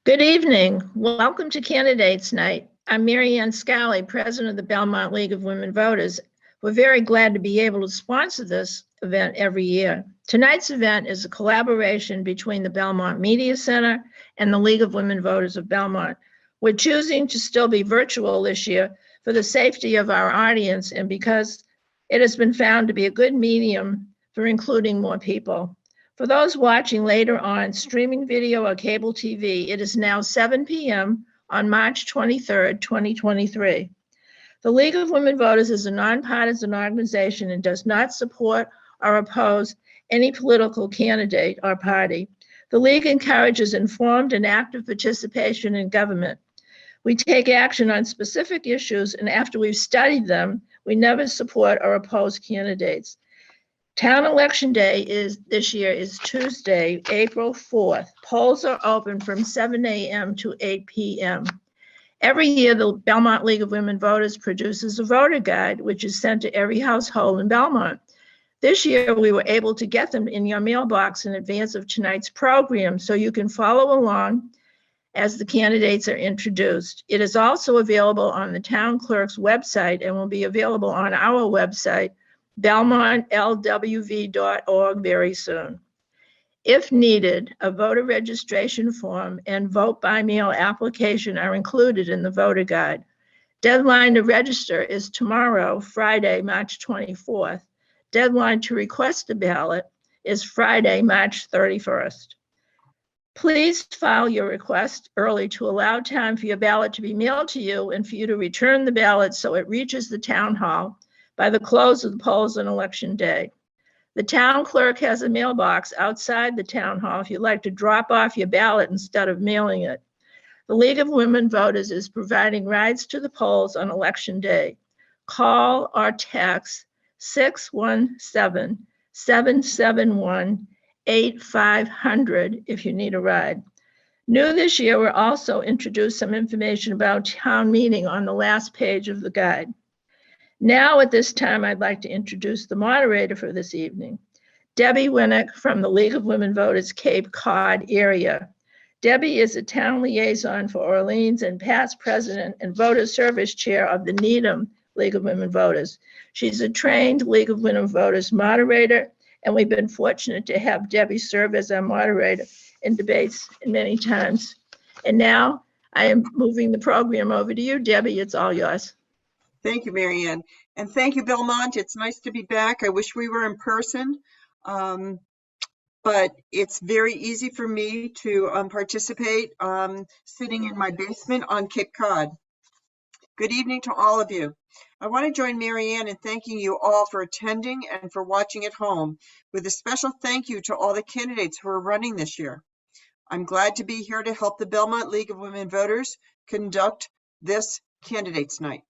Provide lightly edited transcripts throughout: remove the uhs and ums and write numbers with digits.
Good evening. Welcome to Candidates Night. I'm Mary Ann Scally, President of the Belmont League of Women Voters. We're very glad to be able to sponsor this event every year. Tonight's event is a collaboration between the Belmont Media Center and the League of Women Voters of Belmont. We're choosing to still be virtual this year for the safety of our audience and because it has been found to be a good medium for including more people. For those watching later on streaming video or cable TV, it is now 7 p.m. on March 23rd, 2023. The League of Women Voters is a nonpartisan organization and does not support or oppose any political candidate or party. The League encourages informed and active participation in government. We take action on specific issues, and after we've studied them, we never support or oppose candidates. Town election day this year is Tuesday, April 4th. Polls are open from 7 a.m. to 8 p.m. Every year, the Belmont League of Women Voters produces a voter guide, which is sent to every household in Belmont. This year, we were able to get them in your mailbox in advance of tonight's program, so you can follow along as the candidates are introduced. It is also available on the town clerk's website and will be available on our website, belmontlwv.org, very soon. If needed, a voter registration form and vote by mail application are included in the voter guide. Deadline to register is tomorrow, Friday, March 24th. Deadline to request a ballot is Friday, March 31st. Please file your request early to allow time for your ballot to be mailed to you and for you to return the ballot so it reaches the town hall by the close of the polls on election day. The town clerk has a mailbox outside the town hall if you'd like to drop off your ballot instead of mailing it. The League of Women Voters is providing rides to the polls on election day. Call or text 617-771-8500 if you need a ride. New this year, we'll also introduce some information about town meeting on the last page of the guide. Now, at this time, I'd like to introduce the moderator for this evening, Debbie Winnick from the League of Women Voters Cape Cod area. Debbie is a town liaison for Orleans and past president and voter service chair of the Needham League of Women Voters. She's a trained League of Women Voters moderator, and we've been fortunate to have Debbie serve as our moderator in debates many times. And now I am moving the program over to you, Debbie. It's all yours. Thank you, Mary Ann. And thank you, Belmont. It's nice to be back. I wish we were in person, but it's very easy for me to participate sitting in my basement on Cape Cod. Good evening to all of you. I want to join Mary Ann in thanking you all for attending and for watching at home, with a special thank you to all the candidates who are running this year. I'm glad to be here to help the Belmont League of Women Voters conduct this Candidates Night.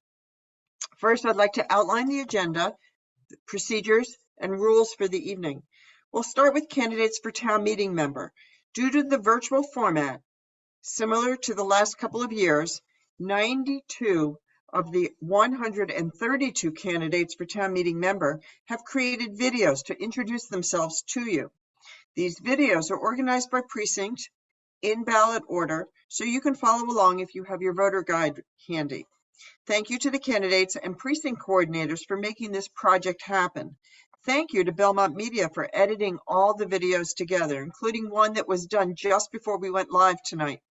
First, I'd like to outline the agenda, procedures, and rules for the evening. We'll start with candidates for town meeting member. Due to the virtual format, similar to the last couple of years, 92 of the 132 candidates for town meeting member have created videos to introduce themselves to you. These videos are organized by precinct in ballot order, so you can follow along if you have your voter guide handy. Thank you to the candidates and precinct coordinators for making this project happen. Thank you to Belmont Media for editing all the videos together, including one that was done just before we went live tonight.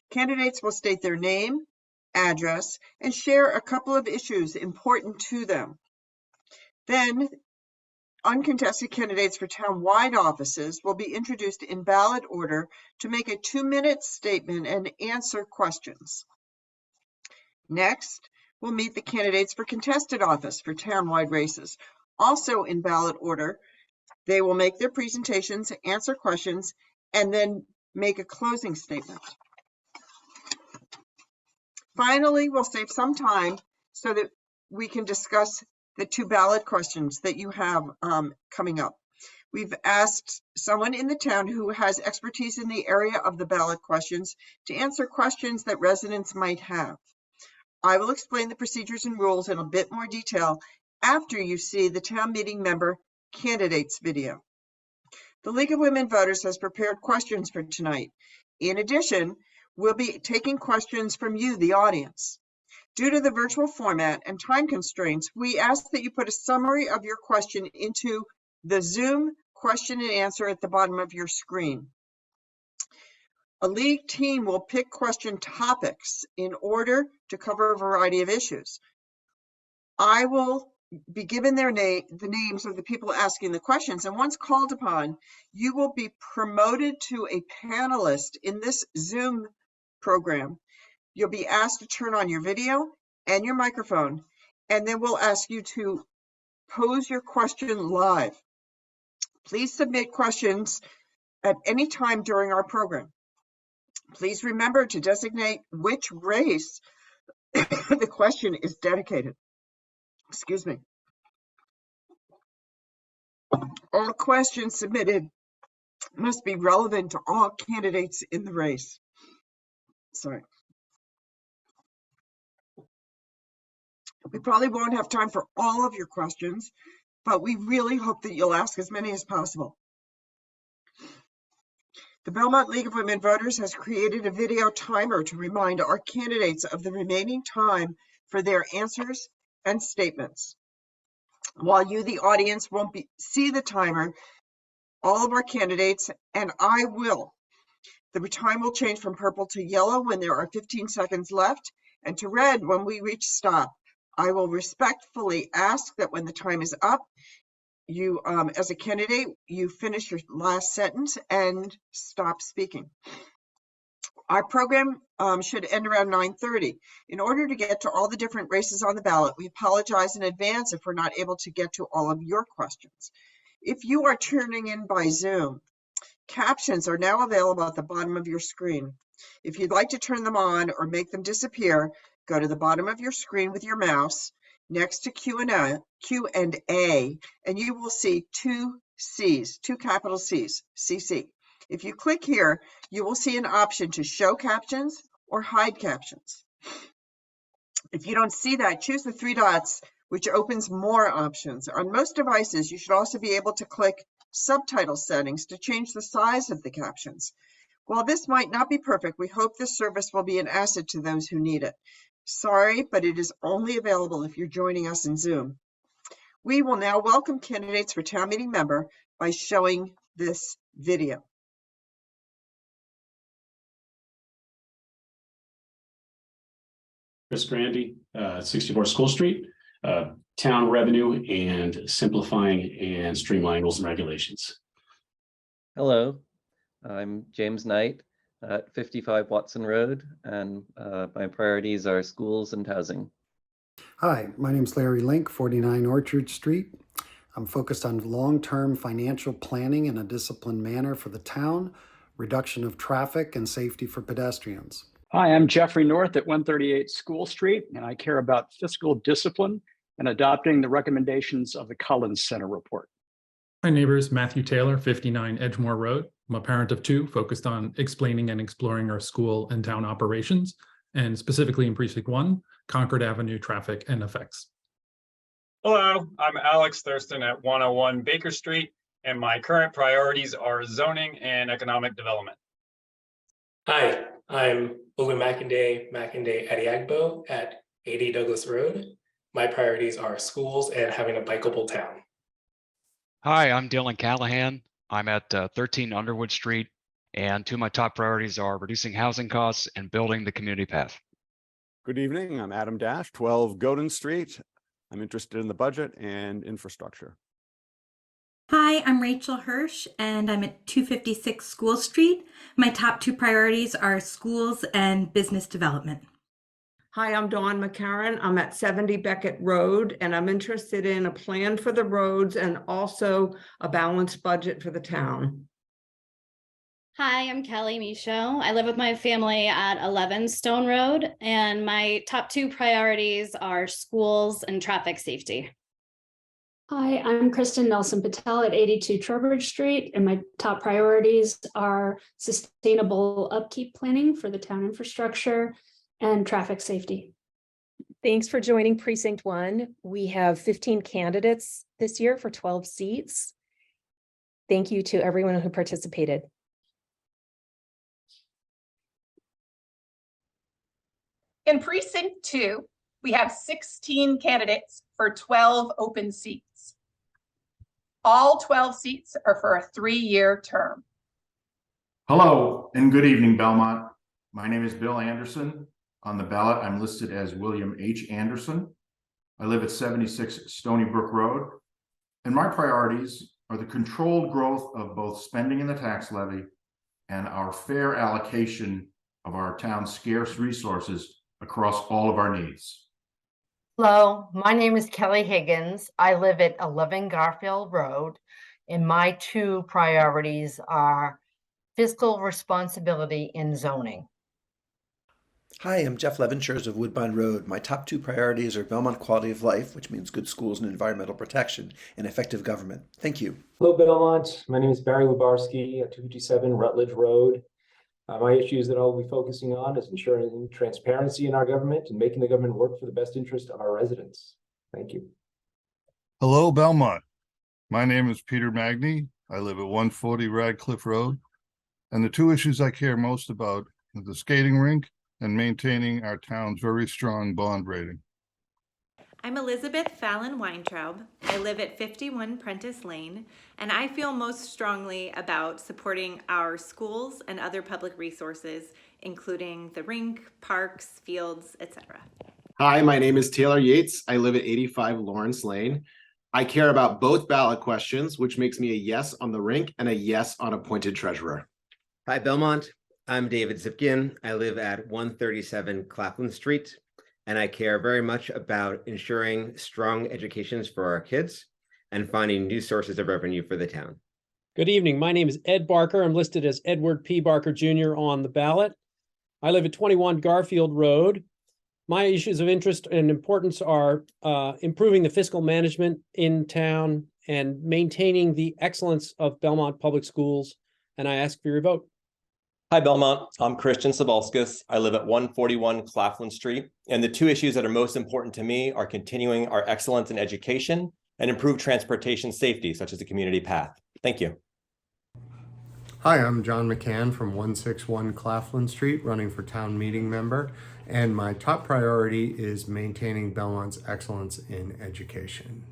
Candidates will state their name, address, and share a couple of issues important to them. Then, uncontested candidates for town-wide offices will be introduced in ballot order to make a 2-minute statement and answer questions. Next, we'll meet the candidates for contested office for town-wide races. Also in ballot order, they will make their presentations, answer questions, and then make a closing statement. Finally, we'll save some time so that we can discuss the 2 ballot questions that you have coming up. We've asked someone in the town who has expertise in the area of the ballot questions to answer questions that residents might have. I will explain the procedures and rules in a bit more detail after you see the town meeting member candidates video. The League of Women Voters has prepared questions for tonight. In addition, we'll be taking questions from you, the audience. Due to the virtual format and time constraints, we ask that you put a summary of your question into the Zoom question and answer at the bottom of your screen. A league team will pick question topics in order to cover a variety of issues. I will be given the names of the people asking the questions, and once called upon, you will be promoted to a panelist in this Zoom program. You'll be asked to turn on your video and your microphone, and then we'll ask you to pose your question live. Please submit questions at any time during our program. Please remember to designate which race the question is dedicated. Excuse me. All questions submitted must be relevant to all candidates in the race. Sorry. We probably won't have time for all of your questions, but we really hope that you'll ask as many as possible. The Belmont League of Women Voters has created a video timer to remind our candidates of the remaining time for their answers and statements. While you, the audience, won't see the timer, all of our candidates, and I will. The time will change from purple to yellow when there are 15 seconds left, and to red when we reach stop. I will respectfully ask that when the time is up, you, as a candidate, you finish your last sentence and stop speaking. Our program should end around 9:30. In order to get to all the different races on the ballot, we apologize in advance if we're not able to get to all of your questions. If you are tuning in by Zoom, captions are now available at the bottom of your screen. If you'd like to turn them on or make them disappear, go to the bottom of your screen with your mouse next to Q&A, and you will see two C's, two capital C's, CC. If you click here, you will see an option to show captions or hide captions. If you don't see that, choose the three dots, which opens more options. On most devices, you should also be able to click subtitle settings to change the size of the captions. While this might not be perfect, we hope this service will be an asset to those who need it. Sorry, but it is only available if you're joining us in Zoom. We will now welcome candidates for town meeting member by showing this video. Chris Grandy, 64 School Street, town revenue and simplifying and streamlining rules and regulations. Hello, I'm James Knight at 55 Watson Road, and my priorities are schools and housing. Hi, my name is Larry Link, 49 Orchard Street. I'm focused on long-term financial planning in a disciplined manner for the town, reduction of traffic, and safety for pedestrians. Hi, I'm Jeffrey North at 138 School Street, and I care about fiscal discipline and adopting the recommendations of the Collins Center report. My neighbor is Matthew Taylor, 59 Edgemore Road. I'm a parent of two, focused on explaining and exploring our school and town operations, and specifically in Precinct 1, Concord Avenue traffic and effects. Hello, I'm Alex Thurston at 101 Baker Street, and my current priorities are zoning and economic development. Hi, I'm Olu Mackinday Adiagbo at 80 Douglas Road. My priorities are schools and having a bikeable town. Hi, I'm Dylan Callahan. I'm at 13 Underwood Street, and two of my top priorities are reducing housing costs and building the community path. Good evening, I'm Adam Dash, 12 Godin Street. I'm interested in the budget and infrastructure. Hi, I'm Rachel Hirsch, and I'm at 256 School Street. My top two priorities are schools and business development. Hi, I'm Dawn McCarran. I'm at 70 Beckett Road, and I'm interested in a plan for the roads and also a balanced budget for the town. Hi, I'm Kelly Michaud. I live with my family at 11 Stone Road, and my top two priorities are schools and traffic safety. Hi, I'm Kristen Nelson Patel at 82 Trowbridge Street, and my top priorities are sustainable upkeep planning for the town infrastructure and traffic safety. Thanks for joining Precinct 1. We have 15 candidates this year for 12 seats. Thank you to everyone who participated. In Precinct 2, we have 16 candidates for 12 open seats. All 12 seats are for a 3-year term. Hello and good evening, Belmont. My name is Bill Anderson. On the ballot, I'm listed as William H. Anderson. I live at 76 Stony Brook Road, and my priorities are the controlled growth of both spending in the tax levy and our fair allocation of our town's scarce resources across all of our needs. Hello, my name is Kelly Higgins. I live at 11 Garfield Road, and my 2 priorities are fiscal responsibility and zoning. Hi, I'm Jeff Levenshires of Woodbine Road. My top 2 priorities are Belmont quality of life, which means good schools and environmental protection, and effective government. Thank you. Hello, Belmont. My name is Barry Lubarski at 257 Rutledge Road. My issues that I'll be focusing on is ensuring transparency in our government and making the government work for the best interest of our residents. Thank you. Hello, Belmont. My name is Peter Magny. I live at 140 Radcliffe Road. And the 2 issues I care most about are the skating rink and maintaining our town's very strong bond rating. I'm Elizabeth Fallon Weintraub. I live at 51 Prentice Lane, and I feel most strongly about supporting our schools and other public resources, including the rink, parks, fields, etc. Hi, my name is Taylor Yates. I live at 85 Lawrence Lane. I care about both ballot questions, which makes me a yes on the rink and a yes on appointed treasurer. Hi, Belmont. I'm David Zipkin. I live at 137 Claflin Street, and I care very much about ensuring strong educations for our kids and finding new sources of revenue for the town. Good evening. My name is Ed Barker. I'm listed as Edward P. Barker Jr. on the ballot. I live at 21 Garfield Road. My issues of interest and importance are improving the fiscal management in town and maintaining the excellence of Belmont Public Schools, and I ask for your vote. Hi, Belmont. I'm Christian Sabalskis. I live at 141 Claflin Street, and the 2 issues that are most important to me are continuing our excellence in education and improved transportation safety, such as the community path. Thank you. Hi, I'm John McCann from 161 Claflin Street, running for town meeting member, and my top priority is maintaining Belmont's excellence in education.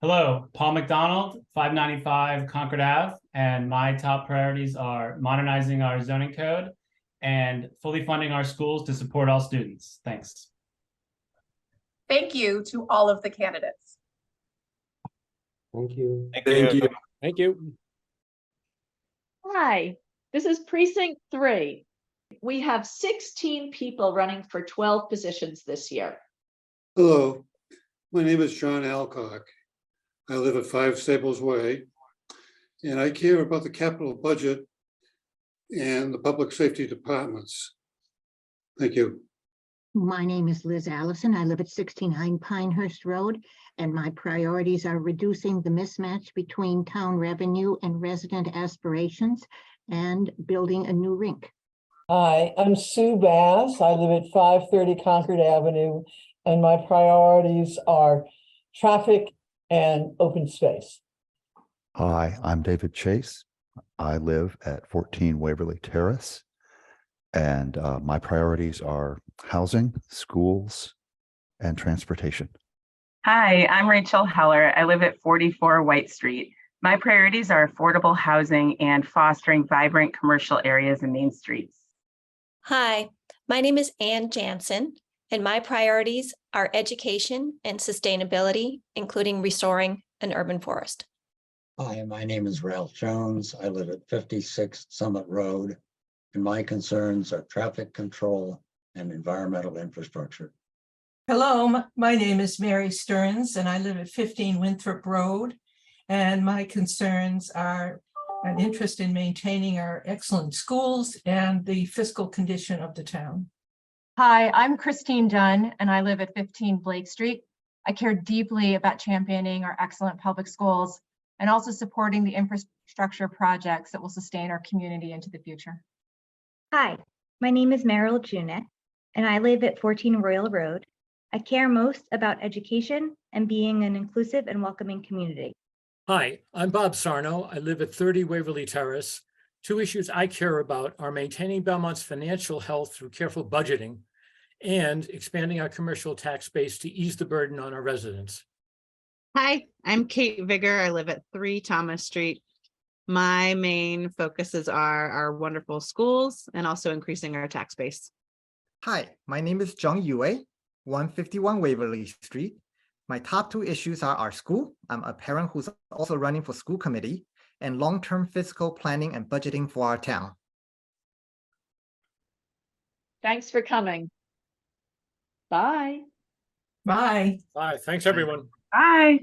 Hello, Paul McDonald, 595 Concord Ave, and my top priorities are modernizing our zoning code and fully funding our schools to support all students. Thanks. Thank you to all of the candidates. Thank you. Thank you. Thank you. Hi, this is Precinct 3. We have 16 people running for 12 positions this year. Hello, my name is John Alcock. I live at 5 Staples Way, and I care about the capital budget and the public safety departments. Thank you. My name is Liz Allison. I live at 69 Pinehurst Road, and my priorities are reducing the mismatch between town revenue and resident aspirations and building a new rink. Hi, I'm Sue Bass. I live at 530 Concord Avenue, and my priorities are traffic and open space. Hi, I'm David Chase. I live at 14 Waverly Terrace, and my priorities are housing, schools, and transportation. Hi, I'm Rachel Heller. I live at 44 White Street. My priorities are affordable housing and fostering vibrant commercial areas and main streets. Hi, my name is Ann Jansen, and my priorities are education and sustainability, including restoring an urban forest. Hi, my name is Ralph Jones. I live at 56 Summit Road, and my concerns are traffic control and environmental infrastructure. Hello, my name is Mary Stearns, and I live at 15 Winthrop Road, and my concerns are an interest in maintaining our excellent schools and the fiscal condition of the town. Hi, I'm Christine Dunn, and I live at 15 Blake Street. I care deeply about championing our excellent public schools and also supporting the infrastructure projects that will sustain our community into the future. Hi, my name is Meryl Junek, and I live at 14 Royal Road. I care most about education and being an inclusive and welcoming community. Hi, I'm Bob Sarno. I live at 30 Waverly Terrace. 2 issues I care about are maintaining Belmont's financial health through careful budgeting and expanding our commercial tax base to ease the burden on our residents. Hi, I'm Kate Vigor. I live at 3 Thomas Street. My main focuses are our wonderful schools and also increasing our tax base. Hi, my name is Zheng Yue, 151 Waverly Street. My top 2 issues are our school. I'm a parent who's also running for school committee, and long-term fiscal planning and budgeting for our town. Thanks for coming. Bye. Bye. Bye. Thanks, everyone. Bye.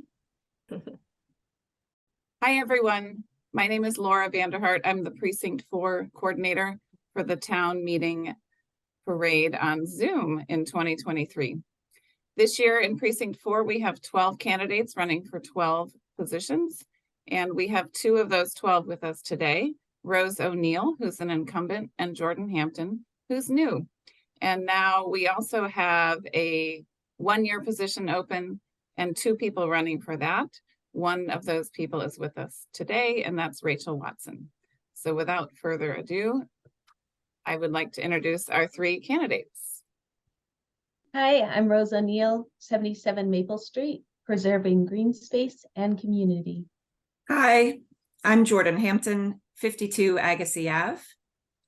Hi, everyone. My name is Laura Vanderhart. I'm the Precinct 4 coordinator for the town meeting parade on Zoom in 2023. This year in Precinct 4, we have 12 candidates running for 12 positions, and we have 2 of those 12 with us today, Rose O'Neill, who's an incumbent, and Jordan Hampton, who's new. And now we also have a 1-year position open and 2 people running for that. One of those people is with us today, and that's Rachel Watson. So without further ado, I would like to introduce our 3 candidates. Hi, I'm Rose O'Neill, 77 Maple Street, preserving green space and community. Hi, I'm Jordan Hampton, 52 Agassiz Ave,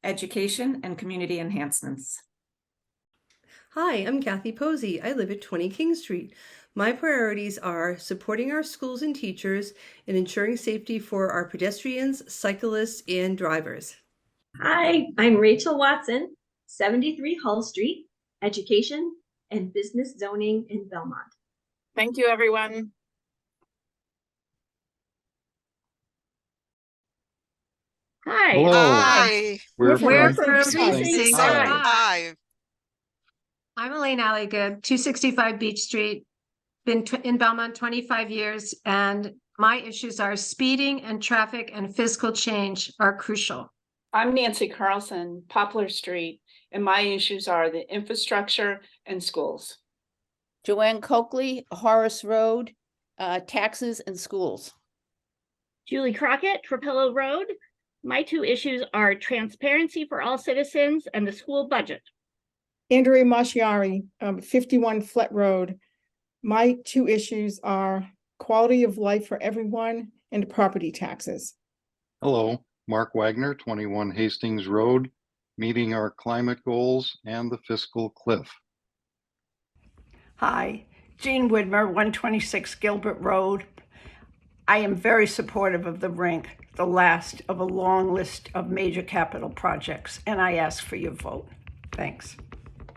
education and community enhancements. Hi, I'm Kathy Posey. I live at 20 King Street. My priorities are supporting our schools and teachers and ensuring safety for our pedestrians, cyclists, and drivers. Hi, I'm Rachel Watson, 73 Hull Street, education and business zoning in Belmont. Thank you, everyone. Hi. Hello. Hi. We're from from Precinct 5. I'm Elaine Alligood, 265 Beach Street. Been in Belmont 25 years, and my issues are speeding and traffic and physical change are crucial. I'm Nancy Carlson, Poplar Street, and my issues are the infrastructure and schools. Joanne Coakley, Horace Road, taxes and schools. Julie Crockett, Trapello Road. My 2 issues are transparency for all citizens and the school budget. Andrea Masciari, 51 Flet Road. My 2 issues are quality of life for everyone and property taxes. Hello, Mark Wagner, 21 Hastings Road, meeting our climate goals and the fiscal cliff. Hi, Jean Widmer, 126 Gilbert Road. I am very supportive of the rink, the last of a long list of major capital projects, and I ask for your vote. Thanks.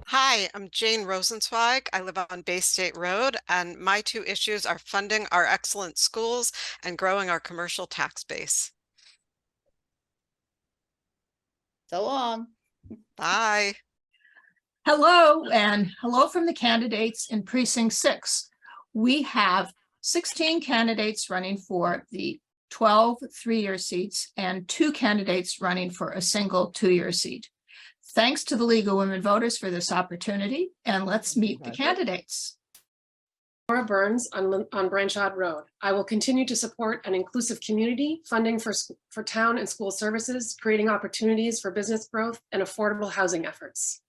Hi, I'm Jane Rosenzweig. I live on Bay State Road, and my 2 issues are funding our excellent schools and growing our commercial tax base. So long. Bye. Hello, and hello from the candidates in Precinct 6. We have 16 candidates running for the 12 3-year seats and 2 candidates running for a single 2-year seat. Thanks to the League of Women Voters for this opportunity, and let's meet the candidates. Laura Burns on Branchard Road. I will continue to support an inclusive community, funding for town and school services, creating opportunities for business growth and affordable housing efforts.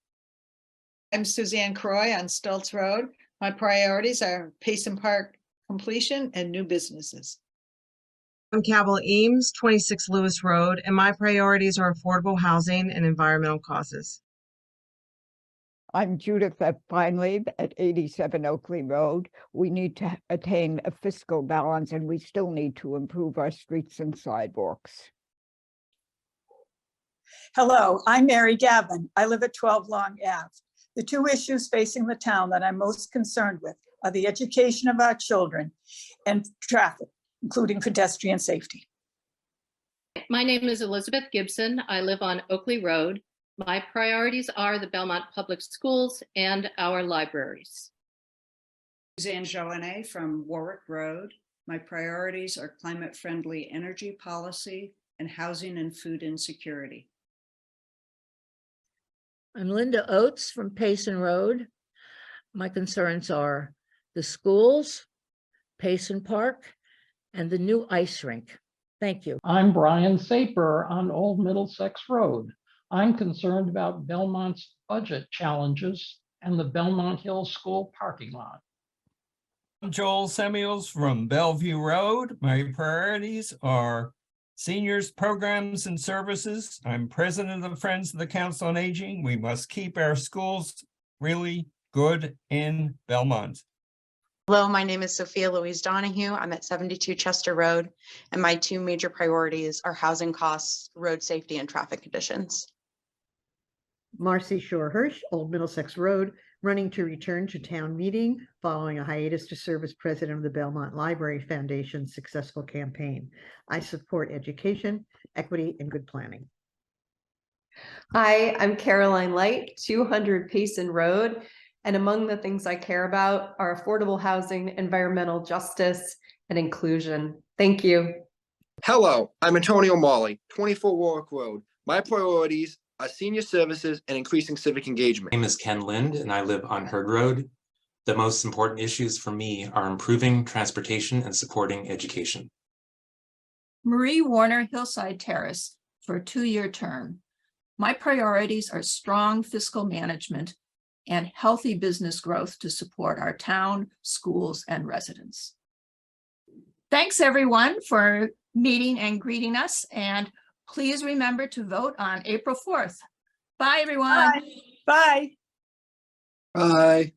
I'm Suzanne Croy on Stultz Road. My priorities are Payson Park completion and new businesses. I'm Cabell Eames, 26 Lewis Road, and my priorities are affordable housing and environmental causes. I'm Judith F. Feinleib at 87 Oakley Road. We need to attain a fiscal balance, and we still need to improve our streets and sidewalks. Hello, I'm Mary Gavin. I live at 12 Long Ave. The 2 issues facing the town that I'm most concerned with are the education of our children and traffic, including pedestrian safety. My name is Elizabeth Gibson. I live on Oakley Road. My priorities are the Belmont Public Schools and our libraries. Suzanne Joannet from Warwick Road. My priorities are climate-friendly energy policy and housing and food insecurity. I'm Linda Oates from Payson Road. My concerns are the schools, Payson Park, and the new ice rink. Thank you. I'm Brian Saper on Old Middlesex Road. I'm concerned about Belmont's budget challenges and the Belmont Hill School parking lot. I'm Joel Samuels from Bellevue Road. My priorities are seniors programs and services. I'm president of the Friends of the Council on Aging. We must keep our schools really good in Belmont. Hello, my name is Sophia Louise Donahue. I'm at 72 Chester Road, and my two major priorities are housing costs, road safety, and traffic conditions. Marcy Shore Hirsch, Old Middlesex Road, running to return to town meeting following a hiatus to serve as president of the Belmont Library Foundation's successful campaign. I support education, equity, and good planning. Hi, I'm Caroline Light, 200 Payson Road. And among the things I care about are affordable housing, environmental justice, and inclusion. Thank you. Hello, I'm Antonio Molly, 24 Warwick Road. My priorities are senior services and increasing civic engagement. My name is Ken Lind and I live on Herd Road. The most important issues for me are improving transportation and supporting education. Marie Warner, Hillside Terrace, for a 2-year term. My priorities are strong fiscal management and healthy business growth to support our town, schools, and residents. Thanks, everyone, for meeting and greeting us, and please remember to vote on April 4th. Bye, everyone. Bye. Bye.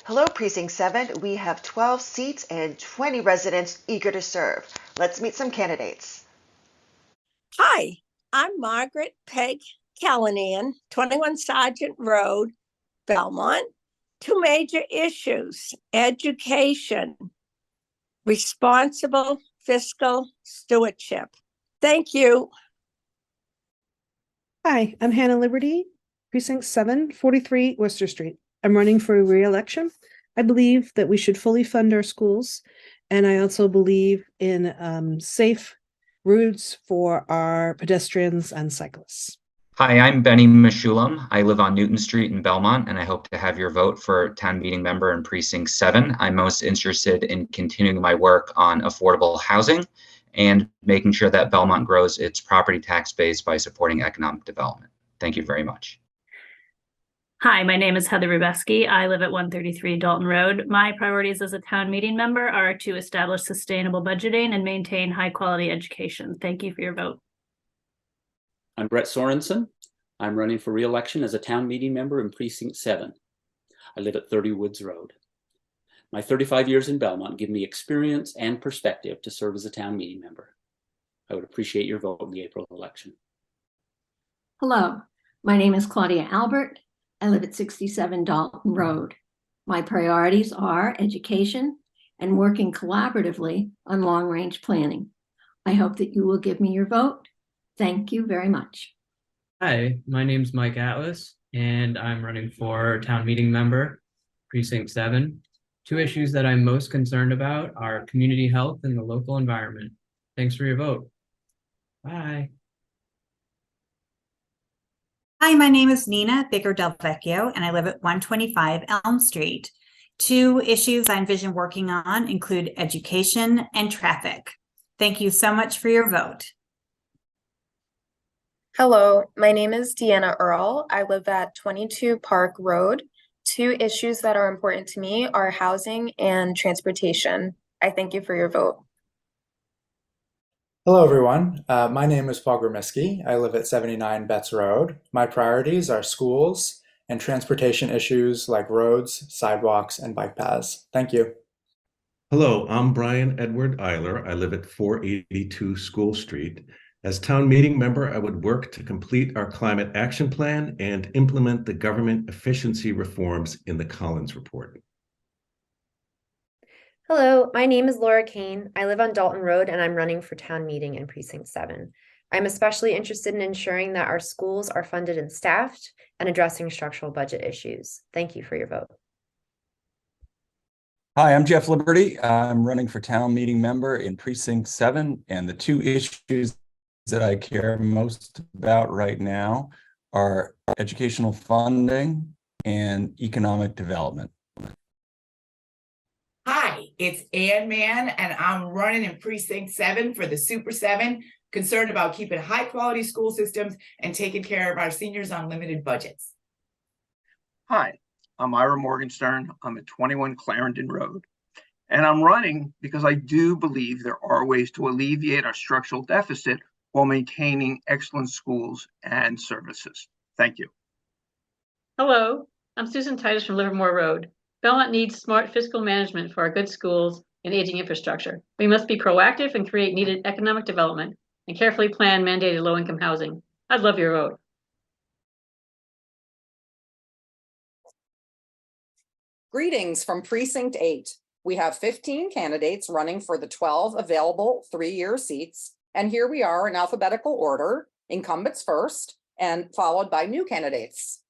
Hello, Precinct 7. We have 12 seats and 20 residents eager to serve. Let's meet some candidates. Hi, I'm Margaret Peg Callanan, 21 Sergeant Road, Belmont. Two major issues: education, responsible fiscal stewardship. Thank you. Hi, I'm Hannah Liberty, Precinct 7, 43 Worcester Street. I'm running for re-election. I believe that we should fully fund our schools, and I also believe in safe routes for our pedestrians and cyclists. Hi, I'm Benny Mishulam. I live on Newton Street in Belmont, and I hope to have your vote for town meeting member in Precinct 7. I'm most interested in continuing my work on affordable housing and making sure that Belmont grows its property tax base by supporting economic development. Thank you very much. Hi, my name is Heather Rubeski. I live at 133 Dalton Road. My priorities as a town meeting member are to establish sustainable budgeting and maintain high quality education. Thank you for your vote. I'm Brett Sorensen. I'm running for re-election as a town meeting member in Precinct 7. I live at 30 Woods Road. My 35 years in Belmont give me experience and perspective to serve as a town meeting member. I would appreciate your vote in the April election. Hello, my name is Claudia Albert. I live at 67 Dalton Road. My priorities are education and working collaboratively on long-range planning. I hope that you will give me your vote. Thank you very much. Hi, my name's Mike Atlas, and I'm running for town meeting member, Precinct 7. Two issues that I'm most concerned about are community health and the local environment. Thanks for your vote. Bye. Hi, my name is Nina Baker Del Vecchio, and I live at 125 Elm Street. Two issues I envision working on include education and traffic. Thank you so much for your vote. Hello, my name is Deanna Earl. I live at 22 Park Road. Two issues that are important to me are housing and transportation. I thank you for your vote. Hello, everyone. My name is Paul Gromiski. I live at 79 Betts Road. My priorities are schools and transportation issues like roads, sidewalks, and bike paths. Thank you. Hello, I'm Brian Edward Eiler. I live at 482 School Street. As town meeting member, I would work to complete our climate action plan and implement the government efficiency reforms in the Collins Report. Hello, my name is Laura Kane. I live on Dalton Road and I'm running for town meeting in Precinct 7. I'm especially interested in ensuring that our schools are funded and staffed and addressing structural budget issues. Thank you for your vote. Hi, I'm Jeff Liberty. I'm running for town meeting member in Precinct 7, and the two issues that I care most about right now are educational funding and economic development. Hi, it's Ann Mann, and I'm running in Precinct 7 for the Super 7, concerned about keeping high quality school systems and taking care of our seniors on limited budgets. Hi, I'm Ira Morgenstern. I'm at 21 Clarendon Road. And I'm running because I do believe there are ways to alleviate our structural deficit while maintaining excellent schools and services. Thank you. Hello, I'm Susan Titus from Livermore Road. Belmont needs smart fiscal management for our good schools and aging infrastructure. We must be proactive and create needed economic development and carefully plan mandated low-income housing. I'd love your vote. Greetings from Precinct 8. We have 15 candidates running for the 12 available 3-year seats. And here we are in alphabetical order, incumbents first and followed by new candidates.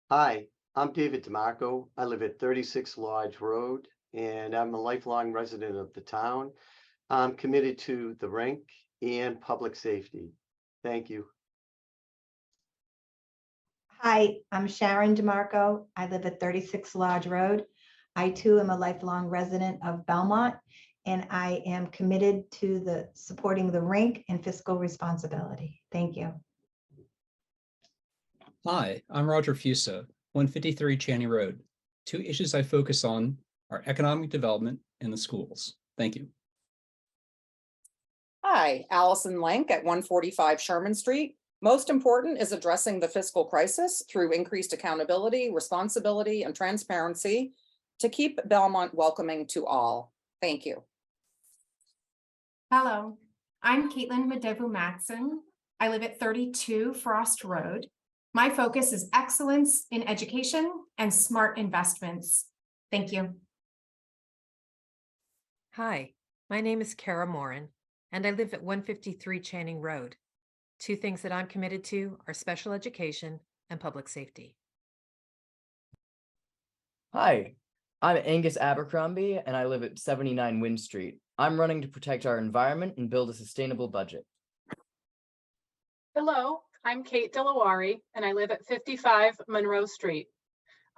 Hi, I'm David DeMarco. I live at 36 Lodge Road, and I'm a lifelong resident of the town. I'm committed to the rink and public safety. Thank you. Hi, I'm Sharon DeMarco. I live at 36 Lodge Road. I too am a lifelong resident of Belmont, and I am committed to supporting the rink and fiscal responsibility. Thank you. Hi, I'm Roger Fusa, 153 Chaney Road. 2 issues I focus on are economic development and the schools. Thank you. Hi, Allison Lenk at 145 Sherman Street. Most important is addressing the fiscal crisis through increased accountability, responsibility, and transparency to keep Belmont welcoming to all. Thank you. Hello, I'm Caitlin Madevu-Matson. I live at 32 Frost Road. My focus is excellence in education and smart investments. Thank you. Hi, my name is Kara Morin, and I live at 153 Channing Road. 2 things that I'm committed to are special education and public safety. Hi, I'm Angus Abercrombie, and I live at 79 Wynn Street. I'm running to protect our environment and build a sustainable budget. Hello, I'm Kate Delawari, and I live at 55 Monroe Street.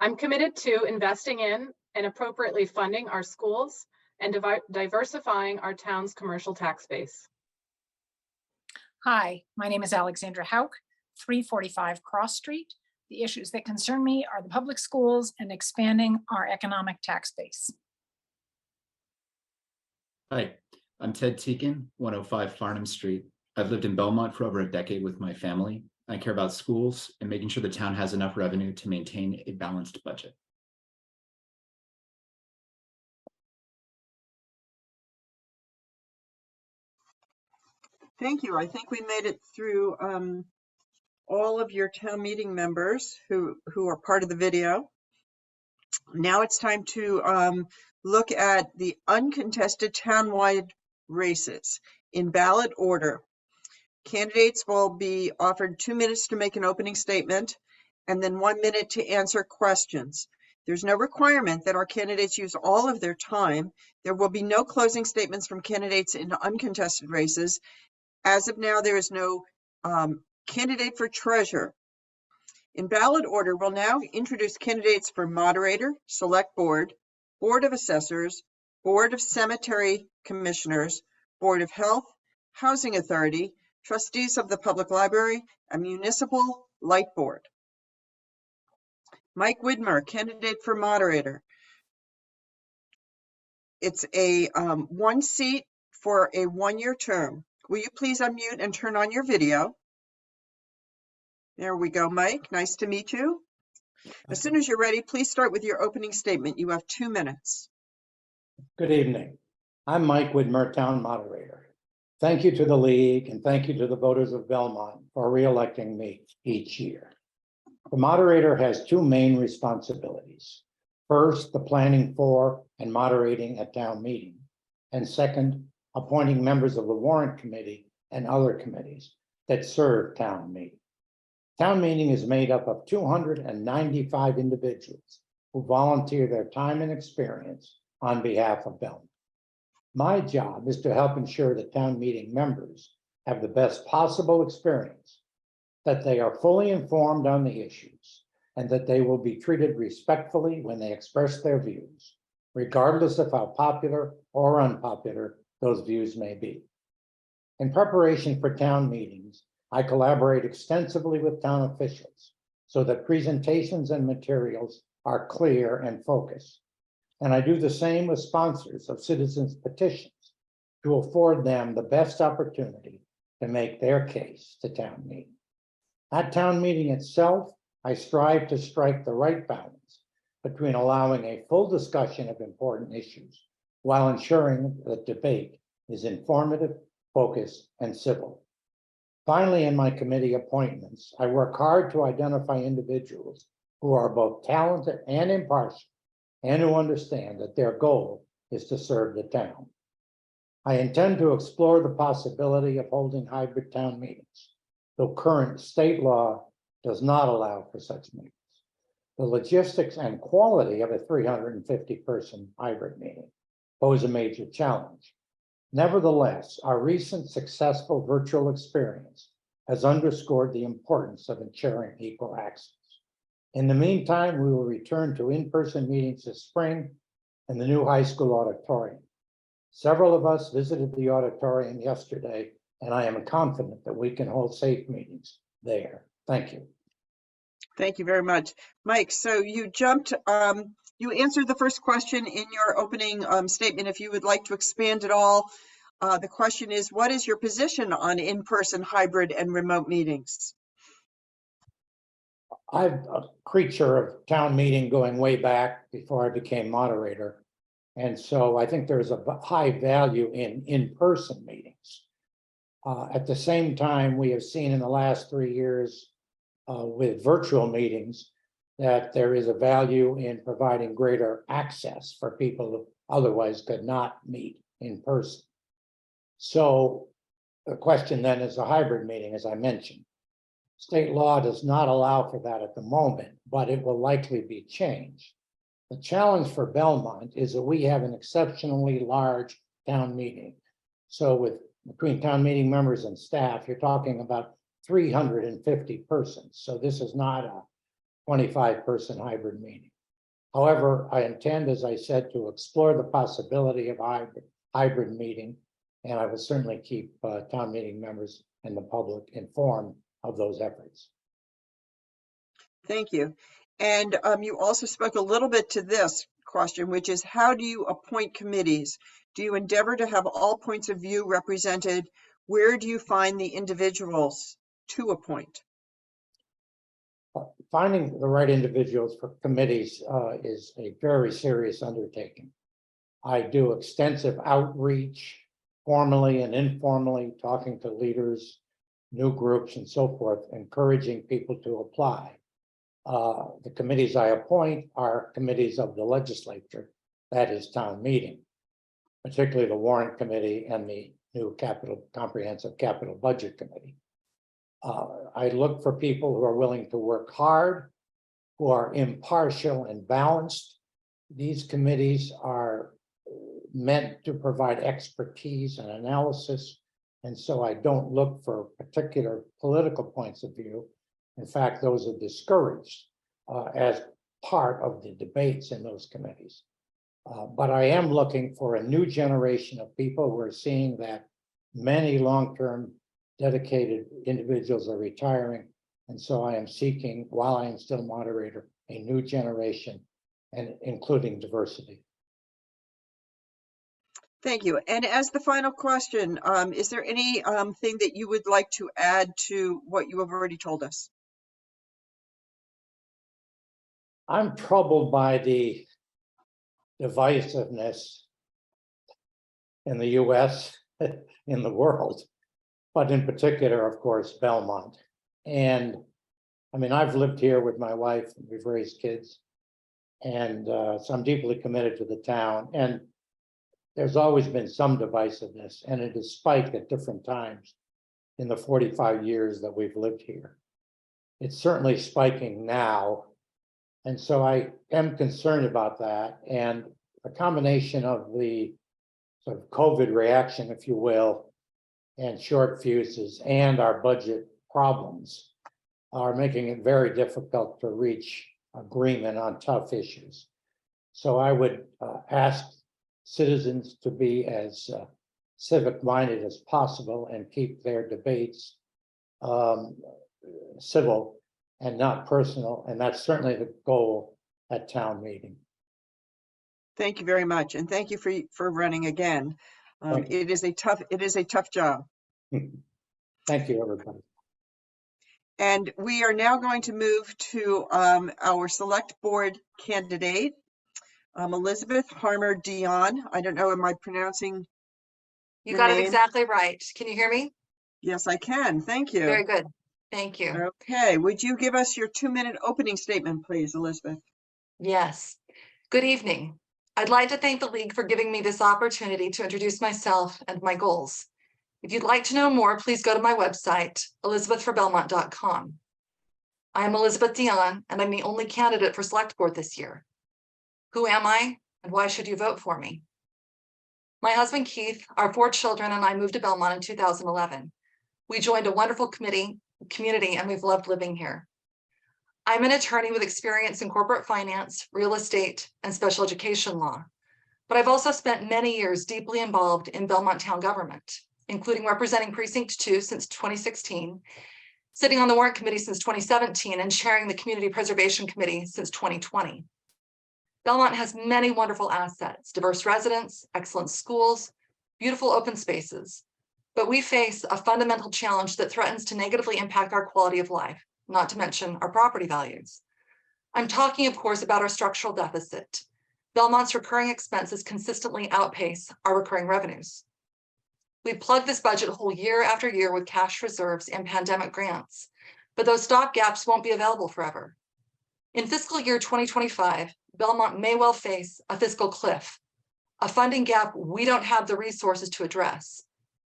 I'm committed to investing in and appropriately funding our schools and diversifying our town's commercial tax base. Hi, my name is Alexandra Hauk, 345 Cross Street. The issues that concern me are the public schools and expanding our economic tax base. Hi, I'm Ted Teakin, 105 Farnham Street. I've lived in Belmont for over a decade with my family. I care about schools and making sure the town has enough revenue to maintain a balanced budget. Thank you. I think we made it through all of your town meeting members who are part of the video. Now it's time to look at the uncontested townwide races in ballot order. Candidates will be offered 2 minutes to make an opening statement and then 1 minute to answer questions. There's no requirement that our candidates use all of their time. There will be no closing statements from candidates in uncontested races. As of now, there is no candidate for treasurer. In ballot order, we'll now introduce candidates for moderator, select board, board of assessors, board of cemetery commissioners, board of health, housing authority, trustees of the public library, and municipal light board. Mike Widmer, candidate for moderator. It's a 1 seat for a 1-year term. Will you please unmute and turn on your video? There we go, Mike. Nice to meet you. As soon as you're ready, please start with your opening statement. You have 2 minutes. Good evening. I'm Mike Widmer, Town Moderator. Thank you to the League and thank you to the voters of Belmont for re-electing me each year. The moderator has 2 main responsibilities. First, the planning for and moderating a town meeting. And second, appointing members of the warrant committee and other committees that serve town meeting. Town meeting is made up of 295 individuals who volunteer their time and experience on behalf of Belmont. My job is to help ensure that town meeting members have the best possible experience, that they are fully informed on the issues, and that they will be treated respectfully when they express their views, regardless of how popular or unpopular those views may be. In preparation for town meetings, I collaborate extensively with town officials, so that presentations and materials are clear and focused. And I do the same with sponsors of citizens petitions to afford them the best opportunity to make their case to town meeting. At town meeting itself, I strive to strike the right balance between allowing a full discussion of important issues while ensuring that debate is informative, focused, and civil. Finally, in my committee appointments, I work hard to identify individuals who are both talented and impartial and who understand that their goal is to serve the town. I intend to explore the possibility of holding hybrid town meetings, though current state law does not allow for such meetings. The logistics and quality of a 350-person hybrid meeting pose a major challenge. Nevertheless, our recent successful virtual experience has underscored the importance of ensuring equal access. In the meantime, we will return to in-person meetings this spring in the new high school auditorium. Several of us visited the auditorium yesterday, and I am confident that we can hold safe meetings there. Thank you. Thank you very much, Mike. So you you answered the first question in your opening statement. If you would like to expand at all, the question is, what is your position on in-person, hybrid, and remote meetings? I'm a creature of town meeting going way back before I became moderator. And so I think there's a high value in in-person meetings. At the same time, we have seen in the last 3 years with virtual meetings that there is a value in providing greater access for people who otherwise could not meet in person. So the question then is a hybrid meeting, as I mentioned. State law does not allow for that at the moment, but it will likely be changed. The challenge for Belmont is that we have an exceptionally large town meeting. So between town meeting members and staff, you're talking about 350 persons. So this is not a 25-person hybrid meeting. However, I intend, as I said, to explore the possibility of a hybrid meeting, and I will certainly keep town meeting members and the public informed of those efforts. Thank you. And you also spoke a little bit to this question, which is, how do you appoint committees? Do you endeavor to have all points of view represented? Where do you find the individuals to appoint? Finding the right individuals for committees is a very serious undertaking. I do extensive outreach, formally and informally, talking to leaders, new groups, and so forth, encouraging people to apply. The committees I appoint are committees of the legislature, that is town meeting, particularly the warrant committee and the new comprehensive capital budget committee. I look for people who are willing to work hard, who are impartial and balanced. These committees are meant to provide expertise and analysis, and so I don't look for particular political points of view. In fact, those are discouraged as part of the debates in those committees. But I am looking for a new generation of people who are seeing that many long-term dedicated individuals are retiring. And so I am seeking, while I am still moderator, a new generation, and including diversity. Thank you. And as the final question, is there any thing that you would like to add to what you have already told us? I'm troubled by the divisiveness in the US, in the world, but in particular, of course, Belmont. And I mean, I've lived here with my wife, and we've raised kids, and so I'm deeply committed to the town. And there's always been some divisiveness, and it has spiked at different times in the 45 years that we've lived here. It's certainly spiking now. And so I am concerned about that. And a combination of the sort of COVID reaction, if you will, and short fuses and our budget problems are making it very difficult to reach agreement on tough issues. So I would ask citizens to be as civic-minded as possible and keep their debates civil, and not personal. And that's certainly the goal at town meeting. Thank you very much. And thank you for running again. Thank you. It is a tough job. Thank you, everybody. And we are now going to move to our select board candidate, Elizabeth Harmer Dion. I don't know, am I pronouncing You your got it name? exactly right. Can you hear me? Yes, I can. Thank you. Very good. Thank you. Okay, would you give us your 2-minute opening statement, please, Elizabeth? Yes. Good evening. I'd like to thank the League for giving me this opportunity to introduce myself and my goals. If you'd like to know more, please go to my website, elizabethforbelmont.com. I am Elizabeth Dion, and I'm the only candidate for Select Board this year. Who am I, and why should you vote for me? My husband Keith, our 4 children, and I moved to Belmont in 2011. We joined a wonderful community, and we've loved living here. I'm an attorney with experience in corporate finance, real estate, and special education law. But I've also spent many years deeply involved in Belmont town government, including representing Precinct 2 since 2016, sitting on the warrant committee since 2017, and chairing the Community Preservation Committee since 2020. Belmont has many wonderful assets, diverse residents, excellent schools, beautiful open spaces. But we face a fundamental challenge that threatens to negatively impact our quality of life, not to mention our property values. I'm talking, of course, about our structural deficit. Belmont's recurring expenses consistently outpace our recurring revenues. We plug this budget hole year after year with cash reserves and pandemic grants, but those stop gaps won't be available forever. In fiscal year 2025, Belmont may well face a fiscal cliff, a funding gap we don't have the resources to address.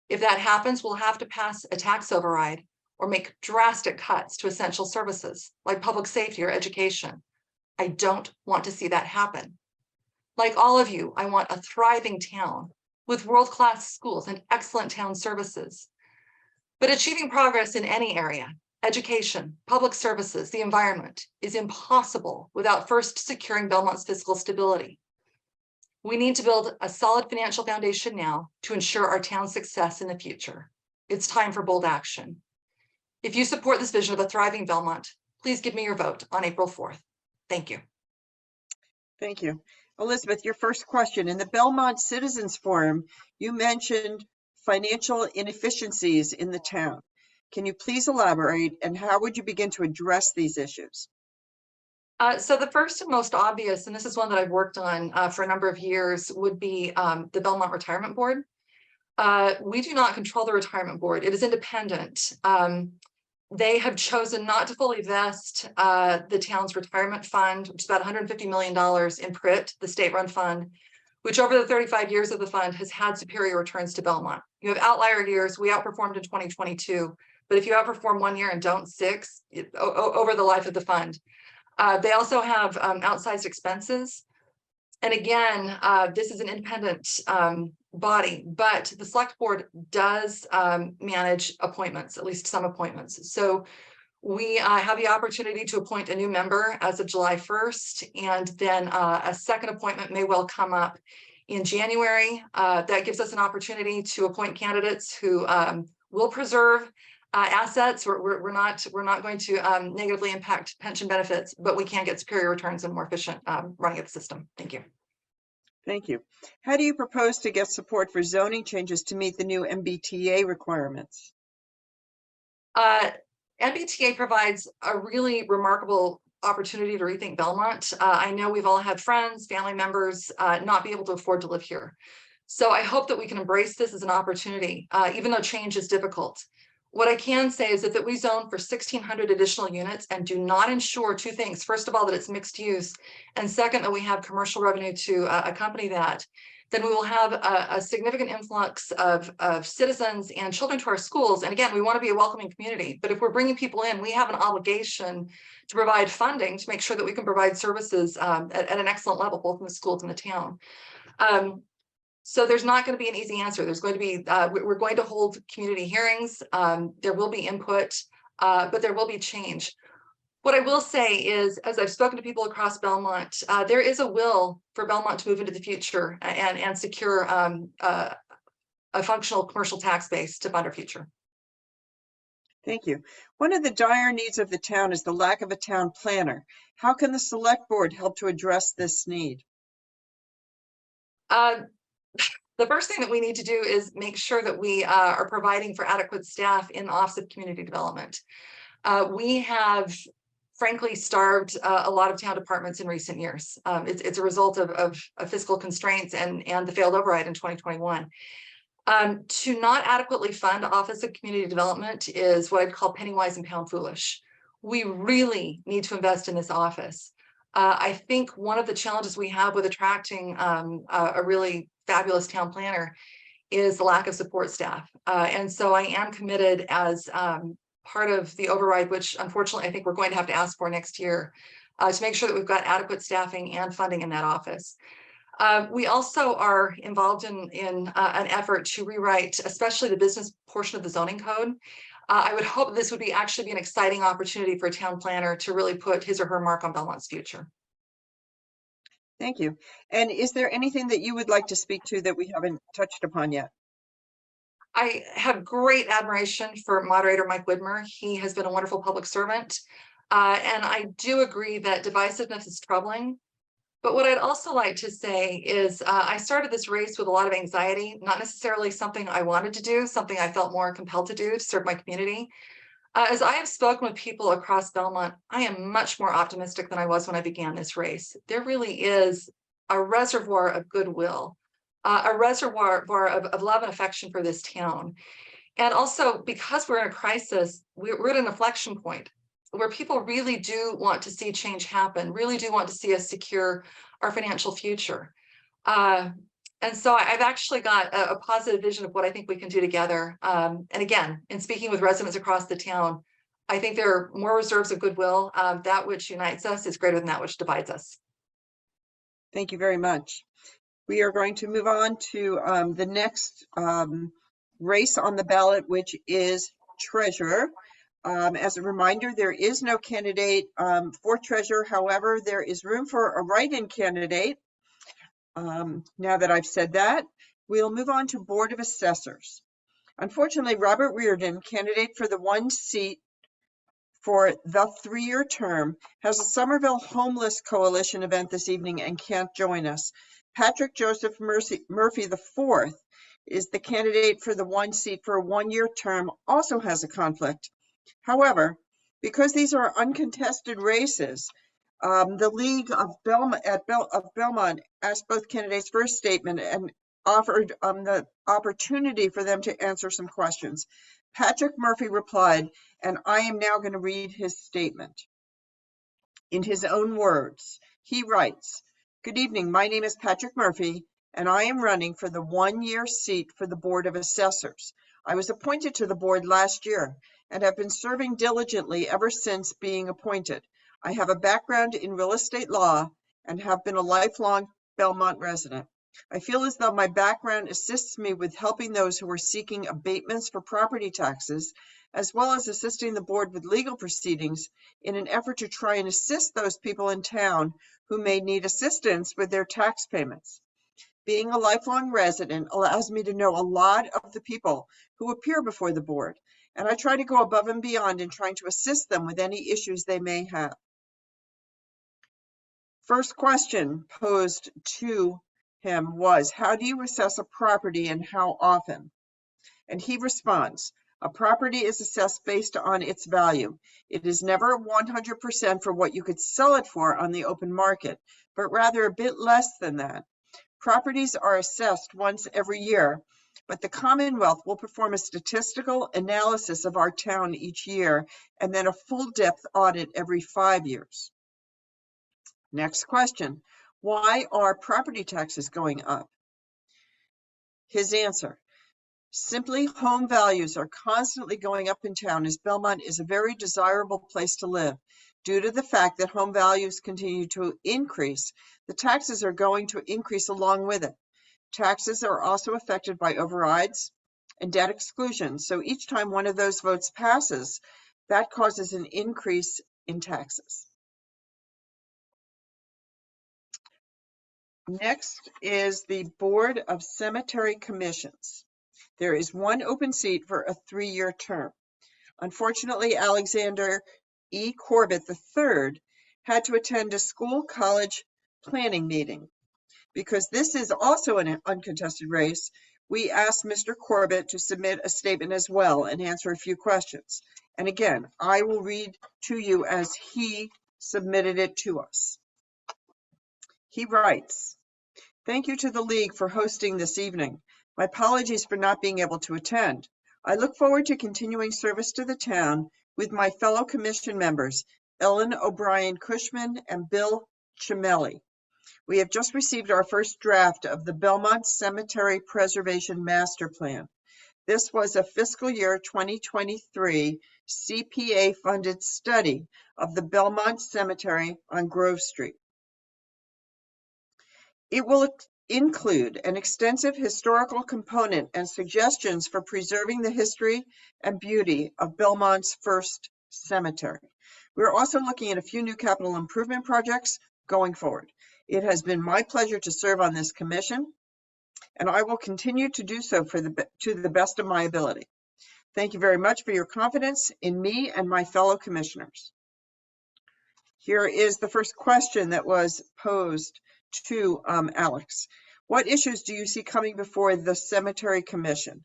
If that happens, we'll have to pass a tax override or make drastic cuts to essential services like public safety or education. I don't want to see that happen. Like all of you, I want a thriving town with world-class schools and excellent town services. But achieving progress in any area, education, public services, the environment, is impossible without first securing Belmont's fiscal stability. We need to build a solid financial foundation now to ensure our town's success in the future. It's time for bold action. If you support this vision of a thriving Belmont, please give me your vote on April 4th. Thank you. Thank you. Elizabeth, your first question. In the Belmont Citizens Forum, you mentioned financial inefficiencies in the town. Can you please elaborate, and how would you begin to address these issues? So the first and most obvious, and this is one that I've worked on for a number of years, would be the Belmont Retirement Board. We do not control the retirement board. It is independent. They have chosen not to fully vest the town's retirement fund, which is about $150 million in PRIT, the state-run fund, which over the 35 years of the fund has had superior returns to Belmont. You have outlier years. We outperformed in 2022, but if you outperform 1 year and don't 6 over the life of the fund. They also have outsized expenses. And again, this is an independent body, but the select board does manage appointments, at least some appointments. So we have the opportunity to appoint a new member as of July 1st, and then a second appointment may well come up in January. That gives us an opportunity to appoint candidates who will preserve assets. We're not going to negatively impact pension benefits, but we can get superior returns and more efficient running of the system. Thank you. Thank you. How do you propose to get support for zoning changes to meet the new MBTA requirements? MBTA provides a really remarkable opportunity to rethink Belmont. I know we've all had friends, family members not be able to afford to live here. So I hope that we can embrace this as an opportunity, even though change is difficult. What I can say is that we zone for 1,600 additional units and do not ensure 2 things. First of all, that it's mixed use. And second, that we have commercial revenue to accompany that. Then we will have a significant influx of citizens and children to our schools. And again, we want to be a welcoming community. But if we're bringing people in, we have an obligation to provide funding to make sure that we can provide services at an excellent level, both in the schools and the town. So there's not going to be an easy answer. There's going to be, we're going to hold community hearings. There will be input, but there will be change. What I will say is, as I've spoken to people across Belmont, there is a will for Belmont to move into the future and secure a functional commercial tax base to fund our future. Thank you. One of the dire needs of the town is the lack of a town planner. How can the select board help to address this need? The first thing that we need to do is make sure that we are providing for adequate staff in the Office of Community Development. We have frankly starved a lot of town departments in recent years. It's a result of fiscal constraints and the failed override in 2021. To not adequately fund Office of Community Development is what I'd call penny wise and pound foolish. We really need to invest in this office. I think one of the challenges we have with attracting a really fabulous town planner is the lack of support staff. And so I am committed as part of the override, which unfortunately I think we're going to have to ask for next year, to make sure that we've got adequate staffing and funding in that office. We also are involved in an effort to rewrite, especially the business portion of the zoning code. I would hope this would actually be an exciting opportunity for a town planner to really put his or her mark on Belmont's future. Thank you. And is there anything that you would like to speak to that we haven't touched upon yet? I have great admiration for moderator Mike Widmer. He has been a wonderful public servant. And I do agree that divisiveness is troubling. But what I'd also like to say is I started this race with a lot of anxiety, not necessarily something I wanted to do, something I felt more compelled to do to serve my community. As I have spoken with people across Belmont, I am much more optimistic than I was when I began this race. There really is a reservoir of goodwill, a reservoir of love and affection for this town. And also, because we're in a crisis, we're at an inflection point where people really do want to see change happen, really do want to see us secure our financial future. And so I've actually got a positive vision of what I think we can do together. And again, in speaking with residents across the town, I think there are more reserves of goodwill. That which unites us is greater than that which divides us. Thank you very much. We are going to move on to the next race on the ballot, which is treasurer. As a reminder, there is no candidate for treasurer. However, there is room for a write-in candidate. Now that I've said that, we'll move on to Board of Assessors. Unfortunately, Robert Reardon, candidate for the one seat for the 3-year term, has a Somerville Homeless Coalition event this evening and can't join us. Patrick Joseph Murphy IV is the candidate for the one seat for a 1-year term, also has a conflict. However, because these are uncontested races, the League of Belmont asked both candidates for a statement and offered the opportunity for them to answer some questions. Patrick Murphy replied, and I am now going to read his statement. In his own words, he writes, "Good evening, my name is Patrick Murphy, and I am running for the 1-year seat for the Board of Assessors. I was appointed to the board last year and have been serving diligently ever since being appointed. I have a background in real estate law and have been a lifelong Belmont resident. I feel as though my background assists me with helping those who are seeking abatements for property taxes, as well as assisting the board with legal proceedings in an effort to try and assist those people in town who may need assistance with their tax payments. Being a lifelong resident allows me to know a lot of the people who appear before the board, and I try to go above and beyond in trying to assist them with any issues they may have." First question posed to him was, how do you assess a property and how often? And he responds, a property is assessed based on its value. It is never 100% for what you could sell it for on the open market, but rather a bit less than that. Properties are assessed once every year, but the Commonwealth will perform a statistical analysis of our town each year and then a full depth audit every 5 years. Next question, why are property taxes going up? His answer, simply home values are constantly going up in town as Belmont is a very desirable place to live. Due to the fact that home values continue to increase, the taxes are going to increase along with it. Taxes are also affected by overrides and debt exclusion. So each time one of those votes passes, that causes an increase in taxes. Next is the Board of Cemetery Commissions. There is one open seat for a 3-year term. Unfortunately, Alexander E. Corbett III had to attend a school college planning meeting. Because this is also an uncontested race, we asked Mr. Corbett to submit a statement as well and answer a few questions. And again, I will read to you as he submitted it to us. He writes, "Thank you to the League for hosting this evening. My apologies for not being able to attend. I look forward to continuing service to the town with my fellow commission members, Ellen O'Brien Cushman and Bill Chimelli. We have just received our first draft of the Belmont Cemetery Preservation Master Plan. This was a fiscal year 2023 CPA-funded study of the Belmont Cemetery on Grove Street. It will include an extensive historical component and suggestions for preserving the history and beauty of Belmont's first cemetery. We're also looking at a few new capital improvement projects going forward. It has been my pleasure to serve on this commission, and I will continue to do so to the best of my ability. Thank you very much for your confidence in me and my fellow commissioners." Here is the first question that was posed to Alex. "What issues do you see coming before the Cemetery Commission?"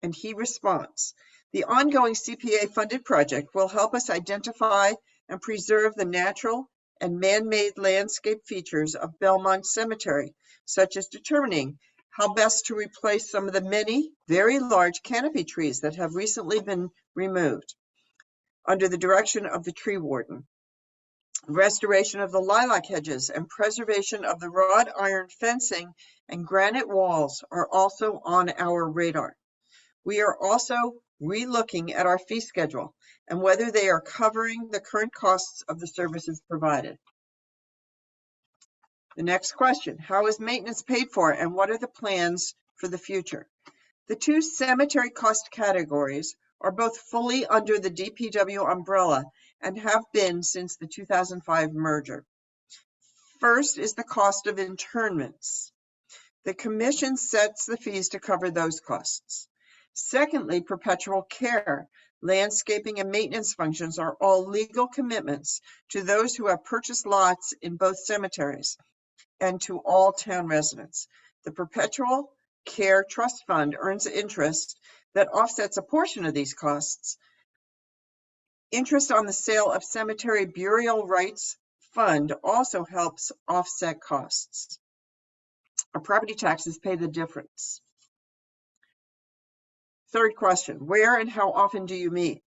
And he responds, "The ongoing CPA-funded project will help us identify and preserve the natural and man-made landscape features of Belmont Cemetery, such as determining how best to replace some of the many very large canopy trees that have recently been removed under the direction of the tree warden. Restoration of the lilac hedges and preservation of the wrought iron fencing and granite walls are also on our radar. We are also re-looking at our fee schedule and whether they are covering the current costs of the services provided." The next question, how is maintenance paid for and what are the plans for the future? The two cemetery cost categories are both fully under the DPW umbrella and have been since the 2005 merger. First is the cost of interments. The commission sets the fees to cover those costs. Secondly, perpetual care, landscaping, and maintenance functions are all legal commitments to those who have purchased lots in both cemeteries and to all town residents. The Perpetual Care Trust Fund earns interest that offsets a portion of these costs. Interest on the sale of cemetery burial rights fund also helps offset costs. Our property taxes pay the difference. Third question, where and how often do you meet?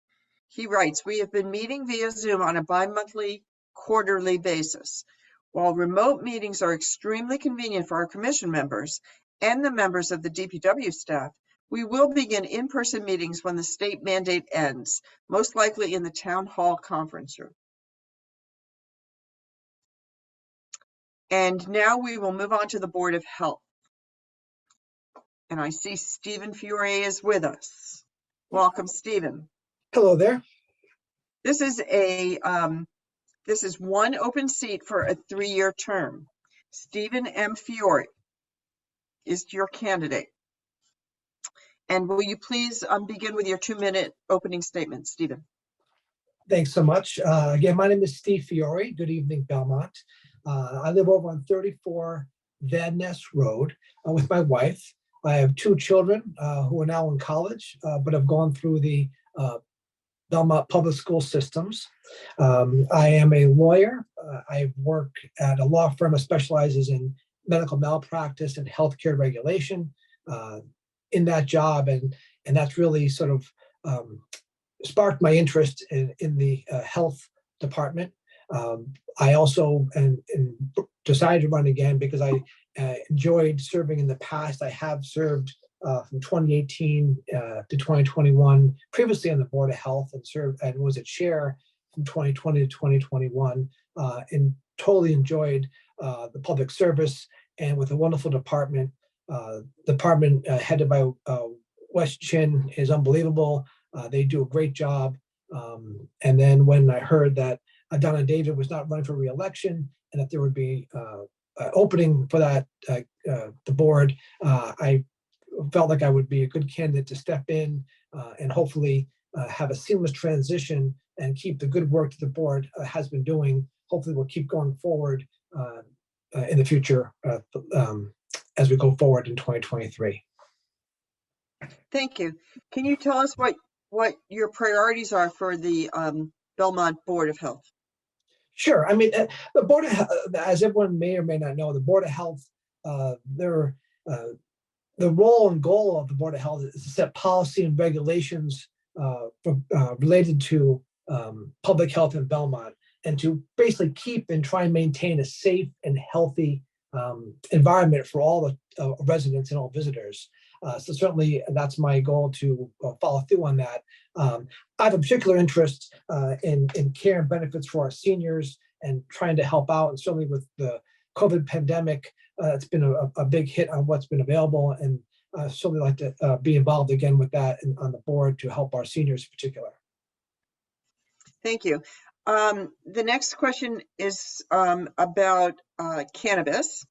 He writes, we have been meeting via Zoom on a bi-monthly, quarterly basis. While remote meetings are extremely convenient for our commission members and the members of the DPW staff, we will begin in-person meetings when the state mandate ends, most likely in the town hall conference room. And now we will move on to the Board of Health. And I see Stephen Fiore is with us. Welcome, Stephen. Hello there. This is one open seat for a 3-year term. Stephen M. Fiore is your candidate. And will you please begin with your 2-minute opening statement, Stephen? Thanks so much. Again, my name is Steve Fiore. Good evening, Belmont. I live over on 34 Van Ness Road with my wife. I have 2 children who are now in college, but have gone through the Belmont public school systems. I am a lawyer. I work at a law firm that specializes in medical malpractice and healthcare regulation in that job. And that's really sort of sparked my interest in the health department. I also decided to run again because I enjoyed serving in the past. I have served from 2018 to 2021, previously on the Board of Health, and served and was a chair from 2020 to 2021, and totally enjoyed the public service and with a wonderful department. Department headed by Wes Chin is unbelievable. They do a great job. And then when I heard that Donna David was not running for re-election and that there would be an opening for that, the board, I felt like I would be a good candidate to step in and hopefully have a seamless transition and keep the good work that the board has been doing. Hopefully we'll keep going forward in the future as we go forward in 2023. Thank you. Can you tell us what your priorities are for the Belmont Board of Health? Sure. I mean, the Board of Health, as everyone may or may not know, the Board of Health, the role and goal of the Board of Health is to set policy and regulations related to public health in Belmont, and to basically keep and try and maintain a safe and healthy environment for all the residents and all visitors. So certainly that's my goal, to follow through on that. I have a particular interest in care and benefits for our seniors and trying to help out. And certainly with the COVID pandemic, it's been a big hit on what's been available. And certainly like to be involved again with that on the board to help our seniors in particular. Thank you. The next question is about cannabis.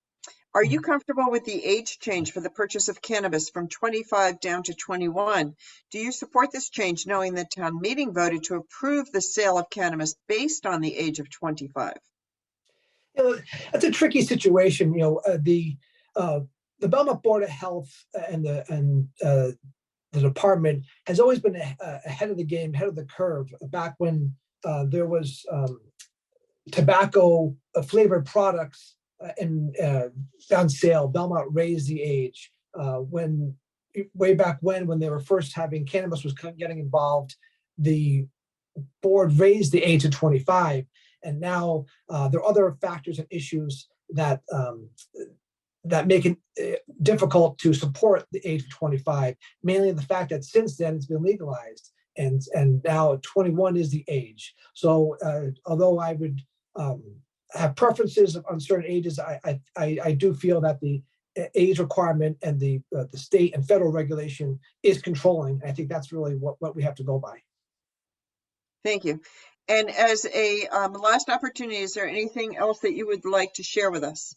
Are you comfortable with the age change for the purchase of cannabis from 25 down to 21? Do you support this change, knowing that town meeting voted to approve the sale of cannabis based on the age of 25? You know, that's a tricky situation. You know, the Belmont Board of Health and the department has always been ahead of the game, ahead of the curve. Back when there was tobacco flavored products on sale, Belmont raised the age. Way back when they were first having cannabis was getting involved, the board raised the age to 25, and now there are other factors and issues that make it difficult to support the age of 25. Mainly the fact that since then it's been legalized, and now 21 is the age. So although I would have preferences on certain ages, I do feel that the age requirement and the state and federal regulation is controlling. I think that's really what we have to go by. Thank you. And as a last opportunity, is there anything else that you would like to share with us?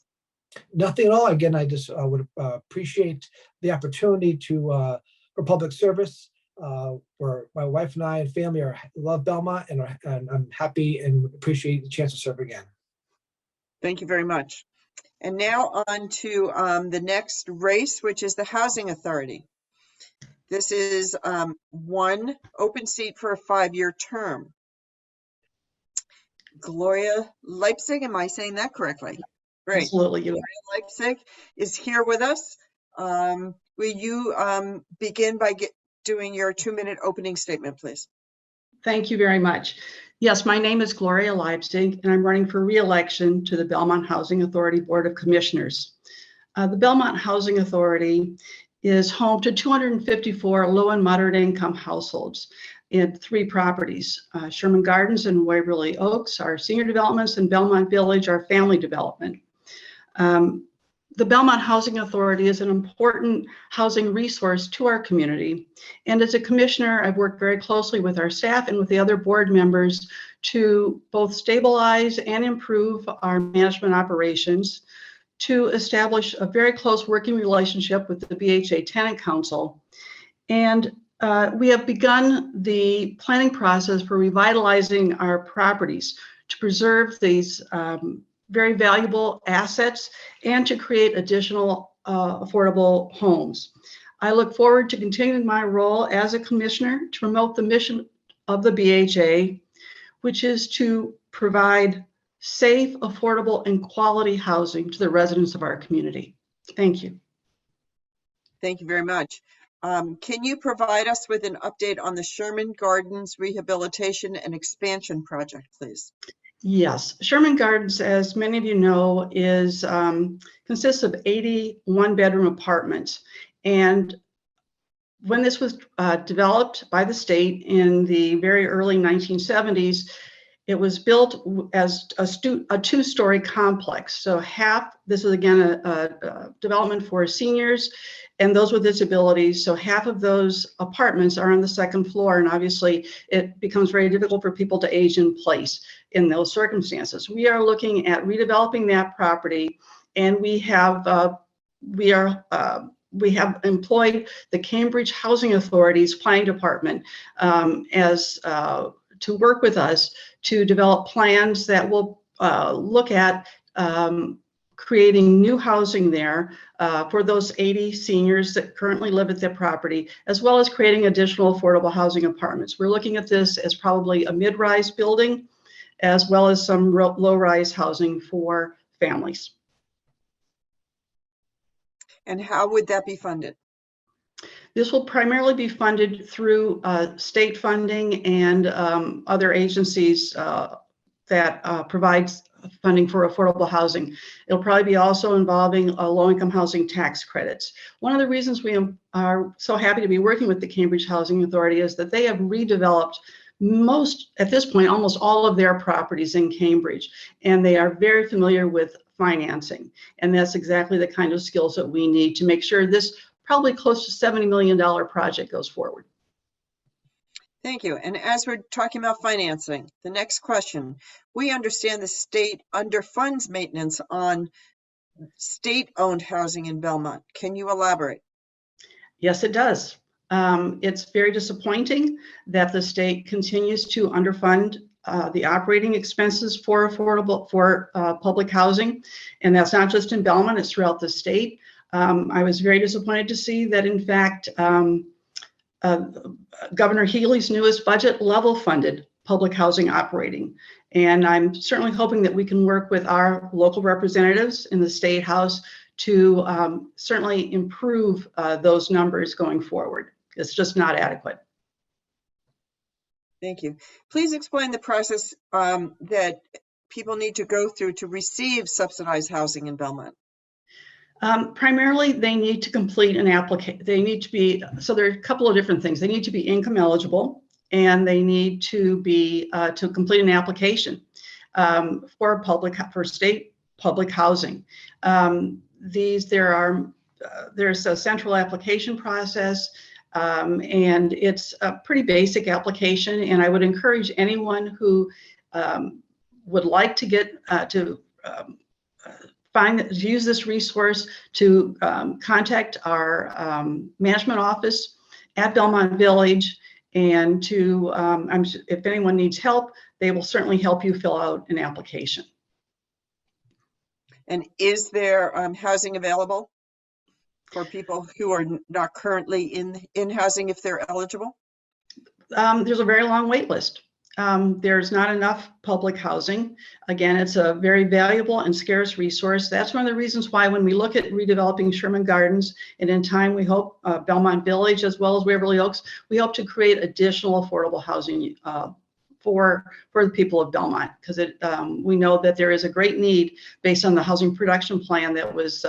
Nothing at all. Again, I just would appreciate the opportunity for public service. Where my wife and I and family love Belmont, and I'm happy and appreciate the chance to serve again. Thank you very much. And now on to the next race, which is the Housing Authority. This is one open seat for a 5-year term. Gloria Leipzig, am I saying that correctly? Great. Absolutely, you are. Gloria Leipzig is here with us. Will you begin by doing your 2-minute opening statement, please? Thank you very much. Yes, my name is Gloria Leipzig, and I'm running for re-election to the Belmont Housing Authority Board of Commissioners. The Belmont Housing Authority is home to 254 low and moderate income households in 3 properties. Sherman Gardens and Waverly Oaks, our senior developments, and Belmont Village, our family development. The Belmont Housing Authority is an important housing resource to our community. And as a commissioner, I've worked very closely with our staff and with the other board members to both stabilize and improve our management operations, to establish a very close working relationship with the BHA Tenant Council. And we have begun the planning process for revitalizing our properties to preserve these very valuable assets and to create additional affordable homes. I look forward to continuing my role as a commissioner to promote the mission of the BHA, which is to provide safe, affordable, and quality housing to the residents of our community. Thank you. Thank you very much. Can you provide us with an update on the Sherman Gardens Rehabilitation and Expansion Project, please? Yes, Sherman Gardens, as many of you know, consists of 80 one-bedroom apartments. And when this was developed by the state in the very early 1970s, it was built as a 2-story complex. So this is again a development for seniors and those with disabilities. So half of those apartments are on the 2nd floor, and obviously it becomes very difficult for people to age in place in those circumstances. We are looking at redeveloping that property, and we are we have employed the Cambridge Housing Authority's planning department as to work with us to develop plans that will look at creating new housing there for those 80 seniors that currently live at their property, as well as creating additional affordable housing apartments. We're looking at this as probably a mid-rise building, as well as some low-rise housing for families. And how would that be funded? This will primarily be funded through state funding and other agencies that provides funding for affordable housing. It'll probably be also involving low-income housing tax credits. One of the reasons we are so happy to be working with the Cambridge Housing Authority is that they have redeveloped at this point, almost all of their properties in Cambridge, and they are very familiar with financing. And that's exactly the kind of skills that we need to make sure this probably close to $70 million project goes forward. Thank you. And as we're talking about financing, the next question, we understand the state underfunds maintenance on state-owned housing in Belmont. Can you elaborate? Yes, it does. It's very disappointing that the state continues to underfund the operating expenses for public housing. And that's not just in Belmont, it's throughout the state. I was very disappointed to see that, in fact, Governor Healy's newest budget level funded public housing operating. And I'm certainly hoping that we can work with our local representatives in the State House to certainly improve those numbers going forward. It's just not adequate. Thank you. Please explain the process that people need to go through to receive subsidized housing in Belmont. Primarily, they need to complete an application. They need to be, so there are a couple of different things. They need to be income eligible, and they need to be to complete an application for state public housing. There's a central application process, and it's a pretty basic application. And I would encourage anyone who would like to get use this resource to contact our management office at Belmont Village, and to if anyone needs help, they will certainly help you fill out an application. And is there housing available for people who are not currently in housing if they're eligible? There's a very long wait list. There's not enough public housing. Again, it's a very valuable and scarce resource. That's one of the reasons why when we look at redeveloping Sherman Gardens, and in time we hope Belmont Village as well as Waverly Oaks, we hope to create additional affordable housing for the people of Belmont, because we know that there is a great need based on the housing production plan that was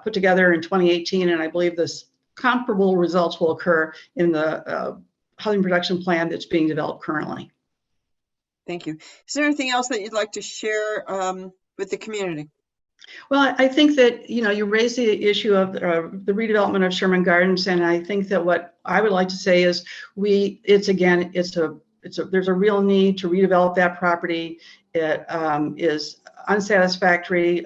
put together in 2018, and I believe this comparable results will occur in the housing production plan that's being developed currently. Thank you. Is there anything else that you'd like to share with the community? Well, I think that, you raised the issue of the redevelopment of Sherman Gardens, and I think that what I would like to say is there's a real need to redevelop that property. It is unsatisfactory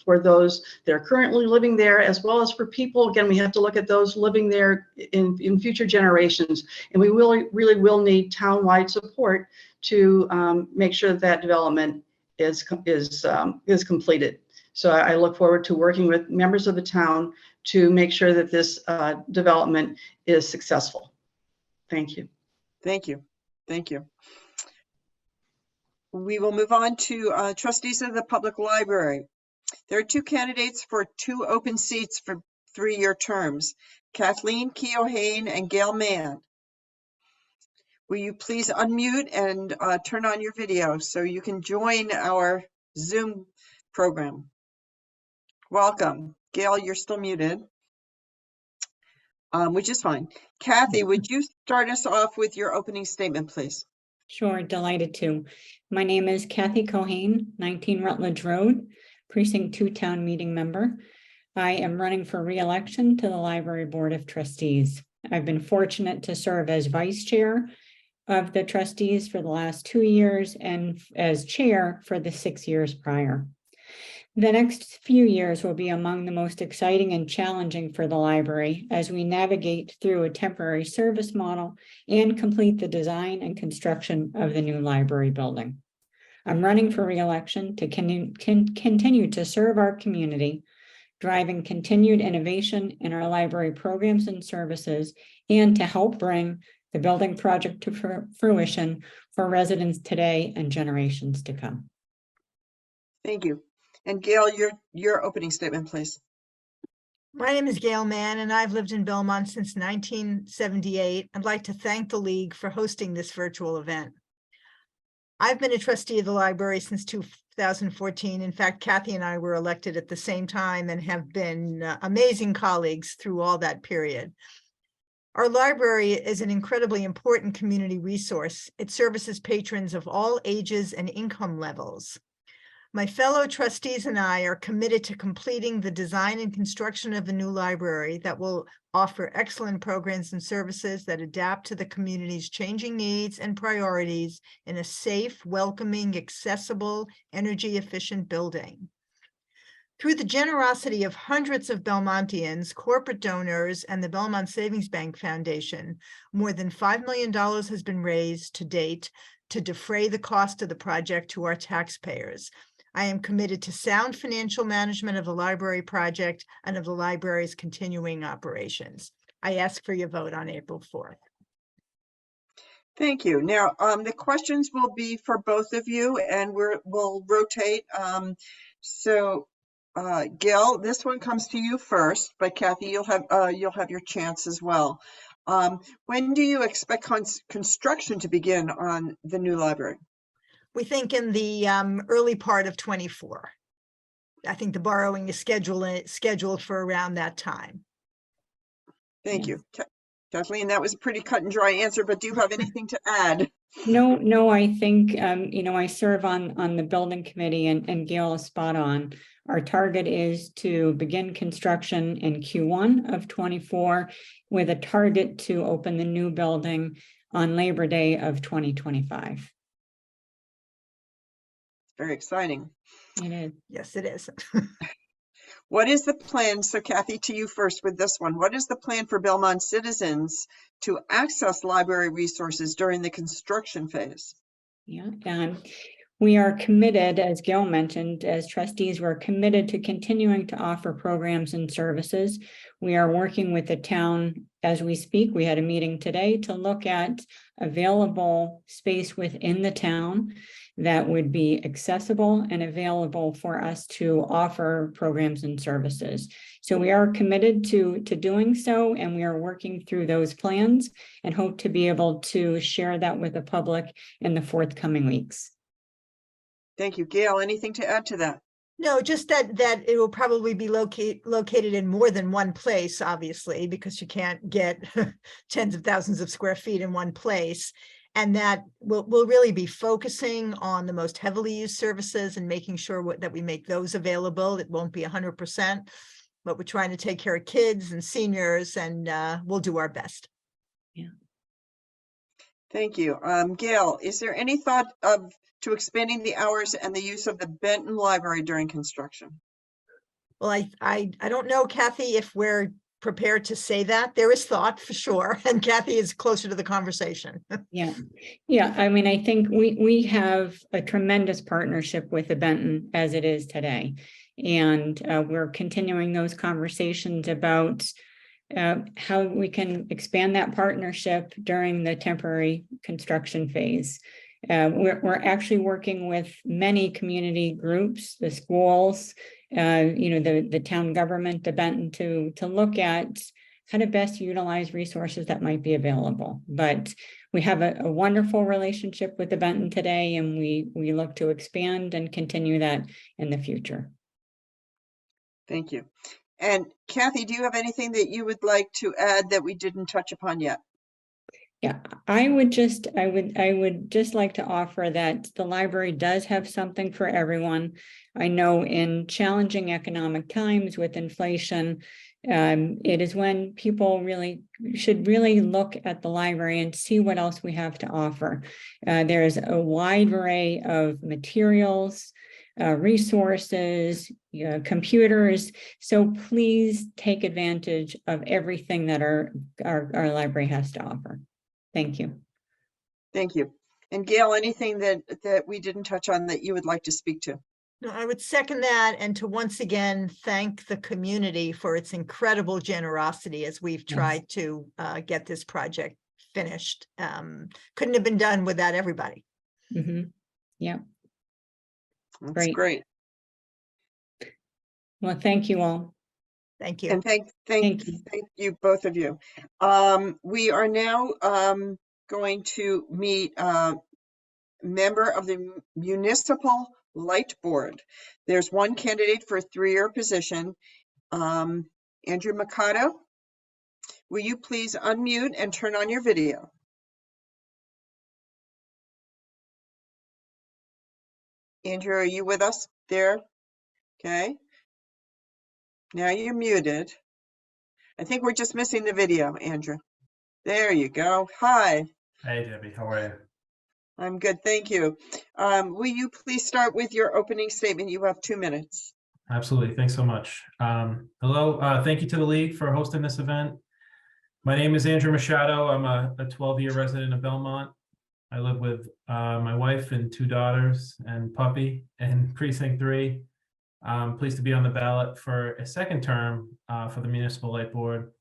for those that are currently living there, as well as for people. Again, we have to look at those living there in future generations, and we really will need town-wide support to make sure that development is completed. So I look forward to working with members of the town to make sure that this development is successful. Thank you. Thank you. Thank you. We will move on to trustees of the public library. There are two candidates for two open seats for 3-year terms, Kathleen Keohane and Gail Mann. Will you please unmute and turn on your video so you can join our Zoom program? Welcome. Gail, you're still muted, which is fine. Kathy, would you start us off with your opening statement, please? Sure, delighted to. My name is Kathy Keohane, 19 Rutledge Road, Precinct 2 Town Meeting member. I am running for re-election to the Library Board of Trustees. I've been fortunate to serve as vice chair of the trustees for the last 2 years and as chair for the 6 years prior. The next few years will be among the most exciting and challenging for the library as we navigate through a temporary service model and complete the design and construction of the new library building. I'm running for re-election to continue to serve our community, driving continued innovation in our library programs and services, and to help bring the building project to fruition for residents today and generations to come. Thank you. And Gail, your opening statement, please. My name is Gail Mann, and I've lived in Belmont since 1978. I'd like to thank the League for hosting this virtual event. I've been a trustee of the library since 2014. In fact, Kathy and I were elected at the same time and have been amazing colleagues through all that period. Our library is an incredibly important community resource. It services patrons of all ages and income levels. My fellow trustees and I are committed to completing the design and construction of a new library that will offer excellent programs and services that adapt to the community's changing needs and priorities in a safe, welcoming, accessible, energy-efficient building. Through the generosity of hundreds of Belmontians, corporate donors, and the Belmont Savings Bank Foundation, more than $5 million has been raised to date to defray the cost of the project to our taxpayers. I am committed to sound financial management of the library project and of the library's continuing operations. I ask for your vote on April 4th. Thank you. Now, the questions will be for both of you, and we'll rotate. Gil, this one comes to you first, but Kathy, you'll have your chance as well. When do you expect construction to begin on the new library? We think in the early part of 24. I think the borrowing is scheduled for around that time. Thank you. Kathleen, that was a pretty cut and dry answer, but do you have anything to add? No, I think, I serve on the building committee, and Gail is spot on. Our target is to begin construction in Q1 of 24 with a target to open the new building on Labor Day of 2025. Very exciting. It is. Yes, it is. What is the plan? So Kathy, to you first with this one. What is the plan for Belmont citizens to access library resources during the construction phase? Yeah, we are committed, as Gail mentioned, as trustees, we're committed to continuing to offer programs and services. We are working with the town as we speak. We had a meeting today to look at available space within the town that would be accessible and available for us to offer programs and services. So we are committed to doing so, and we are working through those plans and hope to be able to share that with the public in the forthcoming weeks. Thank you. Gail, anything to add to that? No, just that it will probably be located in more than one place, obviously, because you can't get tens of thousands of square feet in one place. And that we'll really be focusing on the most heavily used services and making sure that we make those available. It won't be 100%, but we're trying to take care of kids and seniors, and we'll do our best. Yeah. Thank you. Gail, is there any thought to expanding the hours and the use of the Benton Library during construction? Well, I don't know, Kathy, if we're prepared to say that. There is thought for sure, and Kathy is closer to the conversation. Yeah. I mean, I think we have a tremendous partnership with the Benton as it is today, and we're continuing those conversations about how we can expand that partnership during the temporary construction phase. We're actually working with many community groups, the schools, the town government, the Benton, to look at how to best utilize resources that might be available. But we have a wonderful relationship with the Benton today, and we look to expand and continue that in the future. Thank you. And Kathy, do you have anything that you would like to add that we didn't touch upon yet? Yeah, I would just like to offer that the library does have something for everyone. I know in challenging economic times with inflation, it is when people should really look at the library and see what else we have to offer. There's a wide array of materials, resources, computers. So please take advantage of everything that our library has to offer. Thank you. Thank you. And Gail, anything that we didn't touch on that you would like to speak to? No, I would second that, and to once again thank the community for its incredible generosity as we've tried to get this project finished. Couldn't have been done without everybody. Yeah. That's great. Well, thank you all. Thank you. And thank you, both of you. We are now going to meet a member of the Municipal Light Board. There's one candidate for a 3-year position. Andrew Mikado, will you please unmute and turn on your video? Andrew, are you with us there? Okay. Now you're muted. I think we're just missing the video, Andrew. There you go. Hi. Hey, Debbie, how are you? I'm good, thank you. Will you please start with your opening statement? You have 2 minutes. Absolutely, thanks so much. Hello, thank you to the League for hosting this event. My name is Andrew Machado. I'm a 12-year resident of Belmont. I live with my wife and 2 daughters and puppy in Precinct 3. I'm pleased to be on the ballot for a 2nd term for the Municipal Light Board.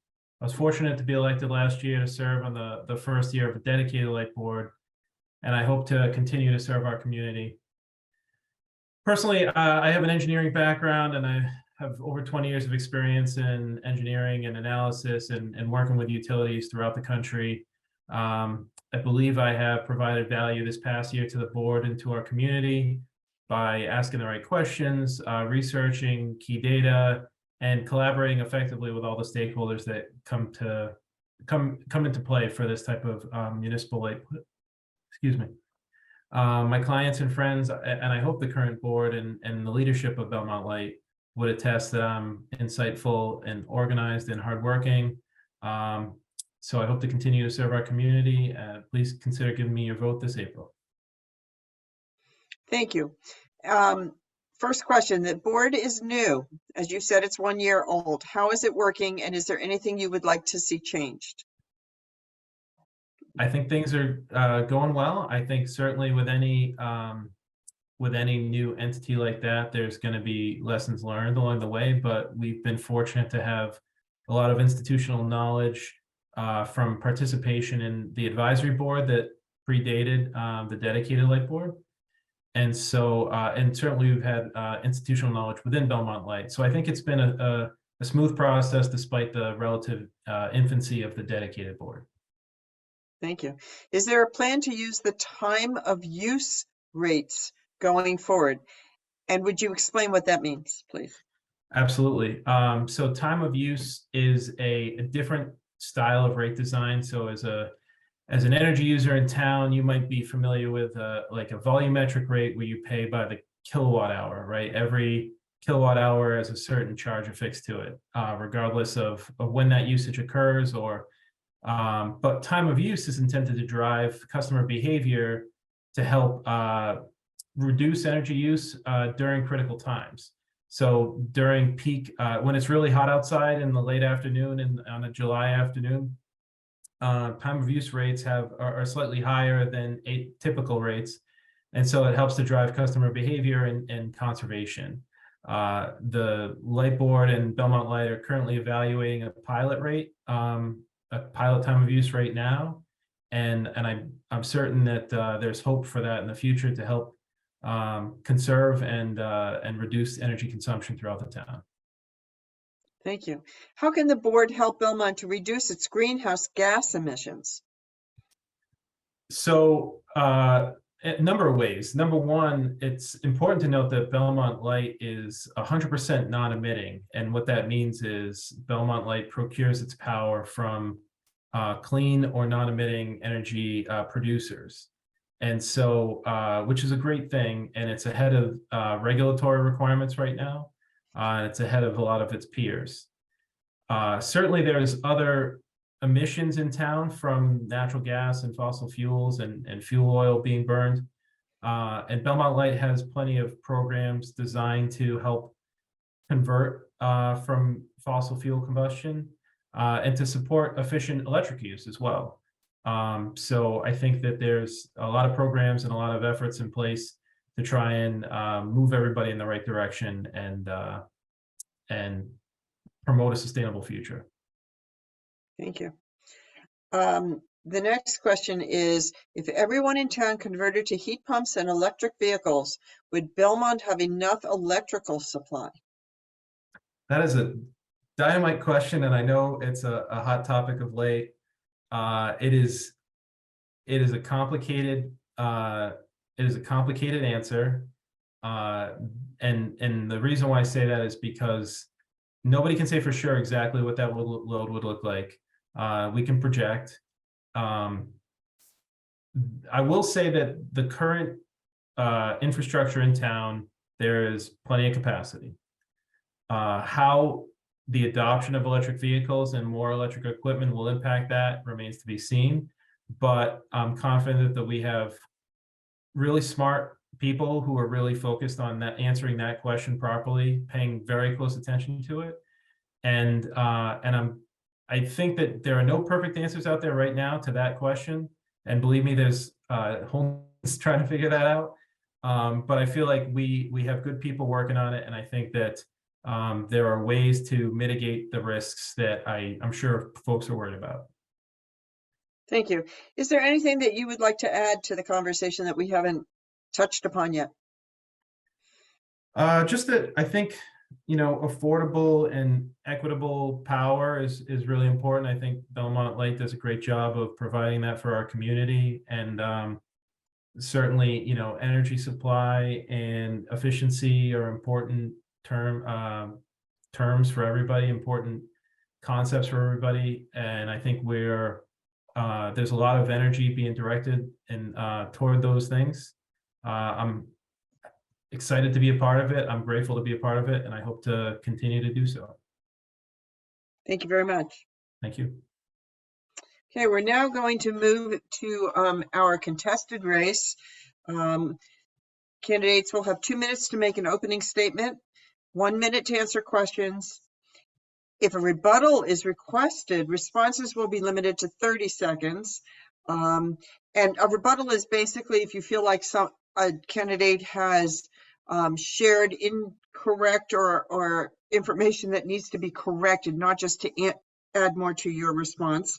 I was fortunate to be elected last year to serve on the first year of a dedicated light board, and I hope to continue to serve our community. Personally, I have an engineering background, and I have over 20 years of experience in engineering and analysis and working with utilities throughout the country. I believe I have provided value this past year to the board and to our community by asking the right questions, researching key data, and collaborating effectively with all the stakeholders that come into play for this type of municipal light. Excuse me. My clients and friends, and I hope the current board and the leadership of Belmont Light would attest that I'm insightful and organized and hardworking. So I hope to continue to serve our community. Please consider giving me your vote this April. Thank you. First question, the board is new. As you said, it's 1 year old. How is it working, and is there anything you would like to see changed? I think things are going well. I think certainly with any new entity like that, there's going to be lessons learned along the way, but we've been fortunate to have a lot of institutional knowledge from participation in the advisory board that predated the dedicated light board. And so, and certainly we've had institutional knowledge within Belmont Light. So I think it's been a smooth process despite the relative infancy of the dedicated board. Thank you. Is there a plan to use the time of use rates going forward? And would you explain what that means, please? Absolutely. So time of use is a different style of rate design. So as an energy user in town, you might be familiar with like a volumetric rate where you pay by the kilowatt hour, right? Every kilowatt hour has a certain charge affixed to it, regardless of when that usage occurs or but time of use is intended to drive customer behavior to help reduce energy use during critical times. So during peak, when it's really hot outside in the late afternoon and on a July afternoon, time of use rates are slightly higher than typical rates. And so it helps to drive customer behavior and conservation. The Light Board and Belmont Light are currently evaluating a pilot rate, a pilot time of use right now, and I'm certain that there's hope for that in the future to help conserve and reduce energy consumption throughout the town. Thank you. How can the board help Belmont to reduce its greenhouse gas emissions? So a number of ways. Number one, it's important to note that Belmont Light is 100% non-emitting. And what that means is Belmont Light procures its power from clean or non-emitting energy producers. And so, which is a great thing. And it's ahead of regulatory requirements right now. It's ahead of a lot of its peers. Certainly there's other emissions in town from natural gas and fossil fuels and fuel oil being burned. And Belmont Light has plenty of programs designed to help convert from fossil fuel combustion and to support efficient electric use as well. So I think that there's a lot of programs and a lot of efforts in place to try and move everybody in the right direction and promote a sustainable future. Thank you. The next question is, if everyone in town converted to heat pumps and electric vehicles, would Belmont have enough electrical supply? That is a dynamite question, and I know it's a hot topic of late. It is a complicated answer, and the reason why I say that is because nobody can say for sure exactly what that load would look like. We can project. I will say that the current infrastructure in town, there is plenty of capacity. How the adoption of electric vehicles and more electric equipment will impact that remains to be seen, but I'm confident that we have really smart people who are really focused on that, answering that question properly, paying very close attention to it. And I think that there are no perfect answers out there right now to that question. And believe me, there's homeless trying to figure that out. But I feel like we have good people working on it. And I think that there are ways to mitigate the risks that I'm sure folks are worried about. Thank you. Is there anything that you would like to add to the conversation that we haven't touched upon yet? Just that I think, affordable and equitable power is really important. I think Belmont Light does a great job of providing that for our community, and certainly, energy supply and efficiency are important terms for everybody, important concepts for everybody. And I think there's a lot of energy being directed toward those things. I'm excited to be a part of it. I'm grateful to be a part of it, and I hope to continue to do so. Thank you very much. Thank you. Okay, we're now going to move to our contested race. Candidates will have 2 minutes to make an opening statement, 1 minute to answer questions. If a rebuttal is requested, responses will be limited to 30 seconds. And a rebuttal is basically if you feel like a candidate has shared incorrect or information that needs to be corrected, not just to add more to your response.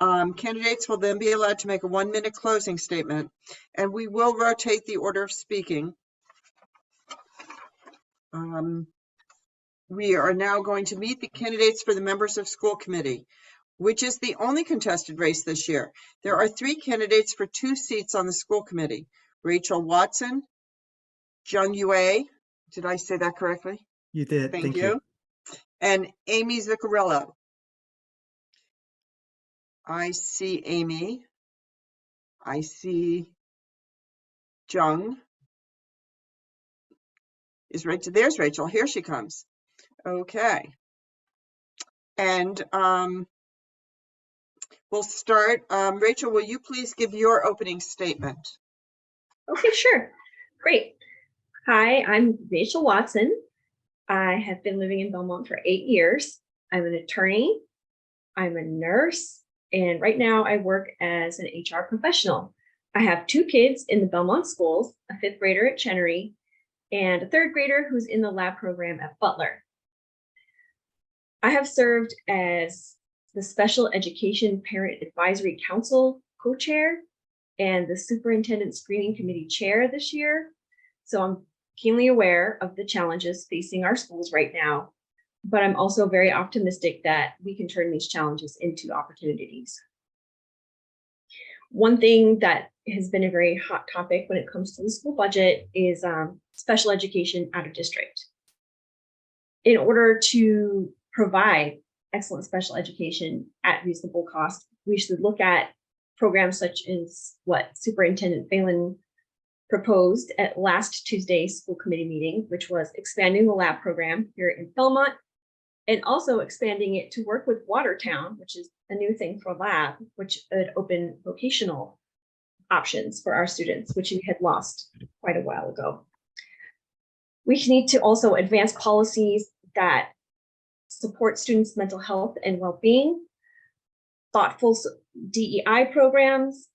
Candidates will then be allowed to make a 1 minute closing statement, and we will rotate the order of speaking. We are now going to meet the candidates for the members of school committee, which is the only contested race this year. There are 3 candidates for 2 seats on the school committee: Rachel Watson, Jung Yue, did I say that correctly? You did. Thank you. And Amy Zuccarello. I see Amy. I see Jung. There's Rachel. Here she comes. Okay. And we'll start. Rachel, will you please give your opening statement? Okay, sure. Great. Hi, I'm Rachel Watson. I have been living in Belmont for 8 years. I'm an attorney. I'm a nurse. And right now I work as an HR professional. I have 2 kids in the Belmont schools, a 5th grader at Chenery and a 3rd grader who's in the lab program at Butler. I have served as the Special Education Parent Advisory Council co-chair and the Superintendent Screening Committee chair this year. So I'm keenly aware of the challenges facing our schools right now, but I'm also very optimistic that we can turn these challenges into opportunities. One thing that has been a very hot topic when it comes to the school budget is special education out of district. In order to provide excellent special education at reasonable cost, we should look at programs such as what Superintendent Phelan proposed at last Tuesday's school committee meeting, which was expanding the lab program here in Belmont and also expanding it to work with Watertown, which is a new thing for lab, which would open vocational options for our students, which we had lost quite a while ago. We need to also advance policies that support students' mental health and well-being, thoughtful DEI programs,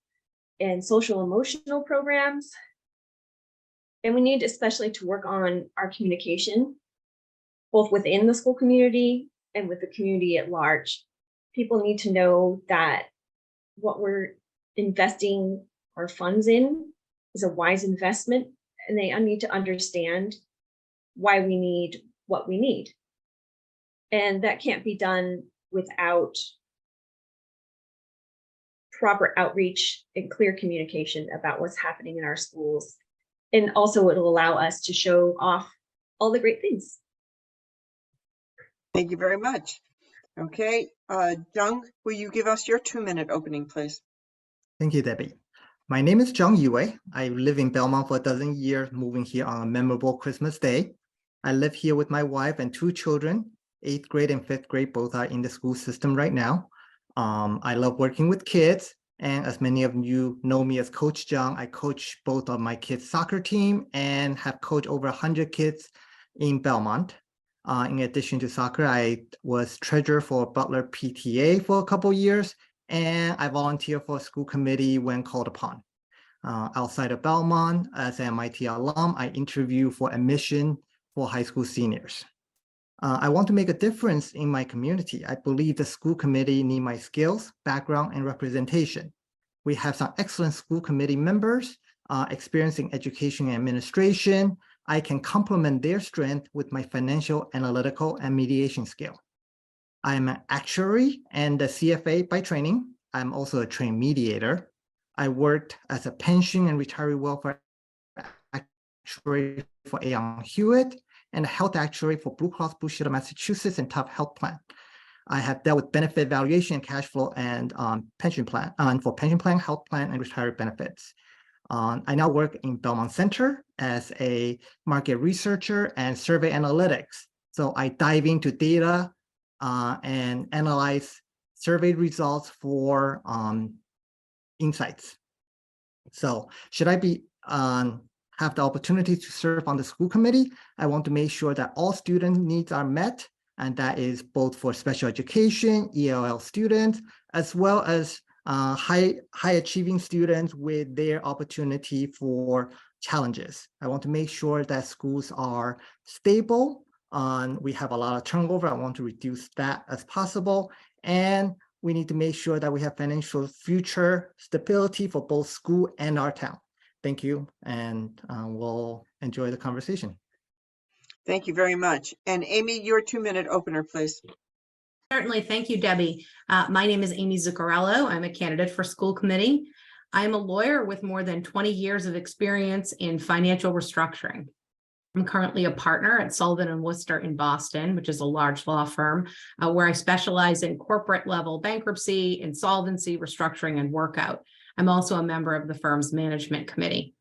and social emotional programs. And we need especially to work on our communication, both within the school community and with the community at large. People need to know that what we're investing our funds in is a wise investment, and they need to understand why we need what we need. And that can't be done without proper outreach and clear communication about what's happening in our schools. And also it'll allow us to show off all the great things. Thank you very much. Okay, Jung, will you give us your 2-minute opening, please? Thank you, Debbie. My name is Jung Yue. I live in Belmont for a dozen years, moving here on a memorable Christmas day. I live here with my wife and 2 children. 8th grade and 5th grade both are in the school system right now. I love working with kids. And as many of you know me as Coach Jung, I coach both of my kids' soccer team and have coached over 100 kids in Belmont. In addition to soccer, I was treasurer for Butler PTA for a couple years, and I volunteer for a school committee when called upon. Outside of Belmont, as an MIT alum, I interview for admission for high school seniors. I want to make a difference in my community. I believe the school committee need my skills, background, and representation. We have some excellent school committee members experiencing education and administration. I can complement their strength with my financial, analytical, and mediation skill. I'm an actuary and a CFA by training. I'm also a trained mediator. I worked as a pension and retiree welfare actuary for Aon Hewitt and a health actuary for Blue Cross Blue Shield of Massachusetts and Top Health Plan. I have dealt with benefit valuation, cash flow, and pension plan, for pension plan, health plan, and retiree benefits. I now work in Belmont Center as a market researcher and survey analytics. So I dive into data and analyze survey results for insights. So should I be have the opportunity to serve on the school committee, I want to make sure that all student needs are met, and that is both for special education, ELL students, as well as high achieving students with their opportunity for challenges. I want to make sure that schools are stable. We have a lot of turnover. I want to reduce that as possible. And we need to make sure that we have financial future stability for both school and our town. Thank you, and we'll enjoy the conversation. Thank you very much. And Amy, your 2-minute opener, please. Certainly. Thank you, Debbie. My name is Amy Zuccarello. I'm a candidate for school committee. I am a lawyer with more than 20 years of experience in financial restructuring. I'm currently a partner at Sullivan & Worcester in Boston, which is a large law firm, where I specialize in corporate level bankruptcy, insolvency, restructuring, and workout. I'm also a member of the firm's management committee.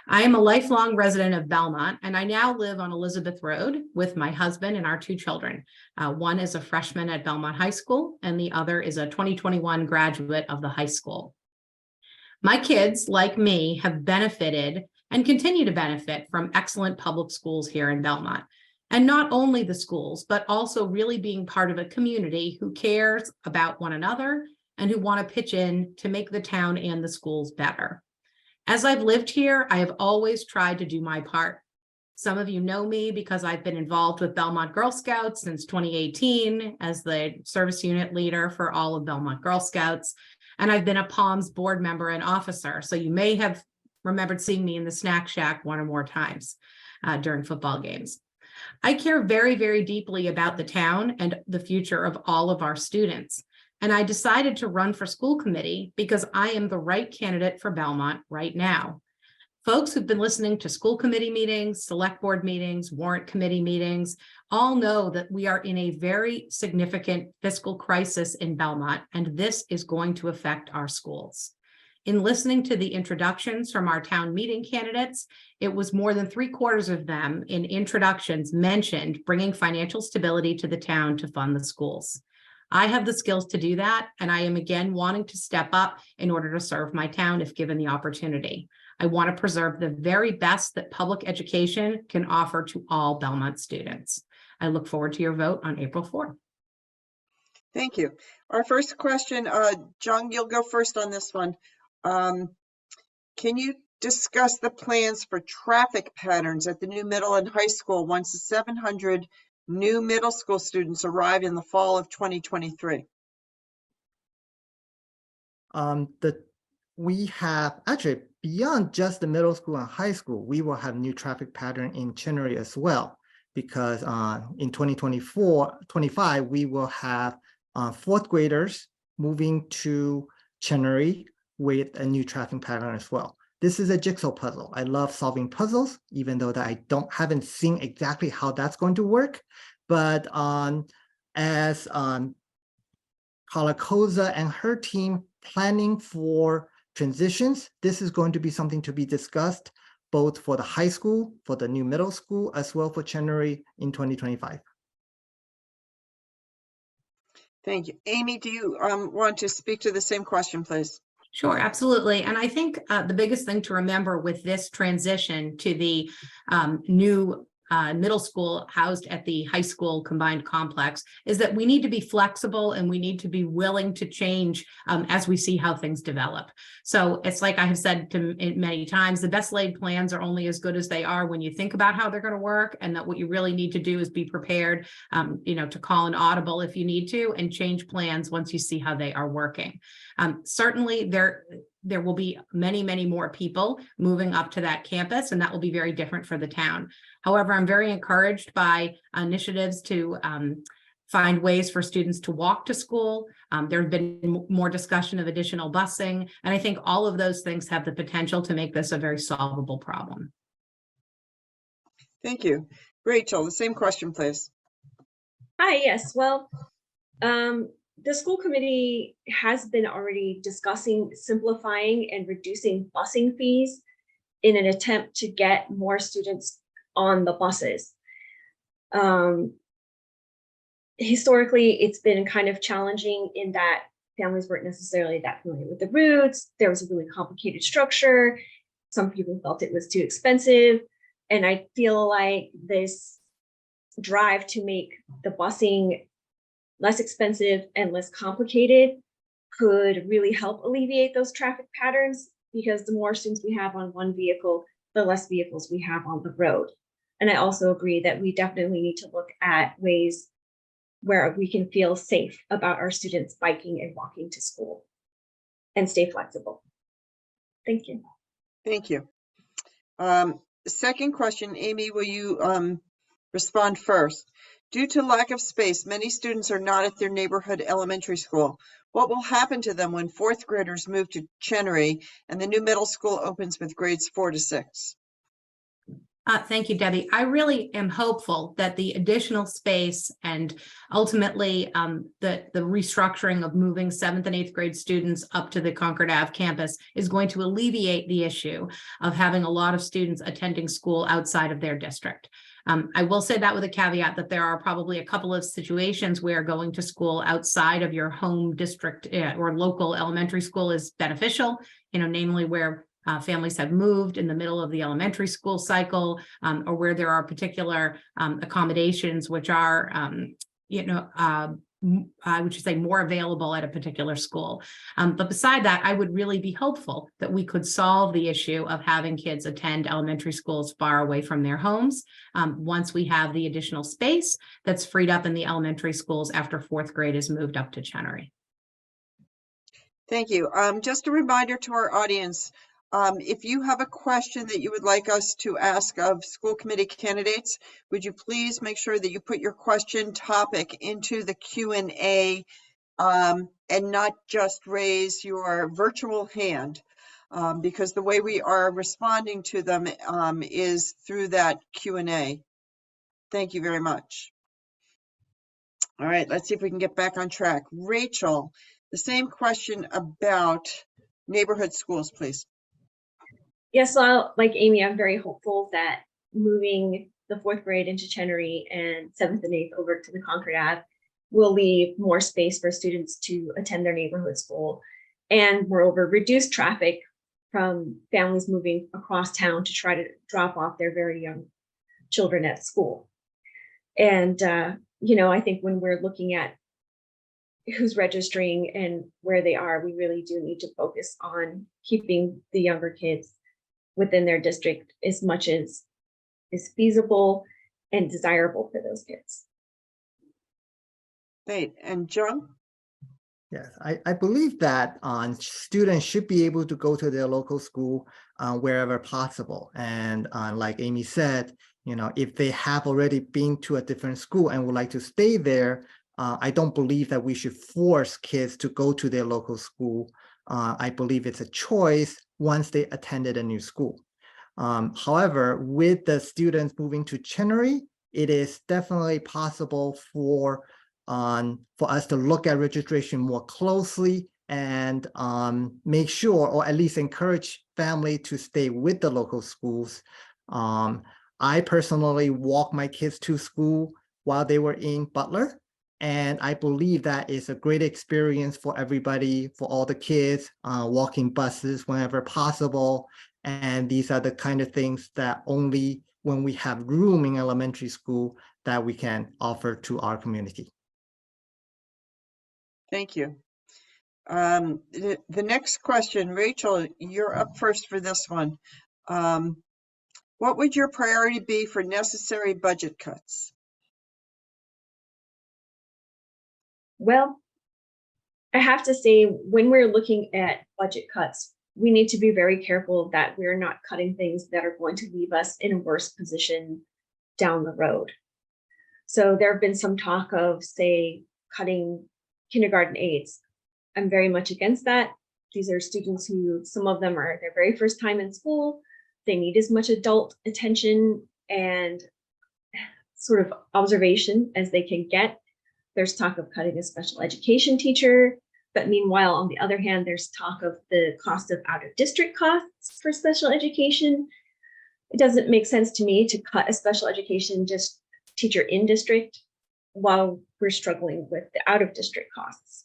I am a lifelong resident of Belmont, and I now live on Elizabeth Road with my husband and our 2 children. One is a freshman at Belmont High School, and the other is a 2021 graduate of the high school. My kids, like me, have benefited and continue to benefit from excellent public schools here in Belmont. And not only the schools, but also really being part of a community who cares about one another and who want to pitch in to make the town and the schools better. As I've lived here, I have always tried to do my part. Some of you know me because I've been involved with Belmont Girl Scouts since 2018 as the service unit leader for all of Belmont Girl Scouts. And I've been a POMS board member and officer. So you may have remembered seeing me in the snack shack 1 or more times during football games. I care very, very deeply about the town and the future of all of our students. And I decided to run for school committee because I am the right candidate for Belmont right now. Folks who've been listening to school committee meetings, select board meetings, warrant committee meetings, all know that we are in a very significant fiscal crisis in Belmont, and this is going to affect our schools. In listening to the introductions from our town meeting candidates, it was more than 3/4 of them in introductions mentioned bringing financial stability to the town to fund the schools. I have the skills to do that, and I am again wanting to step up in order to serve my town if given the opportunity. I want to preserve the very best that public education can offer to all Belmont students. I look forward to your vote on April 4th. Thank you. Our first question, Jung, you'll go first on this one. Can you discuss the plans for traffic patterns at the new middle and high school once the 700 new middle school students arrive in the fall of 2023? We have actually beyond just the middle school and high school, we will have new traffic pattern in Chenery as well, because in 2024-25, we will have fourth graders moving to Chenery with a new traffic pattern as well. This is a jigsaw puzzle. I love solving puzzles, even though that I haven't seen exactly how that's going to work. But as Calacosa and her team planning for transitions, this is going to be something to be discussed both for the high school, for the new middle school, as well for Chenery in 2025. Thank you. Amy, do you want to speak to the same question, please? Sure, absolutely. And I think the biggest thing to remember with this transition to the new middle school housed at the high school combined complex is that we need to be flexible and we need to be willing to change as we see how things develop. So it's like I have said many times, the best laid plans are only as good as they are when you think about how they're going to work, and that what you really need to do is be prepared, to call an audible if you need to and change plans once you see how they are working. Certainly there will be many, many more people moving up to that campus, and that will be very different for the town. However, I'm very encouraged by initiatives to find ways for students to walk to school. There have been more discussion of additional busing, and I think all of those things have the potential to make this a very solvable problem. Thank you. Rachel, the same question, please. Hi, yes. Well, the school committee has been already discussing simplifying and reducing busing fees in an attempt to get more students on the buses. Historically, it's been kind of challenging in that families weren't necessarily that familiar with the routes. There was a really complicated structure. Some people felt it was too expensive. And I feel like this drive to make the busing less expensive and less complicated could really help alleviate those traffic patterns, because the more students we have on one vehicle, the less vehicles we have on the road. And I also agree that we definitely need to look at ways where we can feel safe about our students biking and walking to school and stay flexible. Thank you. Thank you. Second question, Amy, will you respond first? Due to lack of space, many students are not at their neighborhood elementary school. What will happen to them when fourth graders move to Chenery and the new middle school opens with grades 4 to 6? Thank you, Debbie. I really am hopeful that the additional space and ultimately the restructuring of moving 7th and 8th grade students up to the Concord Ave campus is going to alleviate the issue of having a lot of students attending school outside of their district. I will say that with a caveat that there are probably a couple of situations where going to school outside of your home district or local elementary school is beneficial, namely where families have moved in the middle of the elementary school cycle, or where there are particular accommodations which are, I would say more available at a particular school. But beside that, I would really be hopeful that we could solve the issue of having kids attend elementary schools far away from their homes once we have the additional space that's freed up in the elementary schools after 4th grade is moved up to Chenery. Thank you. Just a reminder to our audience, if you have a question that you would like us to ask of school committee candidates, would you please make sure that you put your question topic into the Q&A and not just raise your virtual hand, because the way we are responding to them is through that Q&A. Thank you very much. All right, let's see if we can get back on track. Rachel, the same question about neighborhood schools, please. Yes, so like Amy, I'm very hopeful that moving the 4th grade into Chenery and 7th and 8th over to the Concord Ave will leave more space for students to attend their neighborhood school, and moreover, reduce traffic from families moving across town to try to drop off their very young children at school. And, I think when we're looking at who's registering and where they are, we really do need to focus on keeping the younger kids within their district as much as is feasible and desirable for those kids. Great. And John? Yes, I believe that students should be able to go to their local school wherever possible. And like Amy said, if they have already been to a different school and would like to stay there, I don't believe that we should force kids to go to their local school. I believe it's a choice once they attended a new school. However, with the students moving to Chenery, it is definitely possible for us to look at registration more closely and make sure, or at least encourage family to stay with the local schools. I personally walk my kids to school while they were in Butler, and I believe that is a great experience for everybody, for all the kids, walking buses whenever possible. And these are the kind of things that only when we have room in elementary school that we can offer to our community. Thank you. The next question, Rachel, you're up first for this one. What would your priority be for necessary budget cuts? Well, I have to say, when we're looking at budget cuts, we need to be very careful that we're not cutting things that are going to leave us in a worse position down the road. So there have been some talk of, say, cutting kindergarten aides. I'm very much against that. These are students who, some of them are their very first time in school. They need as much adult attention and sort of observation as they can get. There's talk of cutting a special education teacher, but meanwhile, on the other hand, there's talk of the cost of out-of-district costs for special education. It doesn't make sense to me to cut a special education just teacher in district while we're struggling with the out-of-district costs.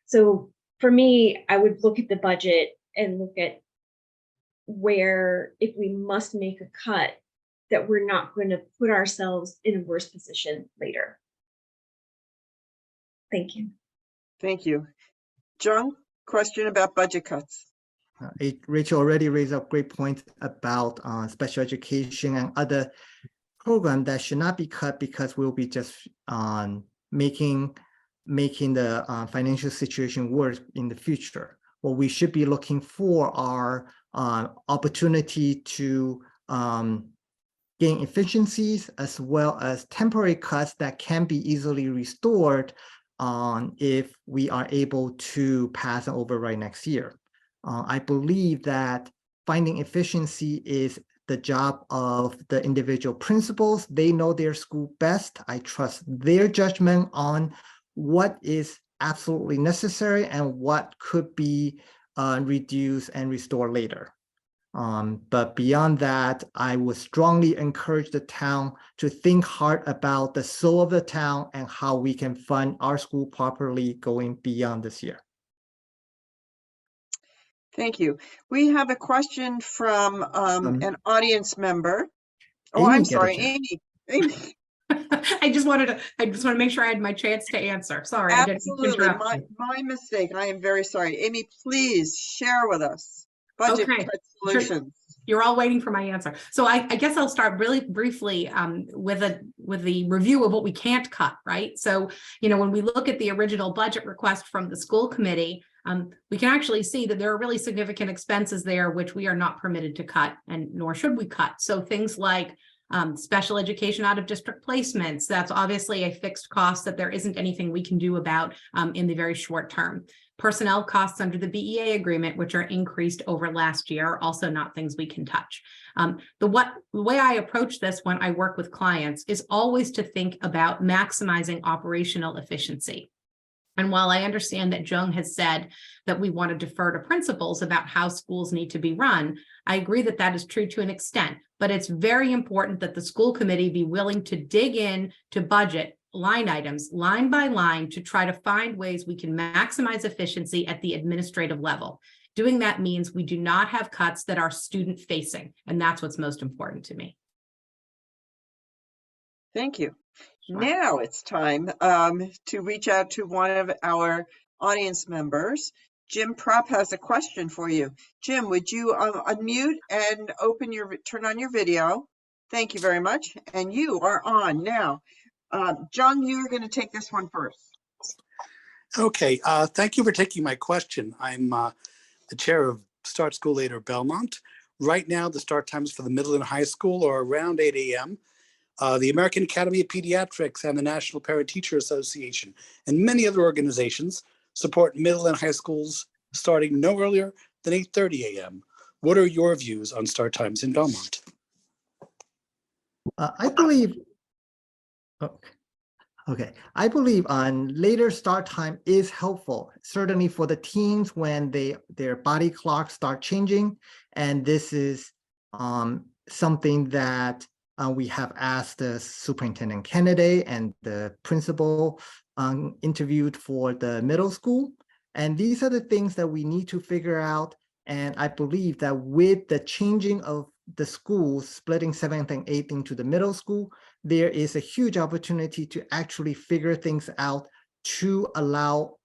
So for me, I would look at the budget and look at where, if we must make a cut, that we're not going to put ourselves in a worse position later. Thank you. Thank you. John, question about budget cuts. Rachel already raised up great points about special education and other programs that should not be cut because we'll be just making the financial situation worse in the future. What we should be looking for are opportunity to gain efficiencies as well as temporary cuts that can be easily restored if we are able to pass an override next year. I believe that finding efficiency is the job of the individual principals. They know their school best. I trust their judgment on what is absolutely necessary and what could be reduced and restored later. But beyond that, I would strongly encourage the town to think hard about the soul of the town and how we can fund our school properly going beyond this year. Thank you. We have a question from an audience member. Oh, Amy, I'm sorry, Amy. I just want to make sure I had my chance to answer. Sorry, Absolutely, I didn't interrupt you. my mistake. I am very sorry. Amy, please share with us budget cut solutions. You're all waiting for my answer. So I guess I'll start really briefly with the review of what we can't cut, right? So, when we look at the original budget request from the school committee, we can actually see that there are really significant expenses there, which we are not permitted to cut, and nor should we cut. So things like special education out of district placements, that's obviously a fixed cost that there isn't anything we can do about in the very short term. Personnel costs under the BEA agreement, which are increased over last year, are also not things we can touch. The way I approach this when I work with clients is always to think about maximizing operational efficiency. And while I understand that Jung has said that we want to defer to principals about how schools need to be run, I agree that that is true to an extent, but it's very important that the school committee be willing to dig in to budget line items, line by line, to try to find ways we can maximize efficiency at the administrative level. Doing that means we do not have cuts that are student facing, and that's what's most important to me. Thank you. Sure. Now it's time to reach out to one of our audience members. Jim Propp has a question for you. Jim, would you unmute and turn on your video? Thank you very much. And you are on now. John, you're going to take this one first. Okay, thank you for taking my question. I'm the chair of Start School Later Belmont. Right now, the start times for the middle and high school are around 8 a.m. The American Academy of Pediatrics and the National Parent Teacher Association and many other organizations support middle and high schools starting no earlier than 8:30 a.m. What are your views on start times in Belmont? I believe, I believe on later start time is helpful, certainly for the teens when their body clocks start changing. And this is something that we have asked the superintendent candidate and the principal interviewed for the middle school. And these are the things that we need to figure out. And I believe that with the changing of the schools, splitting 7th and 8th into the middle school, there is a huge opportunity to actually figure things out to allow,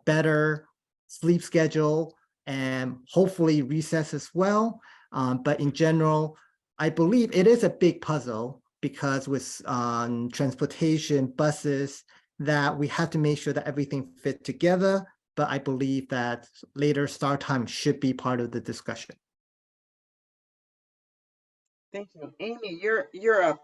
better sleep schedule and hopefully recess as well. But in general, I believe it is a big puzzle because with transportation, buses, that we have to make sure that everything fit together. But I believe that later start time should be part of the discussion. Thank you. Amy, you're up.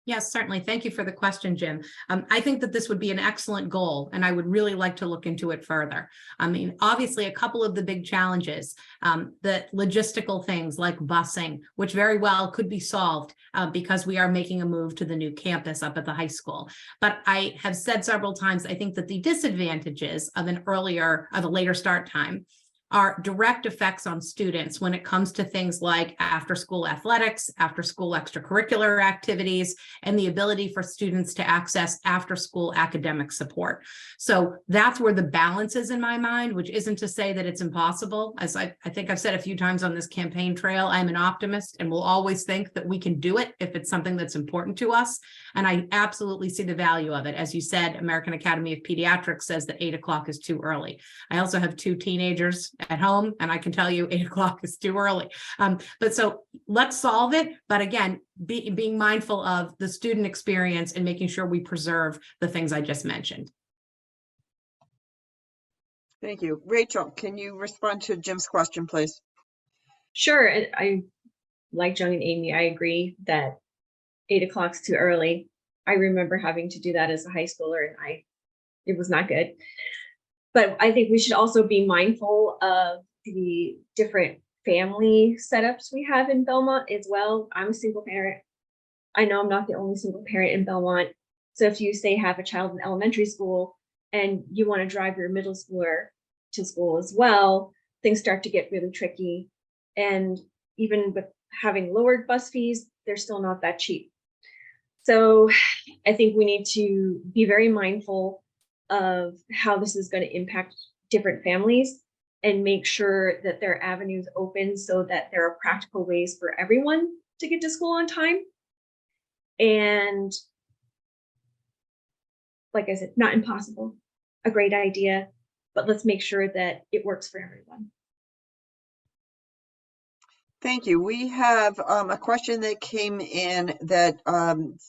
Yes, certainly. Thank you for the question, Jim. I think that this would be an excellent goal, and I would really like to look into it further. I mean, obviously, a couple of the big challenges, the logistical things like busing, which very well could be solved because we are making a move to the new campus up at the high school. But I have said several times, I think that the disadvantages of a later start time are direct effects on students when it comes to things like after-school athletics, after-school extracurricular activities, and the ability for students to access after-school academic support. So that's where the balance is in my mind, which isn't to say that it's impossible. As I think I've said a few times on this campaign trail, I'm an optimist and will always think that we can do it if it's something that's important to us. And I absolutely see the value of it. As you said, American Academy of Pediatrics says that 8 o'clock is too early. I also have 2 teenagers at home, and I can tell you 8 o'clock is too early. But so let's solve it. But again, being mindful of the student experience and making sure we preserve the things I just mentioned. Thank you. Rachel, can you respond to Jim's question, please? Sure. I like John and Amy. I agree that 8 o'clock's too early. I remember having to do that as a high schooler, and it was not good. But I think we should also be mindful of the different family setups we have in Belmont as well. I'm a single parent. I know I'm not the only single parent in Belmont. So if you say have a child in elementary school and you want to drive your middle schooler to school as well, things start to get really tricky. And even with having lowered bus fees, they're still not that cheap. So I think we need to be very mindful of how this is going to impact different families and make sure that there are avenues open so that there are practical ways for everyone to get to school on time. And like I said, not impossible, a great idea, but let's make sure that it works for everyone. Thank you. We have a question that came in that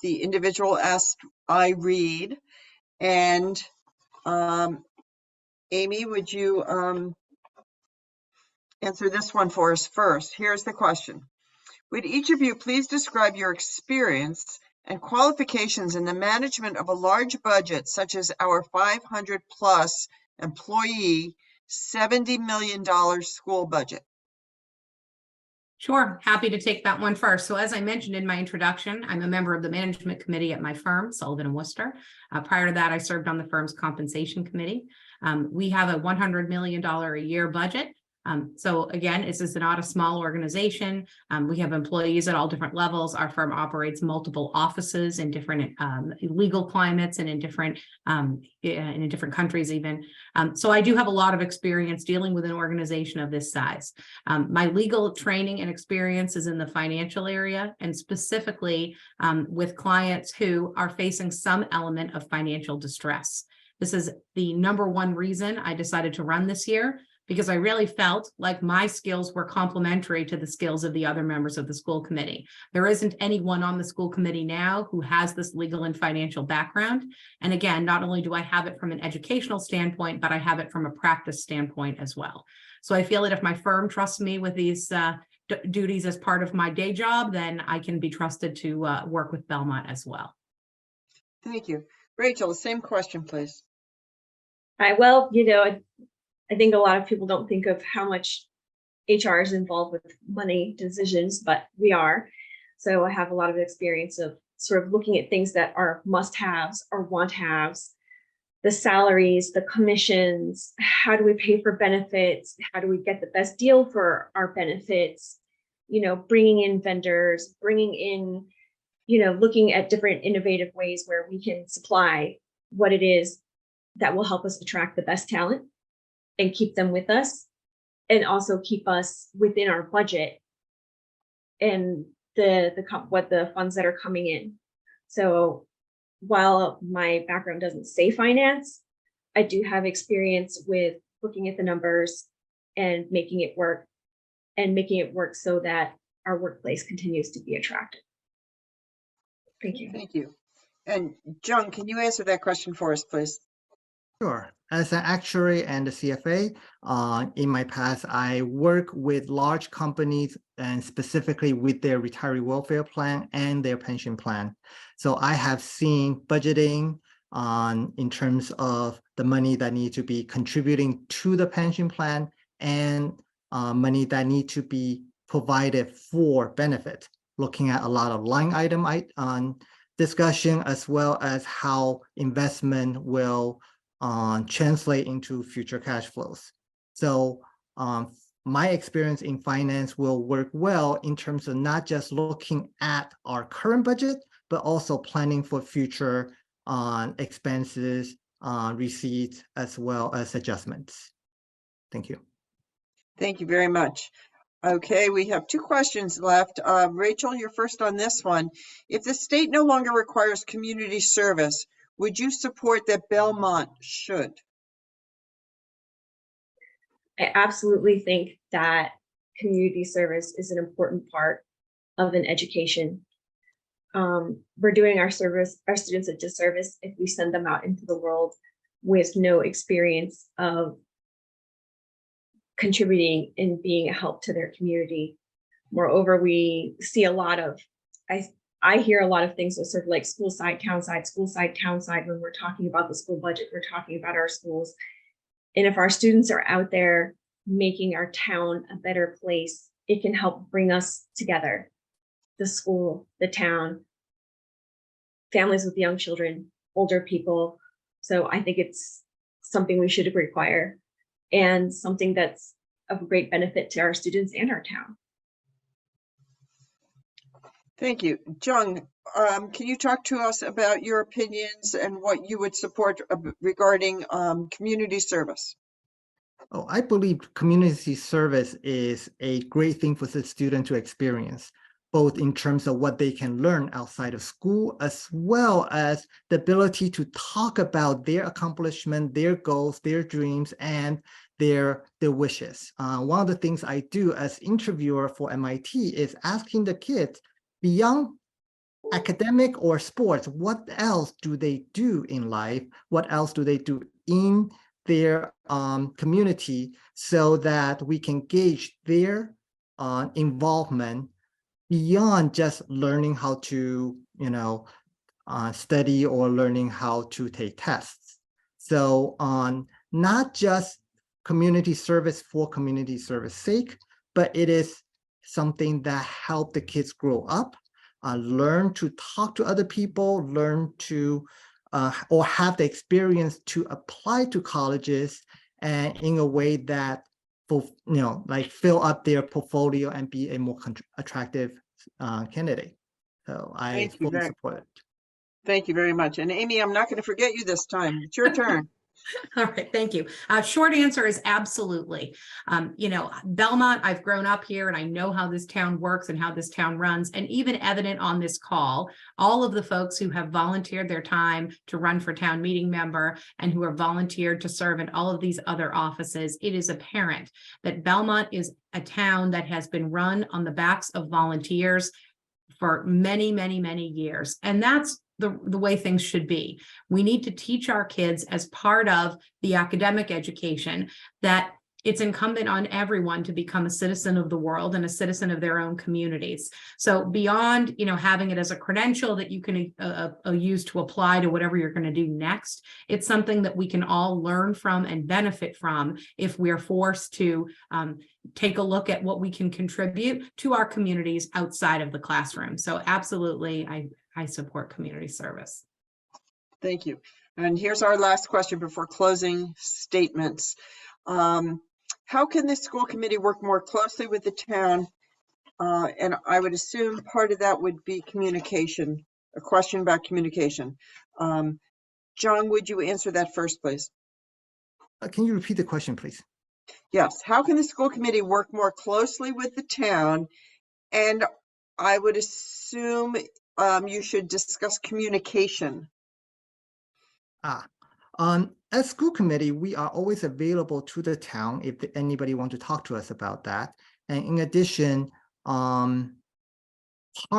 the individual asked I read. And Amy, would you answer this one for us first? Here's the question. Would each of you please describe your experience and qualifications in the management of a large budget, such as our 500 plus employee, $70 million school budget? Sure, happy to take that one first. So as I mentioned in my introduction, I'm a member of the management committee at my firm, Sullivan & Worcester. Prior to that, I served on the firm's compensation committee. We have a $100 million a year budget. So again, this is not a small organization. We have employees at all different levels. Our firm operates multiple offices in different legal climates and in different countries even. So I do have a lot of experience dealing with an organization of this size. My legal training and experience is in the financial area, and specifically with clients who are facing some element of financial distress. This is the number one reason I decided to run this year, because I really felt like my skills were complementary to the skills of the other members of the school committee. There isn't anyone on the school committee now who has this legal and financial background. And again, not only do I have it from an educational standpoint, but I have it from a practice standpoint as well. So I feel that if my firm trusts me with these duties as part of my day job, then I can be trusted to work with Belmont as well. Thank you. Rachel, the same question, please. Well, I think a lot of people don't think of how much HR is involved with money decisions, but we are. So I have a lot of experience of sort of looking at things that are must-haves or want-haves, the salaries, the commissions, how do we pay for benefits? How do we get the best deal for our benefits? Bringing in vendors, bringing in, looking at different innovative ways where we can supply what it is that will help us attract the best talent and keep them with us, and also keep us within our budget and what the funds that are coming in. So while my background doesn't say finance, I do have experience with looking at the numbers and making it work so that our workplace continues to be attractive. Thank you. Thank you. And Jung, can you answer that question for us, please? Sure. As an actuary and a CFA, in my past, I work with large companies and specifically with their retiree welfare plan and their pension plan. So I have seen budgeting in terms of the money that need to be contributing to the pension plan and money that need to be provided for benefit, looking at a lot of line item discussion, as well as how investment will translate into future cash flows. So my experience in finance will work well in terms of not just looking at our current budget, but also planning for future expenses, receipts, as well as adjustments. Thank you. Thank you very much. Okay, we have two questions left. Rachel, you're first on this one. If the state no longer requires community service, would you support that Belmont should? I absolutely think that community service is an important part of an education. We're doing our students a disservice if we send them out into the world with no experience of contributing and being a help to their community. Moreover, we see a lot of, I hear a lot of things that sort of like school side, town side, school side, town side. When we're talking about the school budget, we're talking about our schools. And if our students are out there making our town a better place, it can help bring us together. The school, the town, families with young children, older people. So I think it's something we should require and something that's of great benefit to our students and our town. Thank you. Jung, can you talk to us about your opinions and what you would support regarding community service? Oh, I believe community service is a great thing for the student to experience, both in terms of what they can learn outside of school, as well as the ability to talk about their accomplishment, their goals, their dreams, and their wishes. One of the things I do as interviewer for MIT is asking the kids, beyond academic or sports, what else do they do in life? What else do they do in their community, so that we can gauge their involvement beyond just learning how to, study or learning how to take tests. So not just community service for community service sake, but it is something that help the kids grow up, learn to talk to other people, learn to or have the experience to apply to colleges and in a way that like fill up their portfolio and be a more attractive candidate. So I Thank you fully very, support it. thank you very much. And Amy, I'm not going to forget you this time. It's your turn. All right, thank you. Short answer is absolutely. Belmont, I've grown up here and I know how this town works and how this town runs. And even evident on this call, all of the folks who have volunteered their time to run for town meeting member and who are volunteered to serve in all of these other offices, it is apparent that Belmont is a town that has been run on the backs of volunteers for many, many, many years. And that's the way things should be. We need to teach our kids as part of the academic education that it's incumbent on everyone to become a citizen of the world and a citizen of their own communities. So beyond, having it as a credential that you can use to apply to whatever you're going to do next, it's something that we can all learn from and benefit from if we're forced to take a look at what we can contribute to our communities outside of the classroom. So absolutely, I support community service. Thank you. And here's our last question before closing statements. How can the school committee work more closely with the town? And I would assume part of that would be communication, a question about communication. John, would you answer that first, please? Can you repeat the question, please? Yes. How can the school committee work more closely with the town? And I would assume you should discuss communication. As school committee, we are always available to the town if anybody wants to talk to us about that. And in addition, part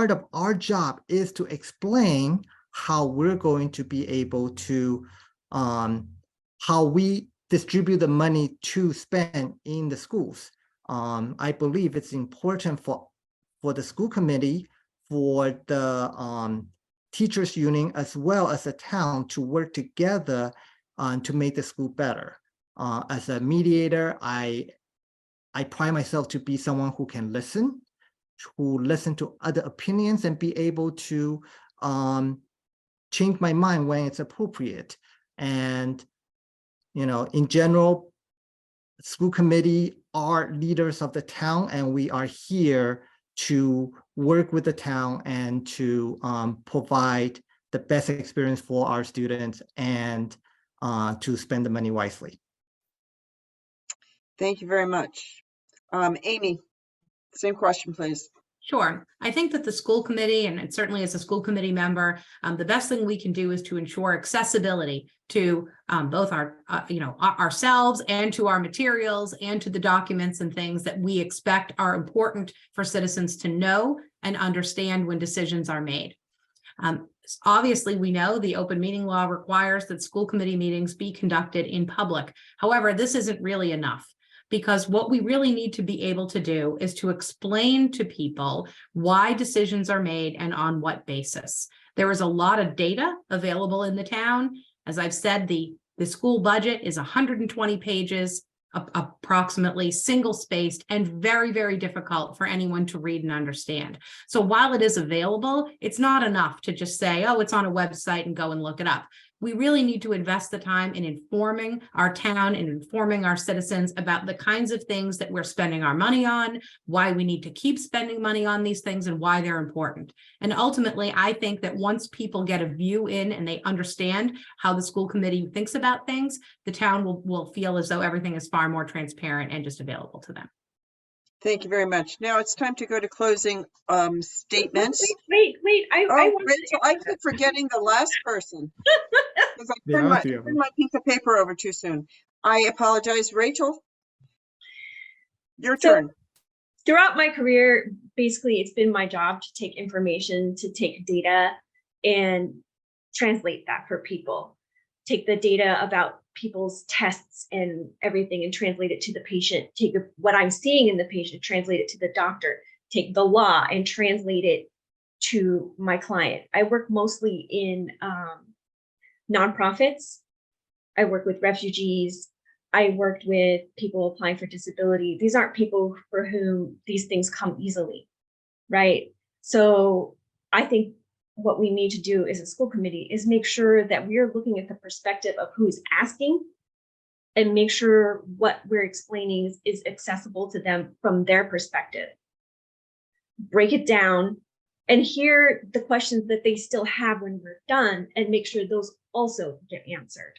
of our job is to explain how we're going to be able to, how we distribute the money to spend in the schools. I believe it's important for the school committee, for the teachers union, as well as the town to work together to make the school better. As a mediator, I pride myself to be someone who can listen to other opinions and be able to change my mind when it's appropriate. And, in general, school committee are leaders of the town, and we are here to work with the town and to provide the best experience for our students and to spend the money wisely. Thank you very much. Amy, same question, please. Sure. I think that the school committee, and certainly as a school committee member, the best thing we can do is to ensure accessibility to both our, ourselves and to our materials and to the documents and things that we expect are important for citizens to know and understand when decisions are made. Obviously, we know the open meeting law requires that school committee meetings be conducted in public. However, this isn't really enough, because what we really need to be able to do is to explain to people why decisions are made and on what basis. There is a lot of data available in the town. As I've said, the school budget is 120 pages, approximately, single-spaced, and very, very difficult for anyone to read and understand. So while it is available, it's not enough to just say, oh, it's on a website and go and look it up. We really need to invest the time in informing our town and informing our citizens about the kinds of things that we're spending our money on, why we need to keep spending money on these things, and why they're important. And ultimately, I think that once people get a view in and they understand how the school committee thinks about things, the town will feel as though everything is far more transparent and just available to them. Thank you very much. Now it's time to go to closing statements. Wait. Rachel, I keep forgetting the last person because I turned my piece of paper over too soon. I apologize. Rachel, your turn. Throughout my career, basically, it's been my job to take information, to take data and translate that for people. Take the data about people's tests and everything and translate it to the patient. Take what I'm seeing in the patient, translate it to the doctor. Take the law and translate it to my client. I work mostly in nonprofits. I work with refugees. I worked with people applying for disability. These aren't people for whom these things come easily, right? So I think what we need to do as a school committee is make sure that we are looking at the perspective of who is asking and make sure what we're explaining is accessible to them from their perspective. Break it down and hear the questions that they still have when we're done and make sure those also get answered.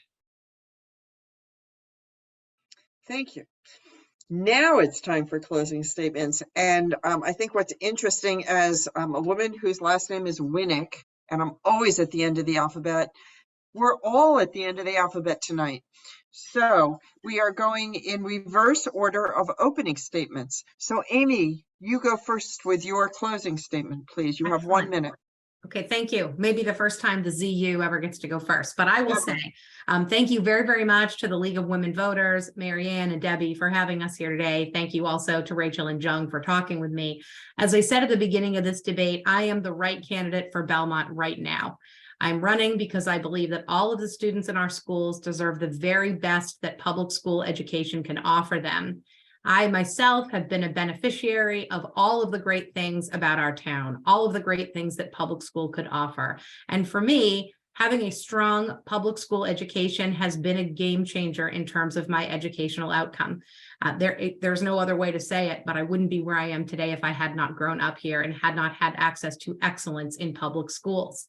Thank you. Now it's time for closing statements. And I think what's interesting as a woman whose last name is Winnick, and I'm always at the end of the alphabet, we're all at the end of the alphabet tonight. So we are going in reverse order of opening statements. So Amy, you go first with your closing statement, please. You have 1 minute. Okay, thank you. Maybe the first time the ZU ever gets to go first, but I will say thank you very, very much to the League of Women Voters, Marianne and Debbie for having us here today. Thank you also to Rachel and Jung for talking with me. As I said at the beginning of this debate, I am the right candidate for Belmont right now. I'm running because I believe that all of the students in our schools deserve the very best that public school education can offer them. I myself have been a beneficiary of all of the great things about our town, all of the great things that public school could offer. And for me, having a strong public school education has been a game changer in terms of my educational outcome. There's no other way to say it, but I wouldn't be where I am today if I had not grown up here and had not had access to excellence in public schools.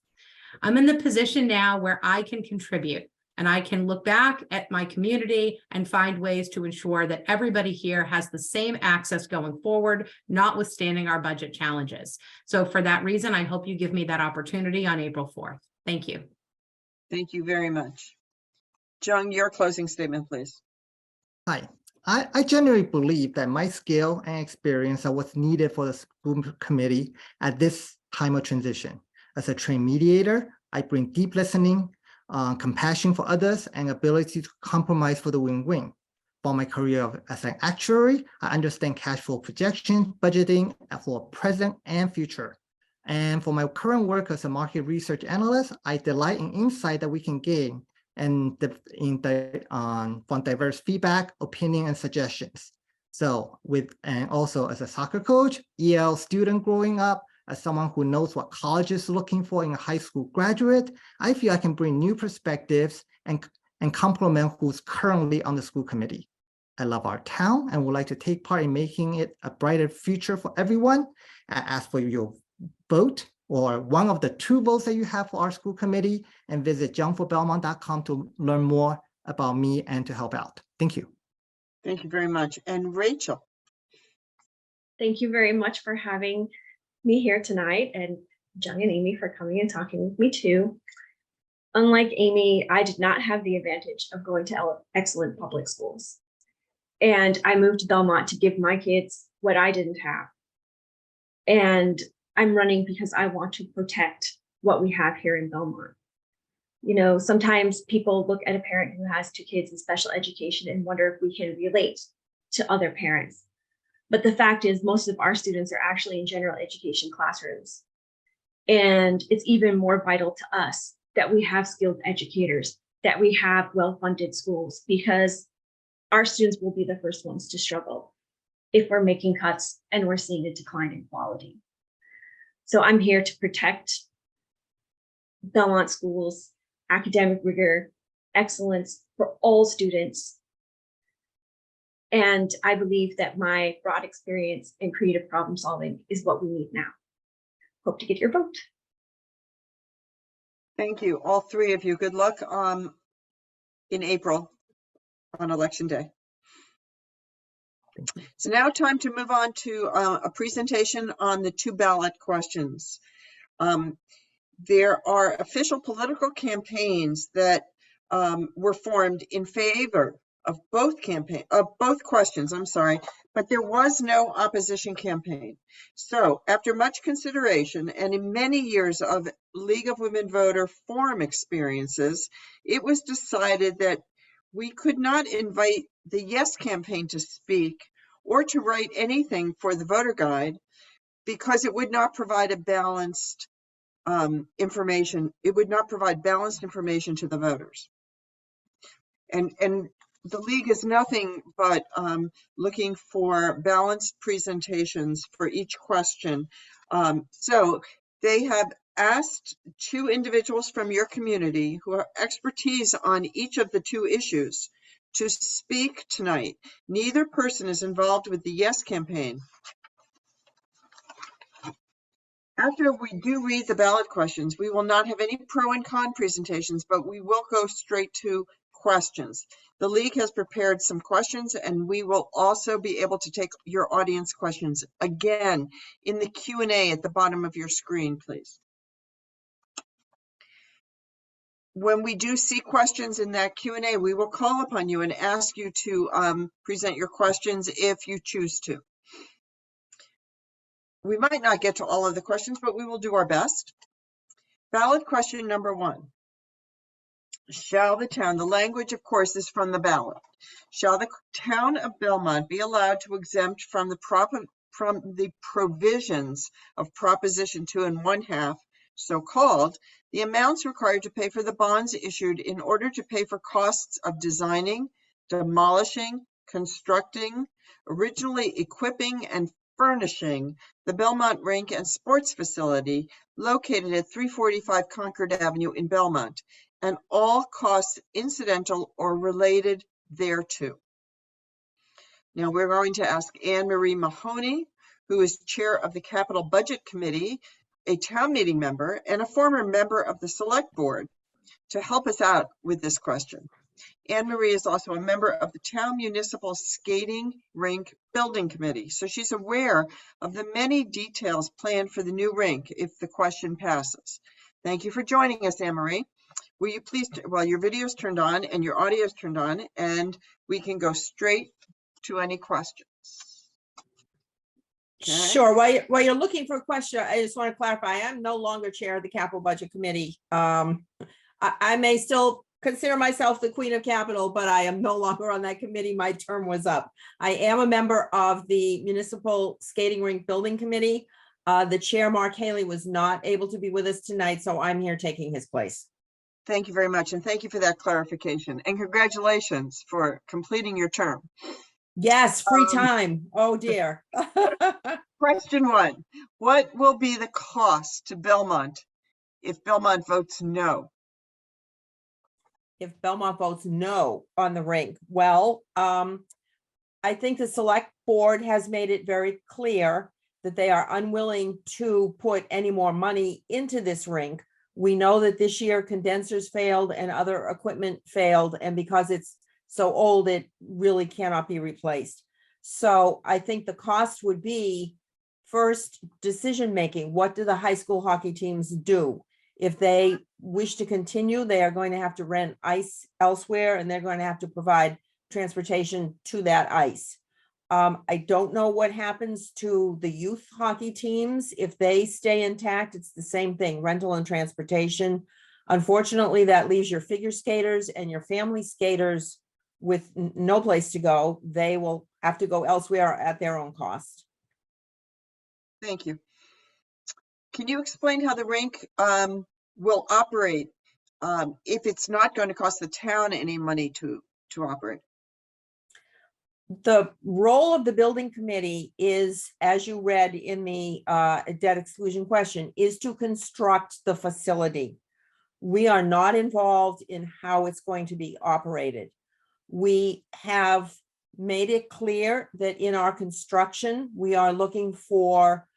I'm in the position now where I can contribute. And I can look back at my community and find ways to ensure that everybody here has the same access going forward, notwithstanding our budget challenges. So for that reason, I hope you give me that opportunity on April 4th. Thank you. Thank you very much. Jung, your closing statement, please. Hi. I genuinely believe that my skill and experience are what's needed for the school committee at this time of transition. As a trained mediator, I bring deep listening, compassion for others, and ability to compromise for the win-win. For my career as an actuary, I understand cash flow projection, budgeting for present and future. And for my current work as a market research analyst, I delight in insight that we can gain and from diverse feedback, opinion, and suggestions. So and also as a soccer coach, EL student growing up, as someone who knows what college is looking for in a high school graduate, I feel I can bring new perspectives and complement who's currently on the school committee. I love our town and would like to take part in making it a brighter future for everyone. I ask for your vote or one of the 2 votes that you have for our school committee, and visit jungforbelmont.com to learn more about me and to help out. Thank you. Thank you very much. And Rachel. Thank you very much for having me here tonight, and Jung and Amy for coming and talking with me too. Unlike Amy, I did not have the advantage of going to excellent public schools. And I moved to Belmont to give my kids what I didn't have. And I'm running because I want to protect what we have here in Belmont. You know, sometimes people look at a parent who has 2 kids in special education and wonder if we can relate to other parents. But the fact is, most of our students are actually in general education classrooms. And it's even more vital to us that we have skilled educators, that we have well-funded schools, because our students will be the first ones to struggle if we're making cuts and we're seeing a decline in quality. So I'm here to protect Belmont schools, academic rigor, excellence for all students. And I believe that my broad experience in creative problem solving is what we need now. Hope to get your vote. Thank you, all 3 of you. Good luck in April on Election Day. So now time to move on to a presentation on the 2 ballot questions. There are official political campaigns that were formed in favor of both questions, but there was no opposition campaign. So after much consideration and in many years of League of Women Voter forum experiences, it was decided that we could not invite the Yes campaign to speak or to write anything for the voter guide because it would not provide a balanced information. It would not provide balanced information to the voters. And the League is nothing but looking for balanced presentations for each question. So they have asked 2 individuals from your community who have expertise on each of the 2 issues to speak tonight. Neither person is involved with the Yes campaign. After we do read the ballot questions, we will not have any pro and con presentations, but we will go straight to questions. The League has prepared some questions, and we will also be able to take your audience questions again in the Q&A at the bottom of your screen, please. When we do see questions in that Q&A, we will call upon you and ask you to present your questions if you choose to. We might not get to all of the questions, but we will do our best. Ballot question number 1. Shall the town, the language of course is from the ballot, shall the town of Belmont be allowed to exempt from the provisions of Proposition 2 1/2, so called, the amounts required to pay for the bonds issued in order to pay for costs of designing, demolishing, constructing, originally equipping, and furnishing the Belmont Rink and Sports Facility located at 345 Concord Avenue in Belmont, and all costs incidental or related thereto. Now we're going to ask Anne Marie Mahoney, who is chair of the Capital Budget Committee, a town meeting member, and a former member of the Select Board, to help us out with this question. Anne Marie is also a member of the Town Municipal Skating Rink Building Committee, so she's aware of the many details planned for the new rink if the question passes. Thank you for joining us, Anne Marie. Will you please, well, your video's turned on and your audio's turned on, and we can go straight to any questions. Okay. Sure. While you're looking for a question, I just want to clarify, I'm no longer chair of the Capital Budget Committee. I may still consider myself the Queen of Capital, but I am no longer on that committee. My term was up. I am a member of the Municipal Skating Rink Building Committee. The chair, Mark Haley, was not able to be with us tonight, so I'm here taking his place. Thank you very much, and thank you for that clarification. And congratulations for completing your term. Yes, free time. Oh dear. Question 1. What will be the cost to Belmont if Belmont votes no? If Belmont votes no on the rink? Well, I think the Select Board has made it very clear that they are unwilling to put any more money into this rink. We know that this year condensers failed and other equipment failed, and because it's so old, it really cannot be replaced. So I think the cost would be, first, decision-making. What do the high school hockey teams do? If they wish to continue, they are going to have to rent ice elsewhere, and they're going to have to provide transportation to that ice. I don't know what happens to the youth hockey teams. If they stay intact, it's the same thing, rental and transportation. Unfortunately, that leaves your figure skaters and your family skaters with no place to go. They will have to go elsewhere at their own cost. Thank you. Can you explain how the rink will operate if it's not going to cost the town any money to operate? The role of the building committee is, as you read in the debt exclusion question, is to construct the facility. We are not involved in how it's going to be operated. We have made it clear that in our construction, we are looking for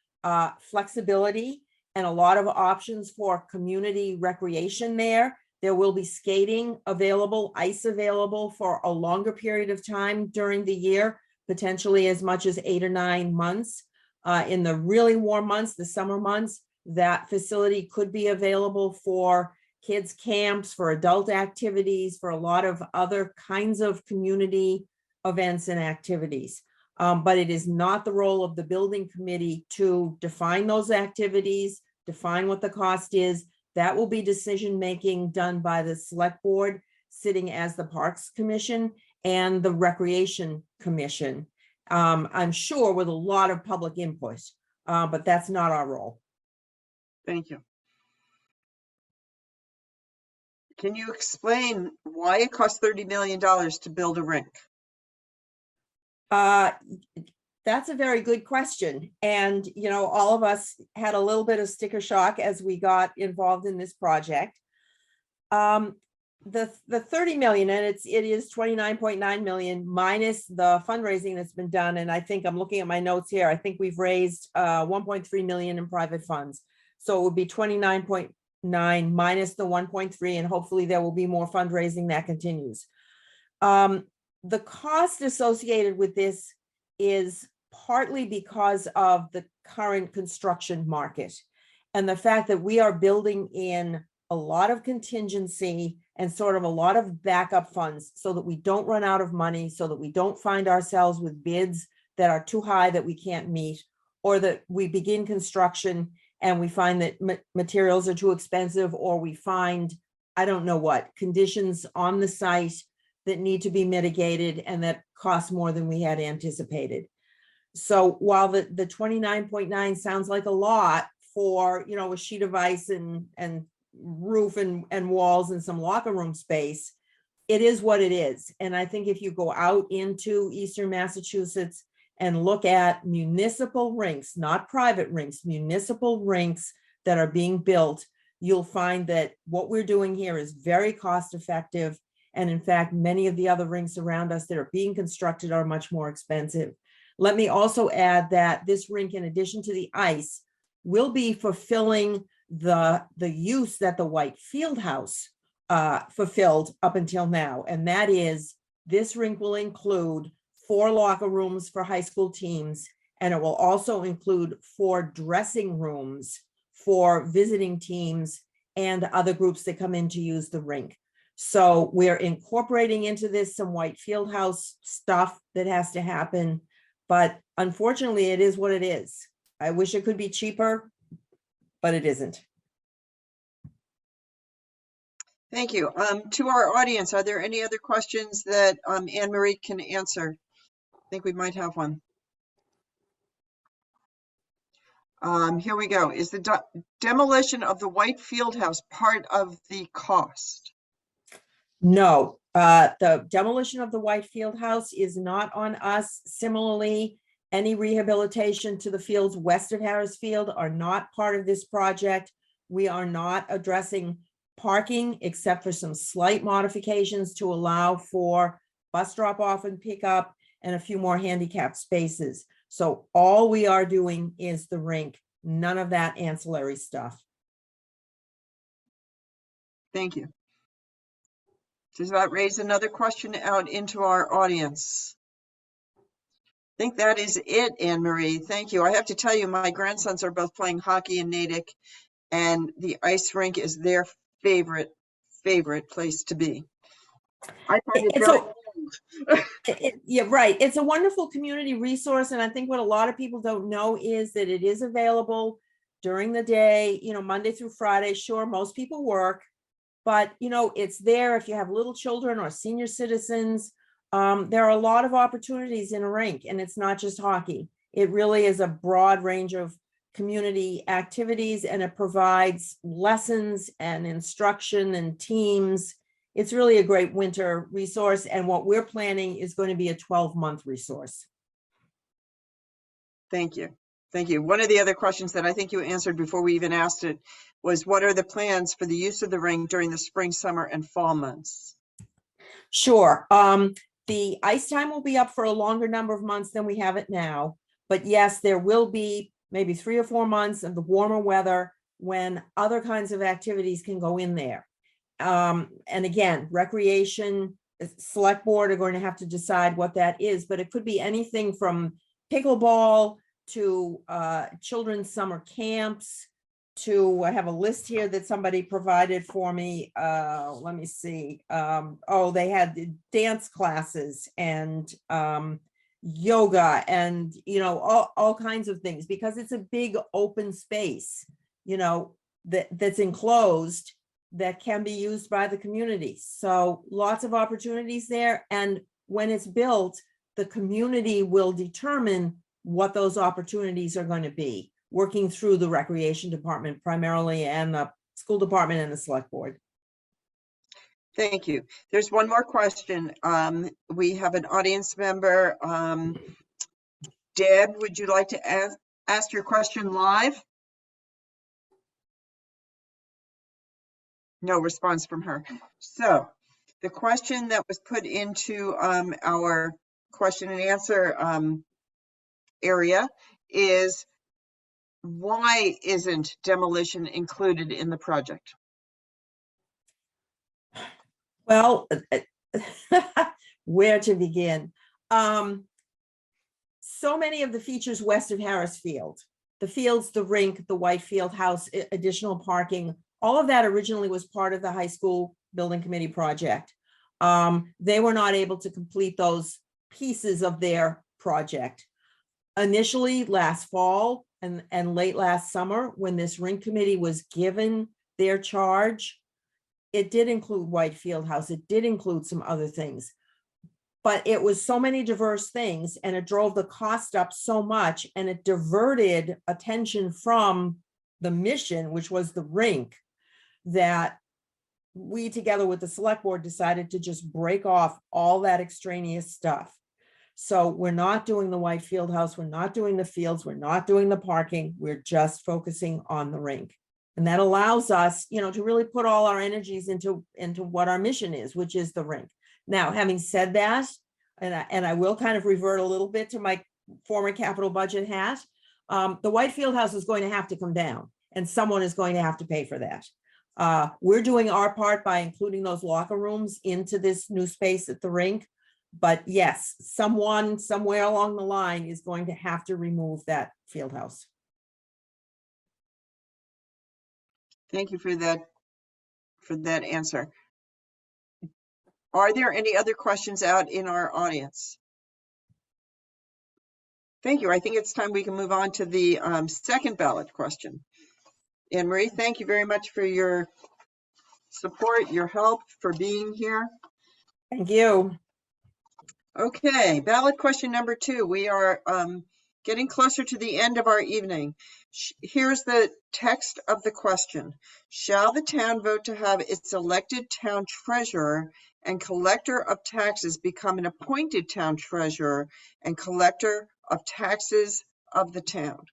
flexibility and a lot of options for community recreation there. There will be skating available, ice available for a longer period of time during the year, potentially as much as 8 or 9 months. In the really warm months, the summer months, that facility could be available for kids' camps, for adult activities, for a lot of other kinds of community events and activities. But it is not the role of the building committee to define those activities, define what the cost is. That will be decision-making done by the Select Board, sitting as the Parks Commission and the Recreation Commission. I'm sure with a lot of public input, but that's not our role. Thank you. Can you explain why it costs $30 million to build a rink? That's a very good question. And, you know, all of us had a little bit of sticker shock as we got involved in this project. the 30 million, and it is 29.9 million minus the fundraising that's been done. And I think I'm looking at my notes here. I think we've raised 1.3 million in private funds. So it would be 29.9 minus the 1.3, and hopefully there will be more fundraising that continues. The cost associated with this is partly because of the current construction market and the fact that we are building in a lot of contingency and sort of a lot of backup funds so that we don't run out of money, so that we don't find ourselves with bids that are too high that we can't meet, or that we begin construction and we find that materials are too expensive, or we find, I don't know what, conditions on the site that need to be mitigated and that cost more than we had anticipated. So while the 29.9 sounds like a lot for, you know, a sheet of ice and roof and walls and some locker room space, it is what it is. And I think if you go out into Eastern Massachusetts and look at municipal rinks, not private rinks, municipal rinks that are being built, you'll find that what we're doing here is very cost effective. And in fact, many of the other rinks around us that are being constructed are much more expensive. Let me also add that this rink, in addition to the ice, will be fulfilling the use that the White Fieldhouse fulfilled up until now. And that is, this rink will include 4 locker rooms for high school teams, and it will also include 4 dressing rooms for visiting teams and other groups that come in to use the rink. So we're incorporating into this some White Fieldhouse stuff that has to happen, but unfortunately it is what it is. I wish it could be cheaper, but it isn't. Thank you. To our audience, are there any other questions that Anne Marie can answer? I think we might have one. Here we go. Is the demolition of the White Fieldhouse part of the cost? No, the demolition of the White Fieldhouse is not on us. Similarly, any rehabilitation to the fields west of Harris Field are not part of this project. We are not addressing parking except for some slight modifications to allow for bus drop off and pickup and a few more handicapped spaces. So all we are doing is the rink, none of that ancillary stuff. Thank you. Does that raise another question out into our audience? I think that is it, Anne Marie. Thank you. I have to tell you, my grandsons are both playing hockey in Natick, and the ice rink is their favorite place to be. I find it very yeah, right. It's a wonderful community resource. And I think what a lot of people don't know is that it is available during the day, you know, Monday through Friday. Sure, most people work, but you know, it's there if you have little children or senior citizens. There are a lot of opportunities in a rink, and it's not just hockey. It really is a broad range of community activities, and it provides lessons and instruction and teams. It's really a great winter resource, and what we're planning is going to be a 12-month resource. Thank you. Thank you. One of the other questions that I think you answered before we even asked it was, what are the plans for the use of the rink during the spring, summer, and fall months? Sure. The ice time will be up for a longer number of months than we have it now. But yes, there will be maybe 3 or 4 months of the warmer weather when other kinds of activities can go in there. And again, recreation, select board are going to have to decide what that is, but it could be anything from pickleball to children's summer camps to, I have a list here that somebody provided for me. Let me see. Oh, they had dance classes and yoga and, you know, all kinds of things, because it's a big open space, you know, that's enclosed, that can be used by the community. So lots of opportunities there. And when it's built, the community will determine what those opportunities are going to be, working through the recreation department primarily, and the school department and the select board. Thank you. There's one more question. We have an audience member. Deb, would you like to ask your question live? No response from her. So the question that was put into our question and answer area is, why isn't demolition included in the project? Well, where to begin? So many of the features west of Harris Field, the fields, the rink, the White Field House, additional parking, all of that originally was part of the high school building committee project. They were not able to complete those pieces of their project. Initially last fall and late last summer, when this rink committee was given their charge, it did include White Field House. It did include some other things, but it was so many diverse things, and it drove the cost up so much, and it diverted attention from the mission, which was the rink, that we, together with the select board, decided to just break off all that extraneous stuff. So we're not doing the White Field House. We're not doing the fields. We're not doing the parking. We're just focusing on the rink. And that allows us, you know, to really put all our energies into what our mission is, which is the rink. Now, having said that, and I will kind of revert a little bit to my former capital budget hat, the White Field House is going to have to come down, and someone is going to have to pay for that. We're doing our part by including those locker rooms into this new space at the rink. But yes, someone somewhere along the line is going to have to remove that field house. Thank you for that answer. Are there any other questions out in our audience? Thank you. I think it's time we can move on to the second ballot question. Anne Marie, thank you very much for your support, your help, for being here. Thank you. Okay, ballot question number 2. We are getting closer to the end of our evening. Here's the text of the question. Shall the town vote to have its elected town treasurer and collector of taxes become an appointed town treasurer and collector of taxes of the town?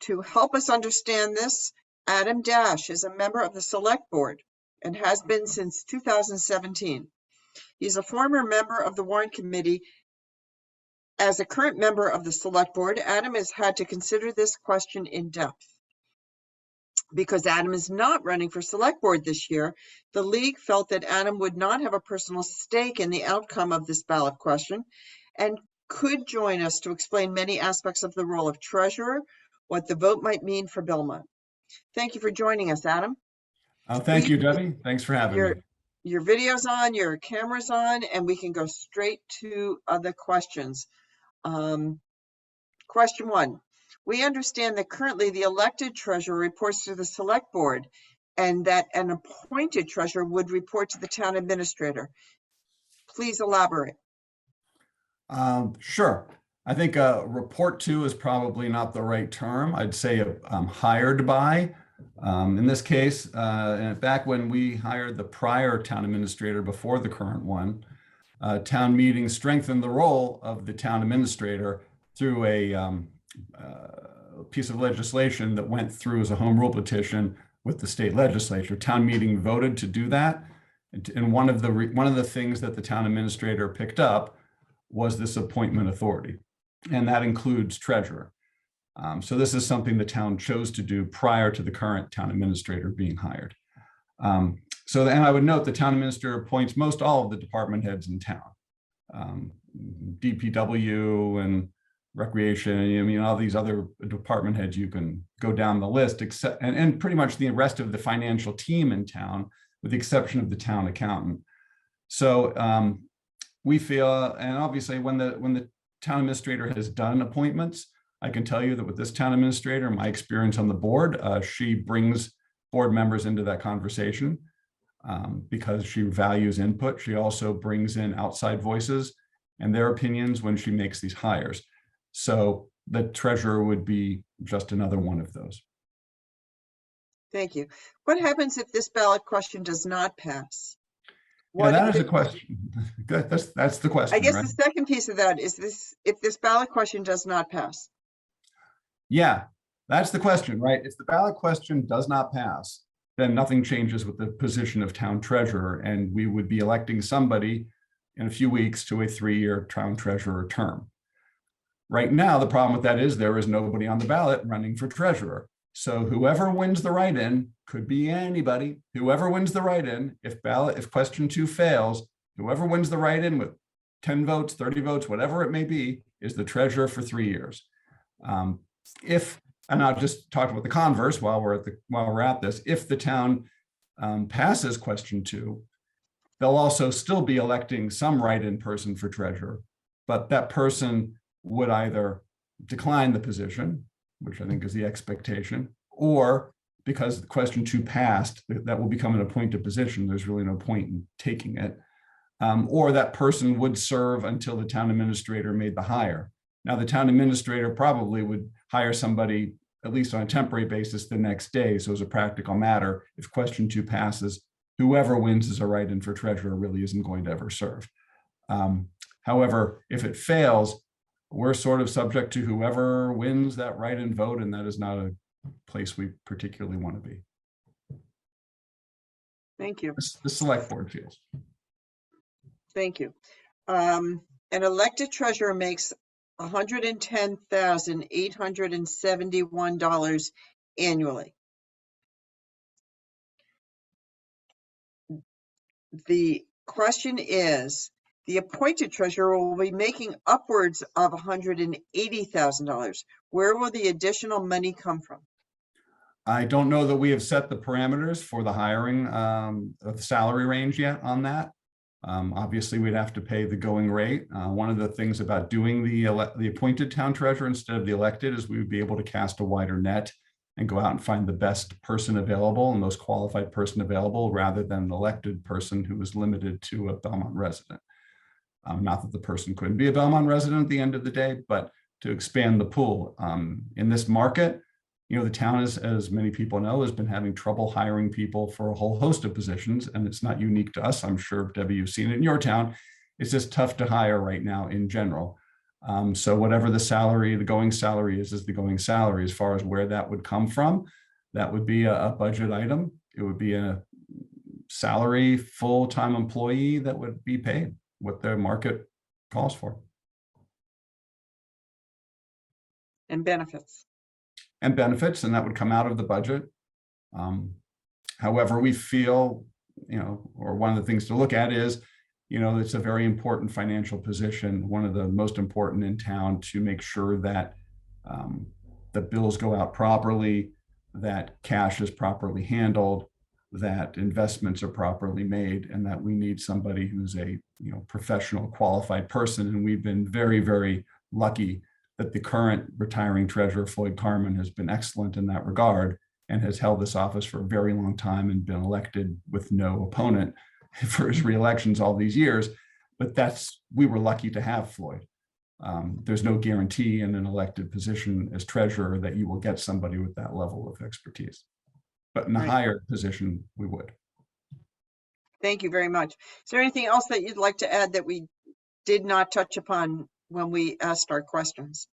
To help us understand this, Adam Dash is a member of the select board and has been since 2017. He's a former member of the warrant committee. As a current member of the select board, Adam has had to consider this question in depth. Because Adam is not running for select board this year, the league felt that Adam would not have a personal stake in the outcome of this ballot question and could join us to explain many aspects of the role of treasurer, what the vote might mean for Belmont. Thank you for joining us, Adam. Thank you, Debbie. Thanks for having me. Your video's on, your camera's on, and we can go straight to other questions. Question 1. We understand that currently the elected treasurer reports to the select board and that an appointed treasurer would report to the town administrator. Please elaborate. Sure. I think report to is probably not the right term. I'd say hired by. In this case, back when we hired the prior town administrator before the current one, town meeting strengthened the role of the town administrator through a piece of legislation that went through as a home rule petition with the state legislature. Town meeting voted to do that, and one of the things that the town administrator picked up was this appointment authority, and that includes treasurer. So this is something the town chose to do prior to the current town administrator being hired. And I would note the town administrator appoints most all of the department heads in town, DPW and recreation, I mean, all these other department heads, you can go down the list, except and pretty much the rest of the financial team in town, with the exception of the town accountant. So we feel, and obviously when the town administrator has done appointments, I can tell you that with this town administrator, my experience on the board, she brings board members into that conversation because she values input. She also brings in outside voices and their opinions when she makes these hires. So the treasurer would be just another one of those. Thank you. What happens if this ballot question does not pass? Yeah, that is a question. Good. That's the question. I guess right? The second piece of that is if this ballot question does not pass. Yeah, that's the question, right? If the ballot question does not pass, then nothing changes with the position of town treasurer, and we would be electing somebody in a few weeks to a 3-year town treasurer term. Right now, the problem with that is there is nobody on the ballot running for treasurer. So whoever wins the write-in, could be anybody, whoever wins the write-in, if question 2 fails, whoever wins the write-in with 10 votes, 30 votes, whatever it may be, is the treasurer for 3 years. And I'll just talk about the converse while we're at this. If the town passes question 2, they'll also still be electing some write-in person for treasurer, but that person would either decline the position, which I think is the expectation, or because question 2 passed, that will become an appointed position. There's really no point in taking it. Or that person would serve until the town administrator made the hire. Now, the town administrator probably would hire somebody, at least on a temporary basis, the next day. So as a practical matter, if question 2 passes, whoever wins as a write-in for treasurer really isn't going to ever serve. However, if it fails, we're sort of subject to whoever wins that write-in vote, and that is not a place we particularly want to be. Thank you. The select board feels. Thank you. An elected treasurer makes $110,871 annually. The question is, the appointed treasurer will be making upwards of $180,000. Where will the additional money come from? I don't know that we have set the parameters for the hiring of the salary range yet on that. Obviously, we'd have to pay the going rate. One of the things about doing the appointed town treasurer instead of the elected is we would be able to cast a wider net and go out and find the best person available and most qualified person available, rather than an elected person who is limited to a Belmont resident. Not that the person couldn't be a Belmont resident at the end of the day, but to expand the pool. In this market, the town, as many people know, has been having trouble hiring people for a whole host of positions, and it's not unique to us. I'm sure, Debbie, you've seen it in your town. It's just tough to hire right now in general. So whatever the salary, the going salary is the going salary. As far as where that would come from, that would be a budget item. It would be a salary full-time employee that would be paid what the market calls for. And benefits. And benefits, and that would come out of the budget. However, we feel, or one of the things to look at is, it's a very important financial position, one of the most important in town, to make sure that the bills go out properly, that cash is properly handled, that investments are properly made, and that we need somebody who's a professional, qualified person. And we've been very, very lucky that the current retiring treasurer, Floyd Carman, has been excellent in that regard and has held this office for a very long time and been elected with no opponent for his reelections all these years. But we were lucky to have Floyd. There's no guarantee in an elected position as treasurer that you will get somebody with that level of expertise. But in a higher position, we would. Thank you very much. Is there anything else that you'd like to add that we did not touch upon when we asked our questions?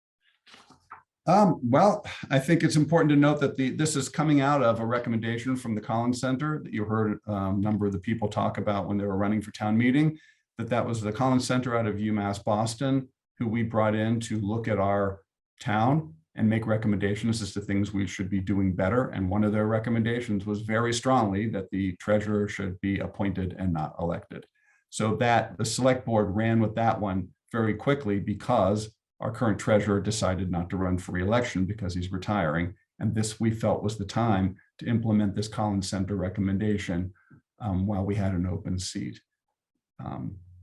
Well, I think it's important to note that this is coming out of a recommendation from the Collins Center that you heard a number of the people talk about when they were running for town meeting, that was the Collins Center out of UMass Boston, who we brought in to look at our town and make recommendations as to things we should be doing better. And one of their recommendations was very strongly that the treasurer should be appointed and not elected. So that the select board ran with that one very quickly, because our current treasurer decided not to run for re-election because he's retiring. And this, we felt, was the time to implement this Collins Center recommendation while we had an open seat.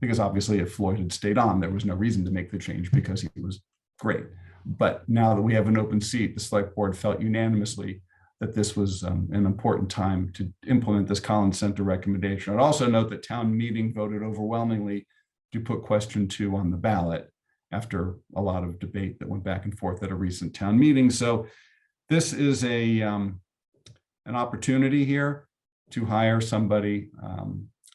Because obviously if Floyd had stayed on, there was no reason to make the change because he was great. But now that we have an open seat, the select board felt unanimously that this was an important time to implement this Collins Center recommendation. I'd also note that town meeting voted overwhelmingly to put question 2 on the ballot after a lot of debate that went back and forth at a recent town meeting. So this is an opportunity here to hire somebody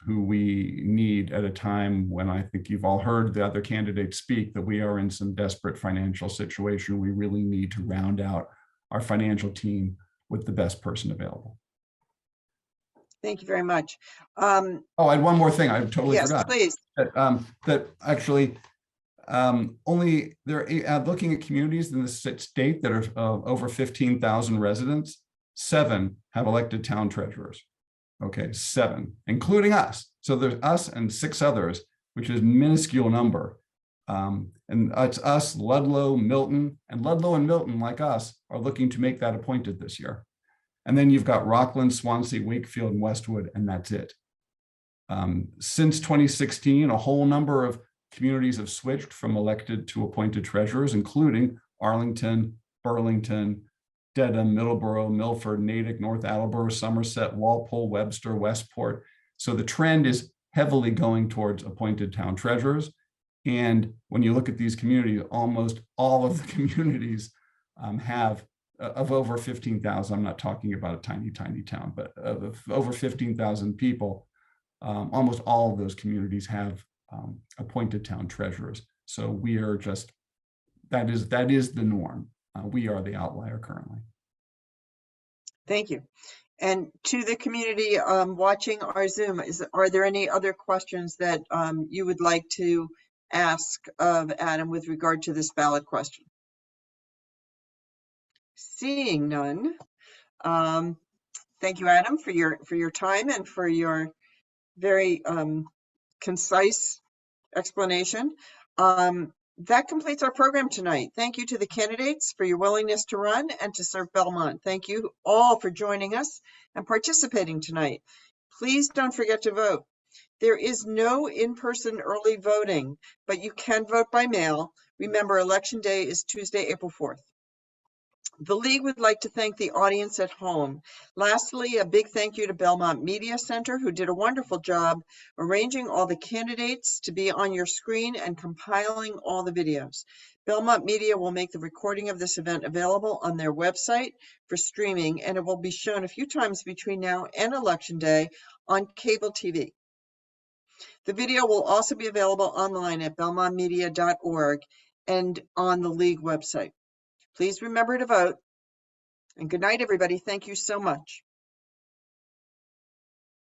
who we need at a time when I think you've all heard the other candidates speak, that we are in some desperate financial situation. We really need to round out our financial team with the best person available. Thank you very much. Oh, I had one more thing. I totally Yes, forgot. please. That actually only they're looking at communities in the state that are over 15,000 residents. 7 have elected town treasurers. Okay, 7, including us. So there's us and 6 others, which is a minuscule number. And it's us, Ludlow, Milton, and Ludlow and Milton, like us, are looking to make that appointed this year. And then you've got Rockland, Swansea, Wakefield, and Westwood, and that's it. Since 2016, a whole number of communities have switched from elected to appointed treasurers, including Arlington, Burlington, Dedham, Middleborough, Milford, Natick, North Attleboro, Somerset, Walpole, Webster, Westport. So the trend is heavily going towards appointed town treasurers. And when you look at these communities, almost all of the communities have of over 15,000. I'm not talking about a tiny, tiny town, but of over 15,000 people, almost all of those communities have appointed town treasurers. So we are just, that is the norm. We are the outlier currently. Thank you. And to the community watching our Zoom, are there any other questions that you would like to ask of Adam with regard to this ballot question? Seeing none, thank you, Adam, for your time and for your very concise explanation. That completes our program tonight. Thank you to the candidates for your willingness to run and to serve Belmont. Thank you all for joining us and participating tonight. Please don't forget to vote. There is no in-person early voting, but you can vote by mail. Remember, Election Day is Tuesday, April 4th. The League would like to thank the audience at home. Lastly, a big thank you to Belmont Media Center, who did a wonderful job arranging all the candidates to be on your screen and compiling all the videos. Belmont Media will make the recording of this event available on their website for streaming, and it will be shown a few times between now and Election Day on cable TV. The video will also be available online at belmontmedia.org and on the League website. Please remember to vote. And good night, everybody. Thank you so much.